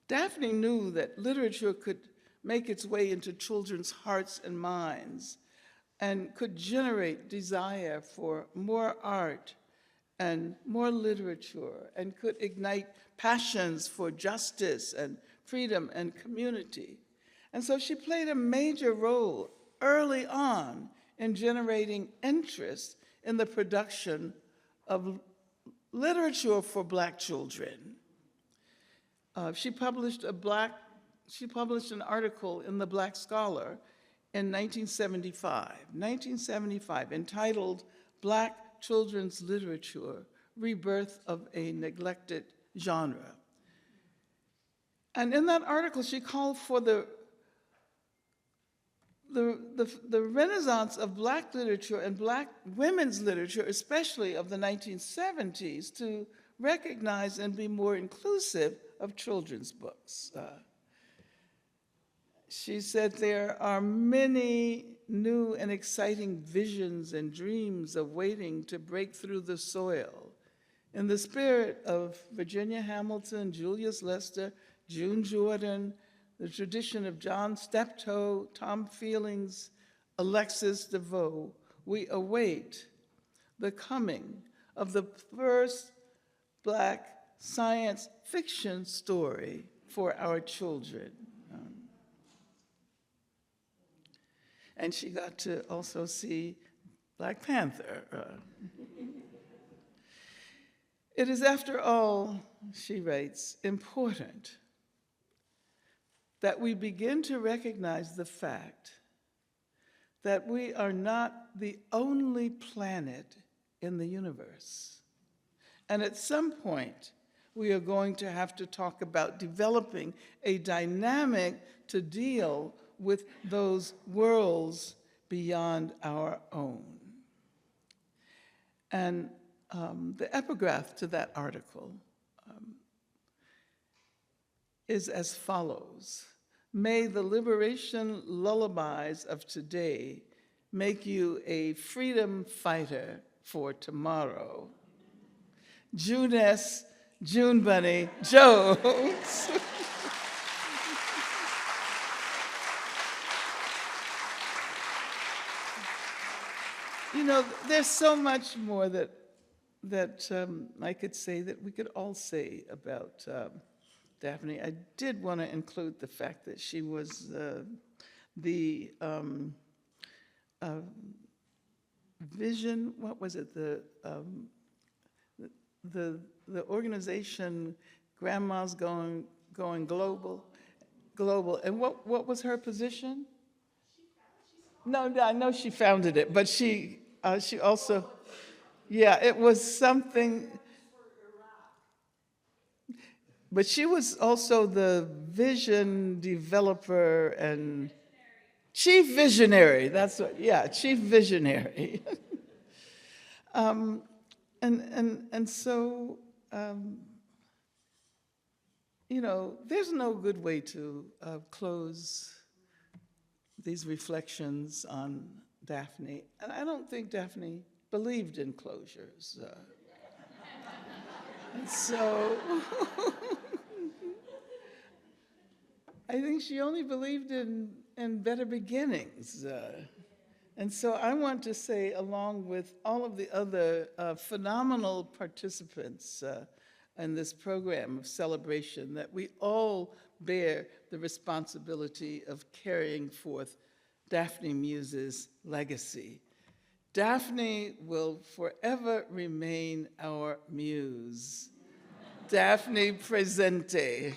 Daphne knew that literature could make its way into children's hearts and minds and could generate desire for more art and more literature, and could ignite passions for justice and freedom and community. And so she played a major role early on in generating interest in the production of literature for Black children. She published an article in the Black Scholar in 1975, entitled Black Children's Literature, Rebirth of a Neglected Genre. And in that article, she called for the renaissance of Black literature and Black women's literature, especially of the 1970s, to recognize and be more inclusive of children's books. She said there are many new and exciting visions and dreams awaiting to break through the soil. In the spirit of Virginia Hamilton, Julius Lester, June Jordan, the tradition of John Steptoe, Tom Feelings, Alexis DeVoe, we await the coming of the first Black science fiction story for our children. And she got to also see Black Panther. It is, after all, she writes, important that we begin to recognize the fact that we are not the only planet in the universe. And at some point, we are going to have to talk about developing a dynamic to deal with those worlds beyond our own. And the epigraph to that article is as follows: may the liberation lullabies of today make you a freedom fighter for tomorrow. Juness, June Bunny Jones. You know, there's so much more that I could say, that we could all say about Daphne. I did want to include the fact that she was the vision, what was it, the organization Grandma's Going Global, and what was her position? No, I know she founded it, but she also, yeah, it was something. But she was also the vision developer and chief visionary. That's what, yeah, chief visionary. And so, you know, there's no good way to close these reflections on Daphne. And I don't think Daphne believed in closures. And so I think she only believed in better beginnings. And so I want to say, along with all of the other phenomenal participants in this program of celebration, that we all bear the responsibility of carrying forth Daphne Muse's legacy. Daphne will forever remain our muse. Daphne presente.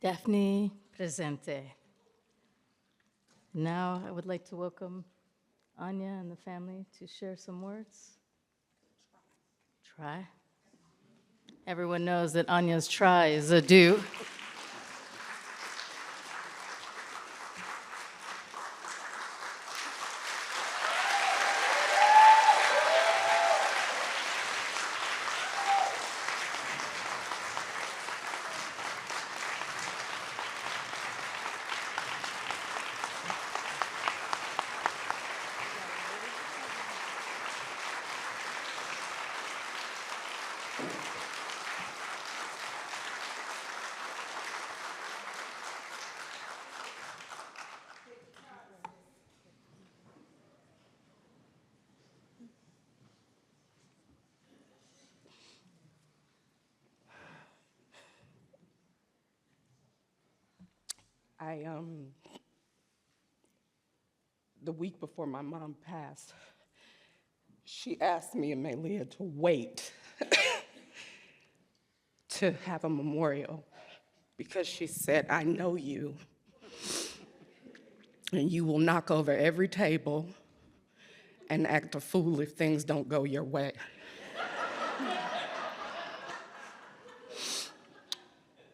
Daphne presente. Now I would like to welcome Anya and the family to share some words. Try. Everyone knows that Anya's try is a do. The week before my mom passed, she asked me and Malia to wait to have a memorial because she said, I know you, and you will knock over every table and act a fool if things don't go your way.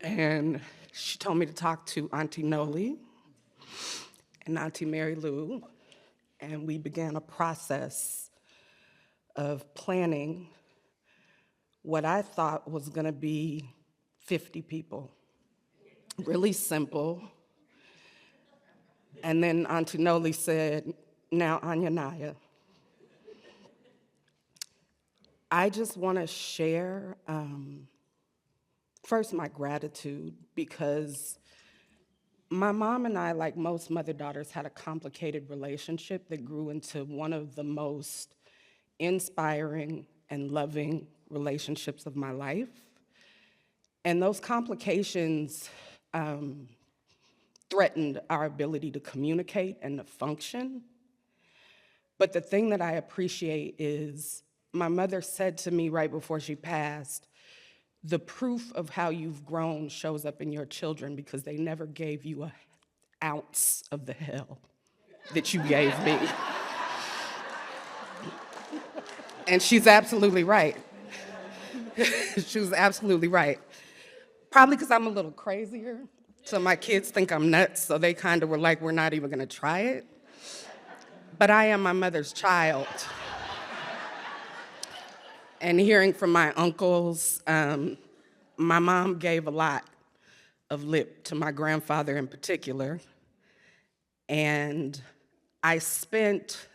And she told me to talk to Auntie Noli and Auntie Mary Lou, and we began a process of planning what I thought was gonna be 50 people. Really simple. And then Auntie Noli said, now Anya Naya. I just wanna share, first my gratitude, because my mom and I, like most mother-daughters, had a complicated relationship that grew into one of the most inspiring and loving relationships of my life. And those complications threatened our ability to communicate and to function. But the thing that I appreciate is my mother said to me right before she passed, the proof of how you've grown shows up in your children because they never gave you an ounce of the hell that you gave me. And she's absolutely right. She was absolutely right. Probably because I'm a little crazier, so my kids think I'm nuts, so they kind of were like, we're not even gonna try it. But I am my mother's child. And hearing from my uncles, my mom gave a lot of lip to my grandfather in particular. And I spent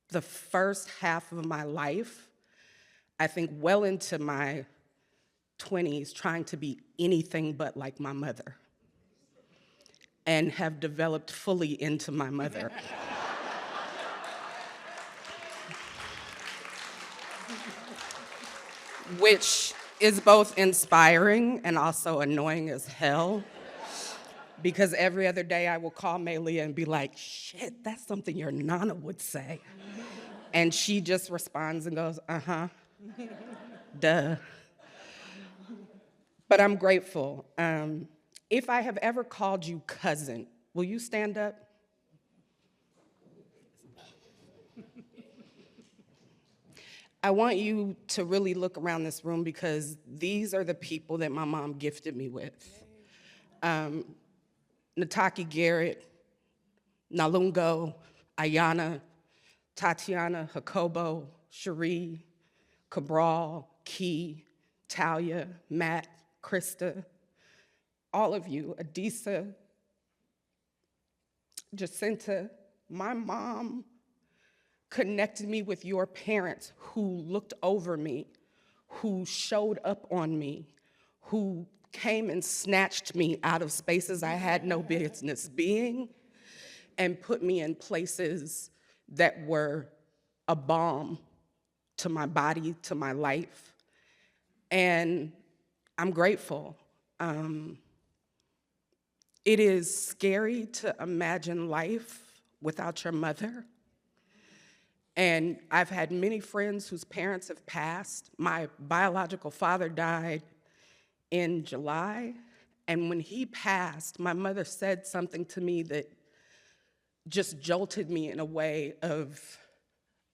the first half of my life, I think well into my 20s, trying to be anything but like my mother, and have developed fully into my mother. Which is both inspiring and also annoying as hell, because every other day I will call Malia and be like, shit, that's something your nana would say. And she just responds and goes, uh-huh, duh. But I'm grateful. If I have ever called you cousin, will you stand up? I want you to really look around this room because these are the people that my mom gifted me with. Nataki Garrett, Nalungo, Ayana, Tatiana, Jacobo, Cherie, Cabral, Key, Talia, Matt, Krista, all of you, Adisa, Jacinta, my mom connected me with your parents who looked over me, who showed up on me, who came and snatched me out of spaces I had no business being and put me in places that were a balm to my body, to my life. And I'm grateful. It is scary to imagine life without your mother. And I've had many friends whose parents have passed. My biological father died in July, and when he passed, my mother said something to me that just jolted me in a way of,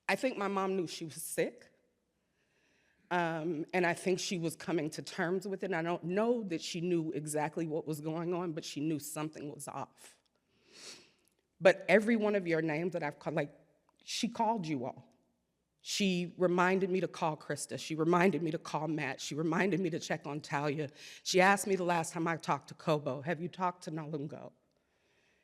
I think my mom knew she was sick, and I think she was coming to terms with it. And I don't know that she knew exactly what was going on, but she knew something was off. But every one of your names that I've called, like, she called you all. She reminded me to call Krista. She reminded me to call Matt. She reminded me to check on Talia. She asked me the last time I talked to Kobo, have you talked to Nalungo?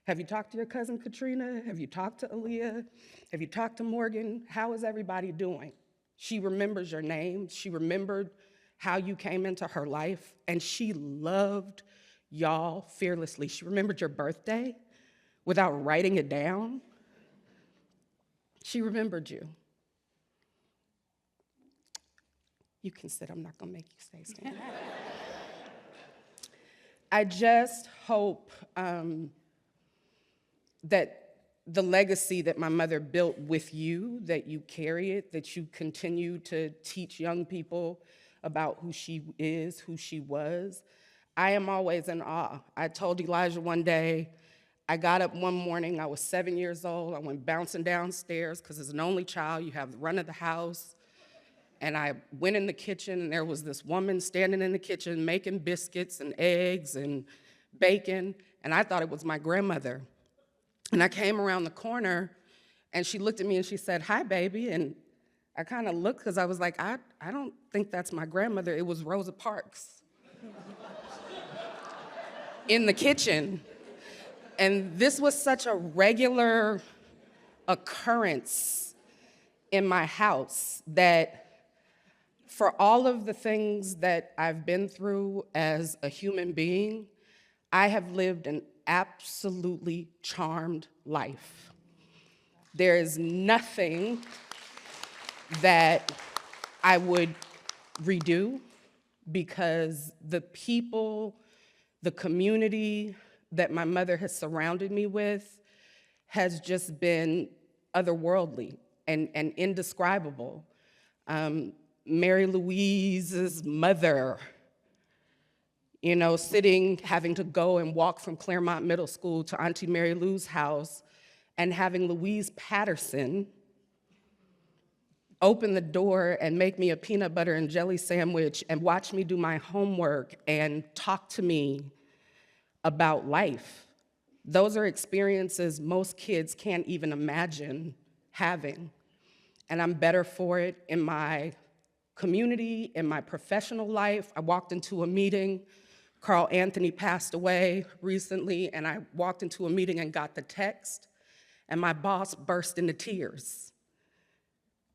Have you talked to your cousin Katrina? Have you talked to Aaliyah? Have you talked to Morgan? How is everybody doing? She remembers your name. She remembered how you came into her life, and she loved y'all fearlessly. She remembered your birthday without writing it down. She remembered you. You can sit, I'm not gonna make you stay standing. I just hope that the legacy that my mother built with you, that you carry it, that you continue to teach young people about who she is, who she was. I am always in awe. I told Elijah one day, I got up one morning, I was 7 years old, I went bouncing downstairs, because as an only child, you have the run of the house. And I went in the kitchen, and there was this woman standing in the kitchen making biscuits and eggs and bacon, and I thought it was my grandmother. And I came around the corner, and she looked at me and she said, "Hi, baby." And I kind of looked, because I was like, I don't think that's my grandmother. It was Rosa Parks in the kitchen. And this was such a regular occurrence in my house that for all of the things that I've been through as a human being, I have lived an absolutely charmed life. There is nothing that I would redo, because the people, the community that my mother has surrounded me with has just been otherworldly and indescribable. Mary Louise's mother, you know, sitting, having to go and walk from Claremont Middle School to Auntie Mary Lou's house, and having Louise Patterson open the door and make me a peanut butter and jelly sandwich and watch me do my homework and talk to me about life. Those are experiences most kids can't even imagine having. And I'm better for it in my community, in my professional life. I walked into a meeting, Carl Anthony passed away recently, and I walked into a meeting and got the text, and my boss burst into tears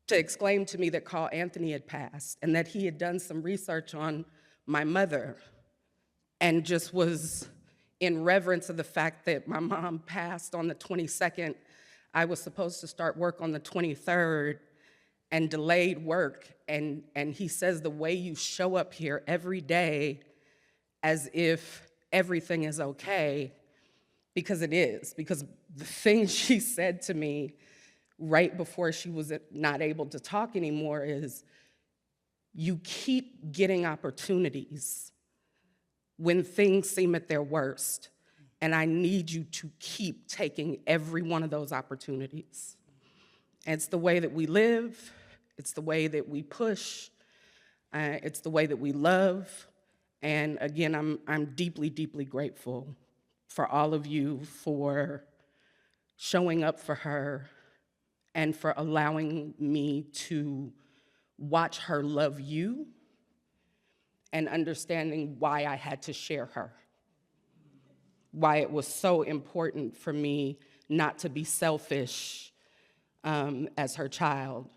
to exclaim to me that Carl Anthony had passed and that he had done some research on my mother and just was in reverence of the fact that my mom passed on the 22nd. I was supposed to start work on the 23rd and delayed work. And he says, the way you show up here every day as if everything is okay, because it is. Because the thing she said to me right before she was not able to talk anymore is, you keep getting opportunities when things seem at their worst, and I need you to keep taking every one of those opportunities. And it's the way that we live, it's the way that we push, it's the way that we love. And again, I'm deeply, deeply grateful for all of you for showing up for her and for allowing me to watch her love you and understanding why I had to share her. why it was so important for me not to be selfish as her child.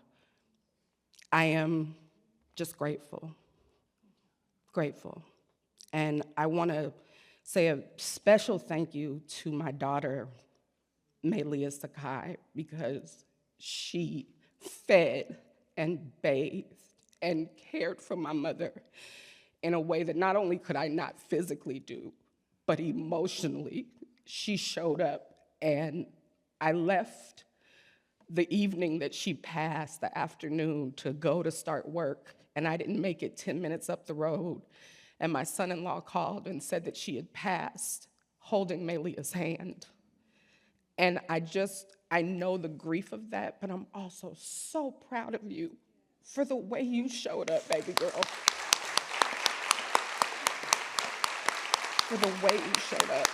I am just grateful, grateful. And I want to say a special thank you to my daughter, Melia Sakai, because she fed and bathed and cared for my mother in a way that not only could I not physically do, but emotionally. She showed up, and I left the evening that she passed, the afternoon, to go to start work, and I didn't make it 10 minutes up the road, and my son-in-law called and said that she had passed, holding Melia's hand. And I know the grief of that, but I'm also so proud of you for the way you showed up, baby girl. For the way you showed up.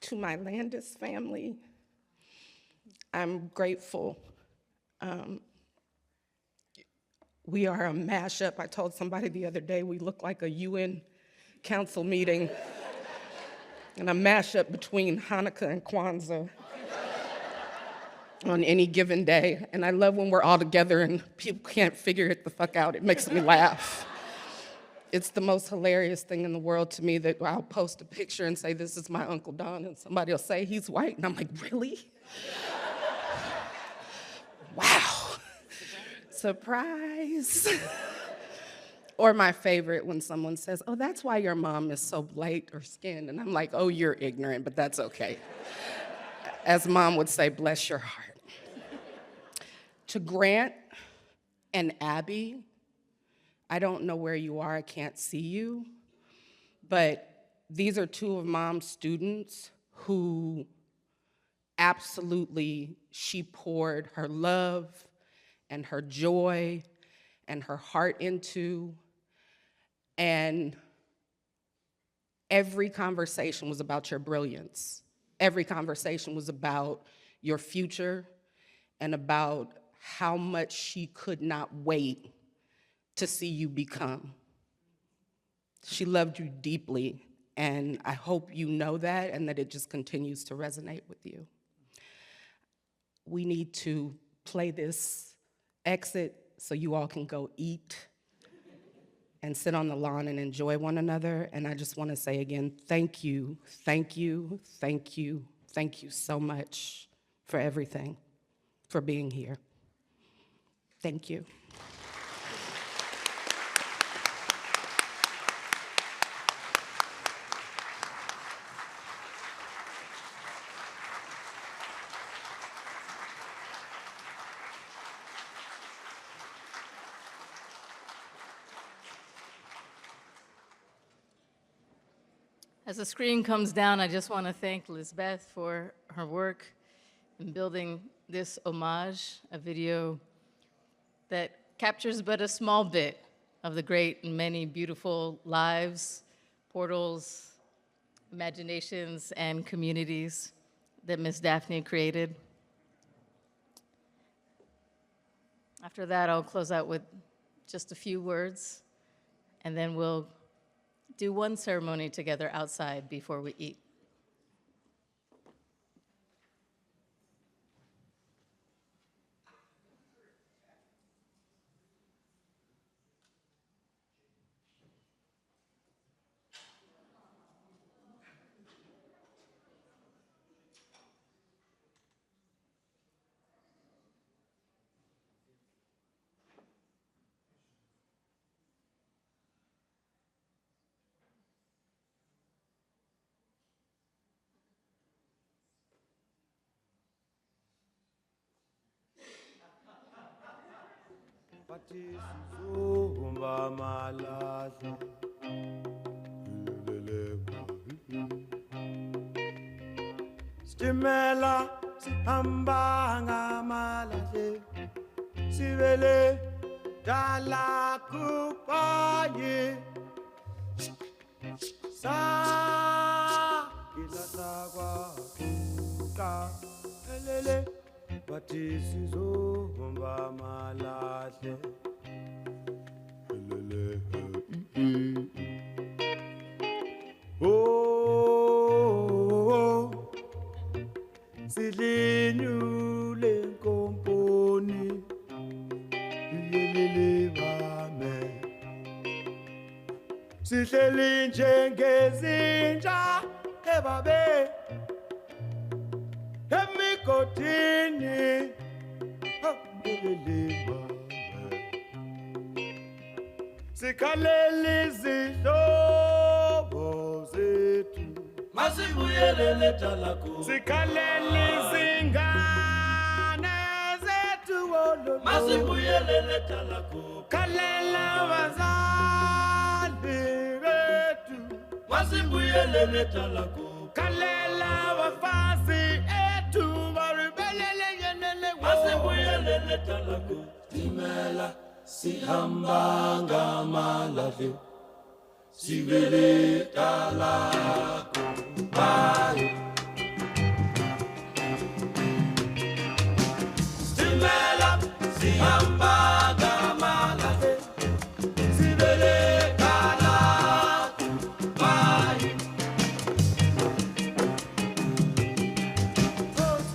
To my Landis family, I'm grateful. We are a mashup. I told somebody the other day we look like a UN council meeting and a mashup between Hanukkah and Kwanzaa on any given day. And I love when we're all together and people can't figure it the fuck out. It makes me laugh. It's the most hilarious thing in the world to me that I'll post a picture and say, this is my Uncle Don, and somebody will say he's white, and I'm like, really? Wow. Surprise. Or my favorite, when someone says, oh, that's why your mom is so light or skinned. And I'm like, oh, you're ignorant, but that's okay. As Mom would say, bless your heart. To Grant and Abby, I don't know where you are, I can't see you, but these are two of Mom's students who absolutely, she poured her love and her joy and her heart into, and every conversation was about your brilliance. Every conversation was about your future and about how much she could not wait to see you become. She loved you deeply, and I hope you know that and that it just continues to resonate with you. We need to play this exit so you all can go eat and sit on the lawn and enjoy one another. And I just want to say again, thank you, thank you, thank you, thank you so much for everything, for being here. Thank you. As the screen comes down, I just want to thank Lizbeth for her work in building this homage, a video that captures but a small bit of the great and many beautiful lives, portals, imaginations, and communities that Ms. Daphne created. After that, I'll close out with just a few words, and then we'll do one ceremony together outside before we eat. Stimela sihamba ngamalahle sibele dala kupaye sa ilata kwa kuka elele bathi sizohamba malahle elele Silinyule nkomponi Yelele bame Sihleli njengezinja ebabe Emigodini Yelele bame Sikhaleli izihlobo zethu Masibuyelele talako Sikhaleli izingane zethu wolo Masibuyelele talako Khalela bazali bethu Masibuyelele talako Khalela bafazi ethu baribelele yenele Masibuyelele talako Dimela sihamba ngamalahle Sibele talako Bye Dimela sihamba ngamalahle Sibele talako Bye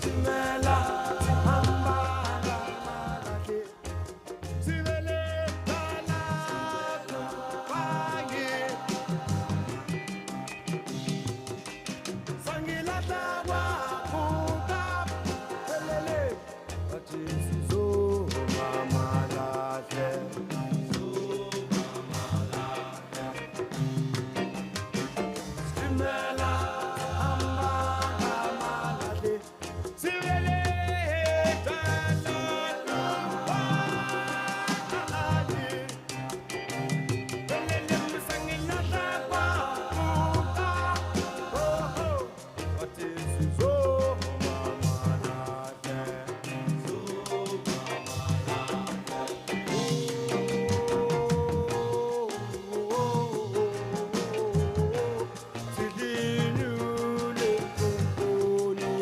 Dimela sihamba ngamalahle Sibele talako Bye Sangilata wakuta Helele Ati sizo mama lahle Stimela amba mama lahle Sibele talaka Bye Helele sangilata wakuta Ati sizo mama lahle Sidinyule kumpuni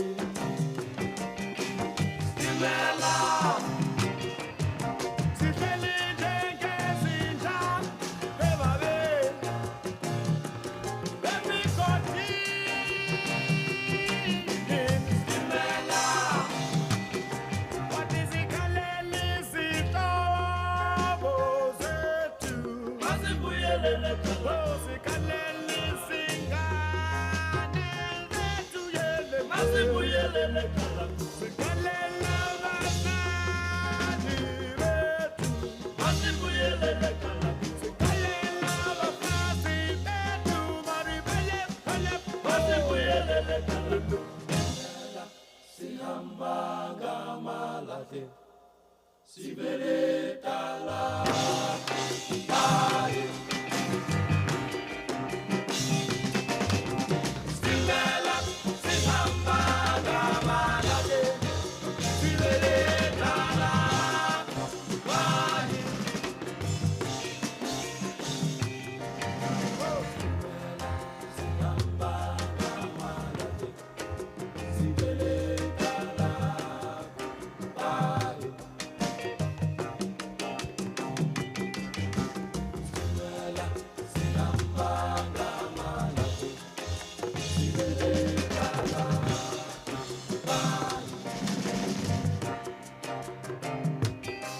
Stimela Sihleli njengezinja ebabe Emigodini Stimela Wathi sikhaleli izihlobo zethu Masibuyelele talako Sikhaleli izingane zethu yele Masibuyelele talako Sikhalela abazali bethu Masibuyelele talako Sikhalela abafazi bethu maribele phele Masibuyelele talako Sihamba ngamalahle Sibele talako Bye Sibela sihamba ngamalahle Sibele talako Bye Sihamba ngamalahle Sibele talako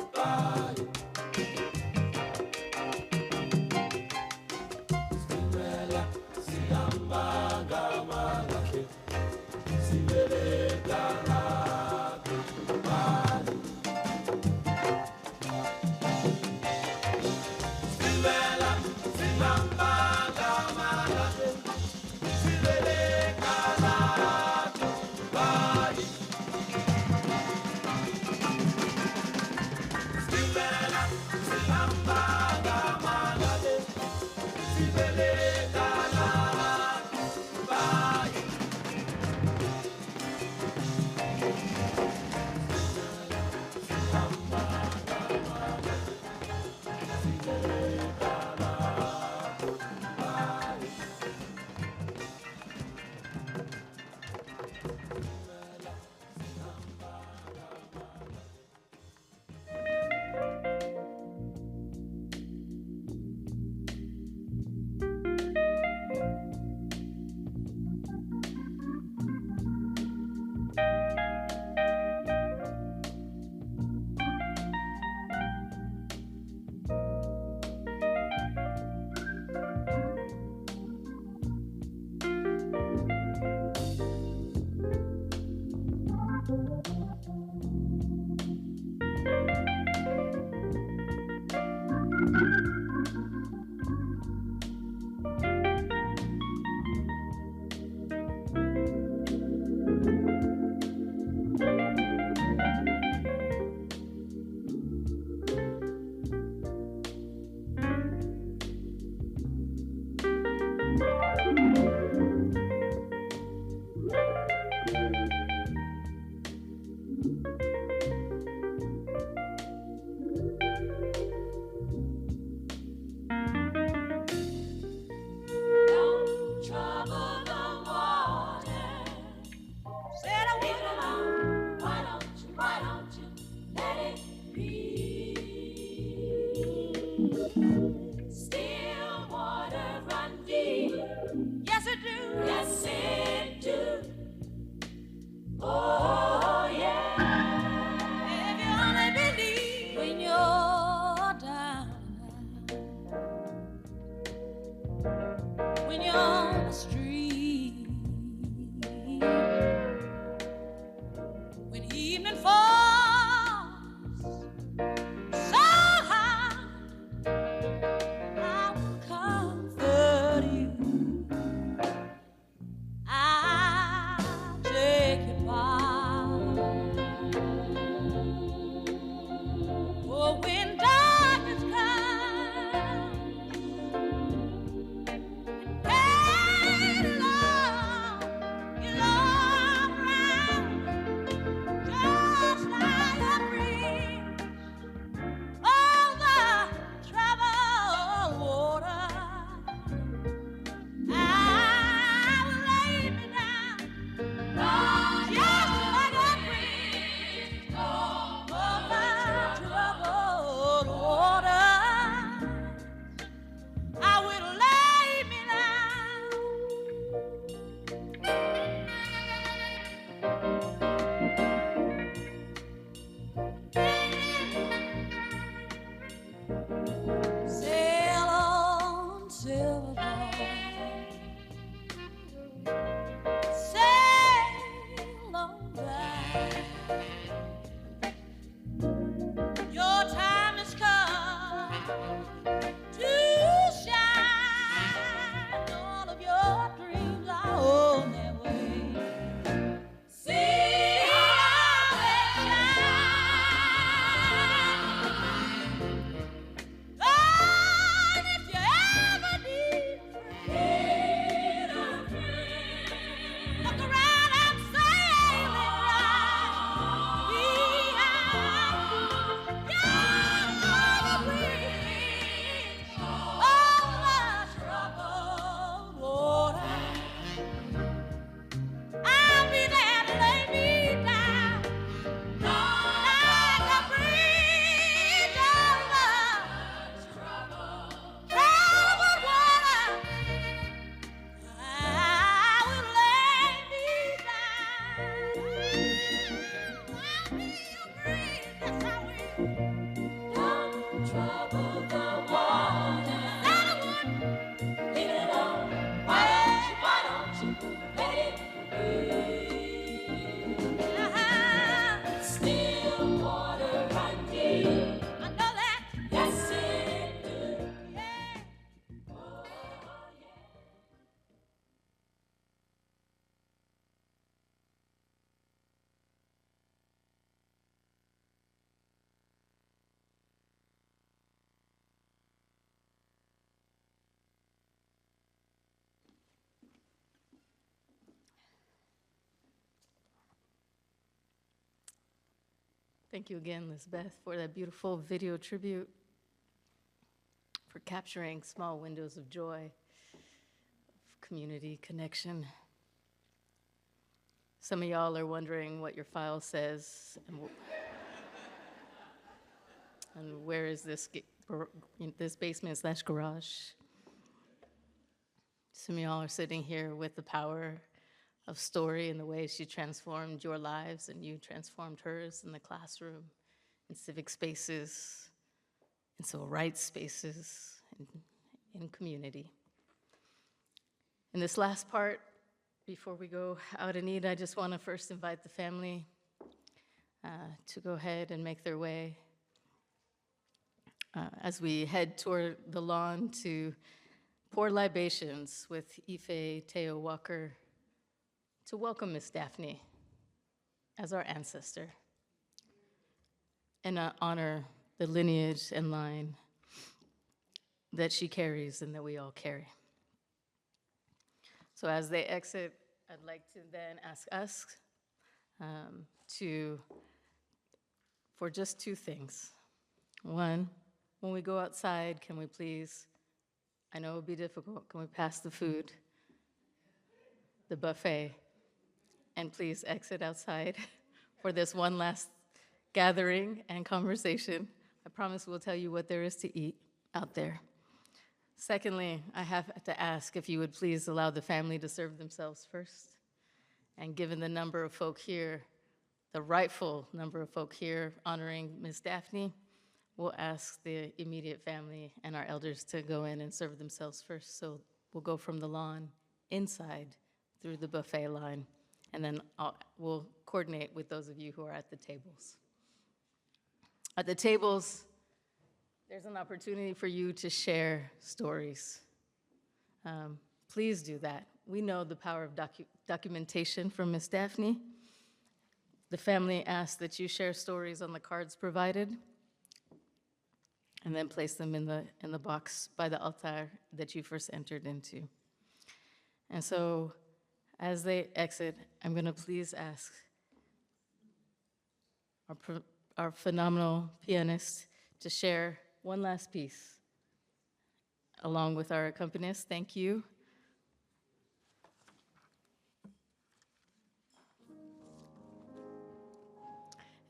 Bye Thank you again, Lizbeth, for that beautiful video tribute, for capturing small windows of joy, of community connection. Some of y'all are wondering what your file says and where is this basement/garage. Some of y'all are sitting here with the power of story and the way she transformed your lives and you transformed hers in the classroom, in civic spaces, in civil rights spaces, in community. In this last part, before we go out in need, I just want to first invite the family to go ahead and make their way as we head toward the lawn to pour libations with Ife Teo Walker to welcome Miss Daphne as our ancestor and honor the lineage and line that she carries and that we all carry. So as they exit, I'd like to then ask us for just two things. One, when we go outside, can we please, I know it would be difficult, can we pass the food, the buffet, and please exit outside for this one last gathering and conversation. I promise we'll tell you what there is to eat out there. Secondly, I have to ask if you would please allow the family to serve themselves first. And given the number of folk here, the rightful number of folk here honoring Ms. Daphne, we'll ask the immediate family and our elders to go in and serve themselves first. So we'll go from the lawn inside through the buffet line, and then we'll coordinate with those of you who are at the tables. At the tables, there's an opportunity for you to share stories. Please do that. We know the power of documentation from Ms. Daphne. The family asks that you share stories on the cards provided and then place them in the box by the altar that you first entered into. And so as they exit, I'm going to please ask our phenomenal pianist to share one last piece along with our accompanist. Thank you.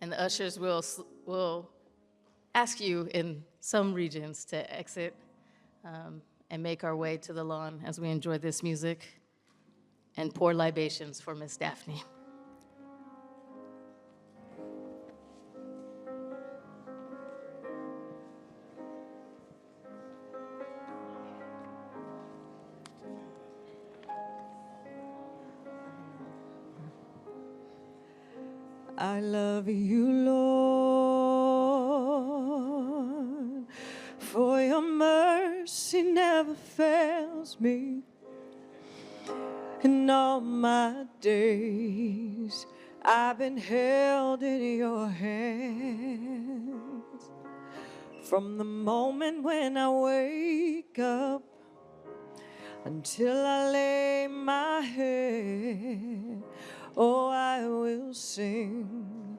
And the ushers will ask you in some regions to exit and make our way to the lawn as we enjoy this music and pour libations for Miss Daphne. I love you, Lord, for your mercy never fails me. In all my days, I've been held in your hands. From the moment when I wake up until I lay my head, oh, I will sing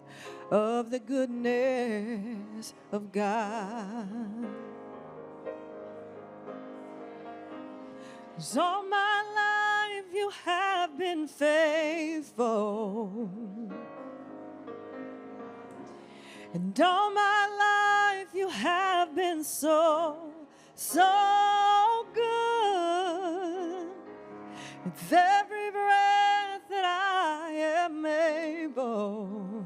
of the goodness of God. 'Cause all my life you have been faithful, and all my life you have been so, so good. With every breath that I am able,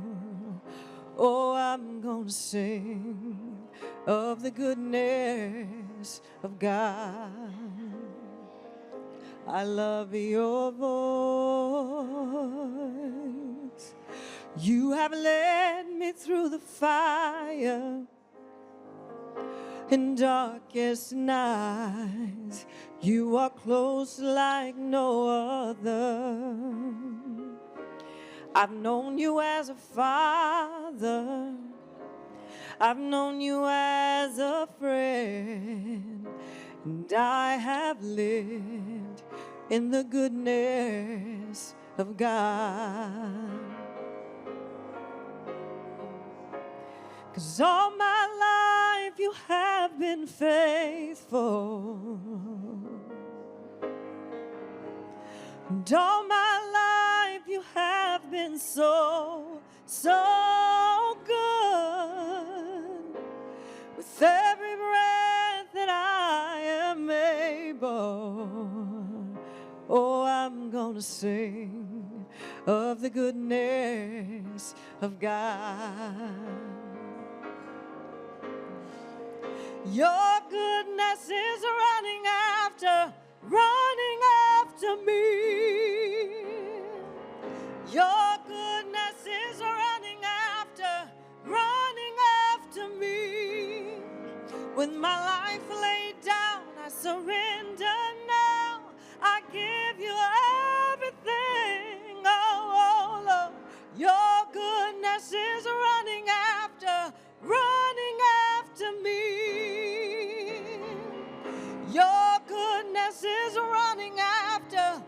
oh, I'm gonna sing of the goodness of God. I love your voice. You have led me through the fire in darkest nights. You are close like no other. I've known you as a father. I've known you as a friend. And I have lived in the goodness of God. 'Cause all my life you have been faithful, and all my life you have been so, so good. With every breath that I am able, oh, I'm gonna sing of the goodness of God. Your goodness is running after me. Your goodness is running after me. With my life laid down, I surrender now. I give you everything, oh Lord. Your goodness is running after me. Your goodness is running after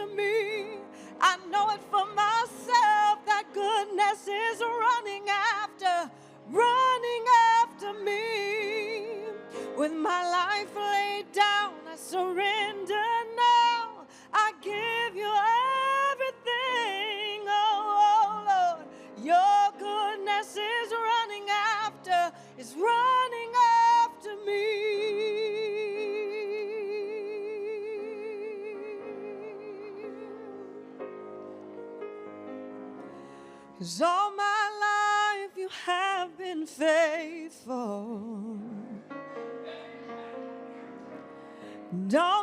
me. I know it for myself, that goodness is running after me. With my life laid down, I surrender now. I give you everything, oh Lord. Your goodness is running after me. 'Cause all my life you have been faithful. And all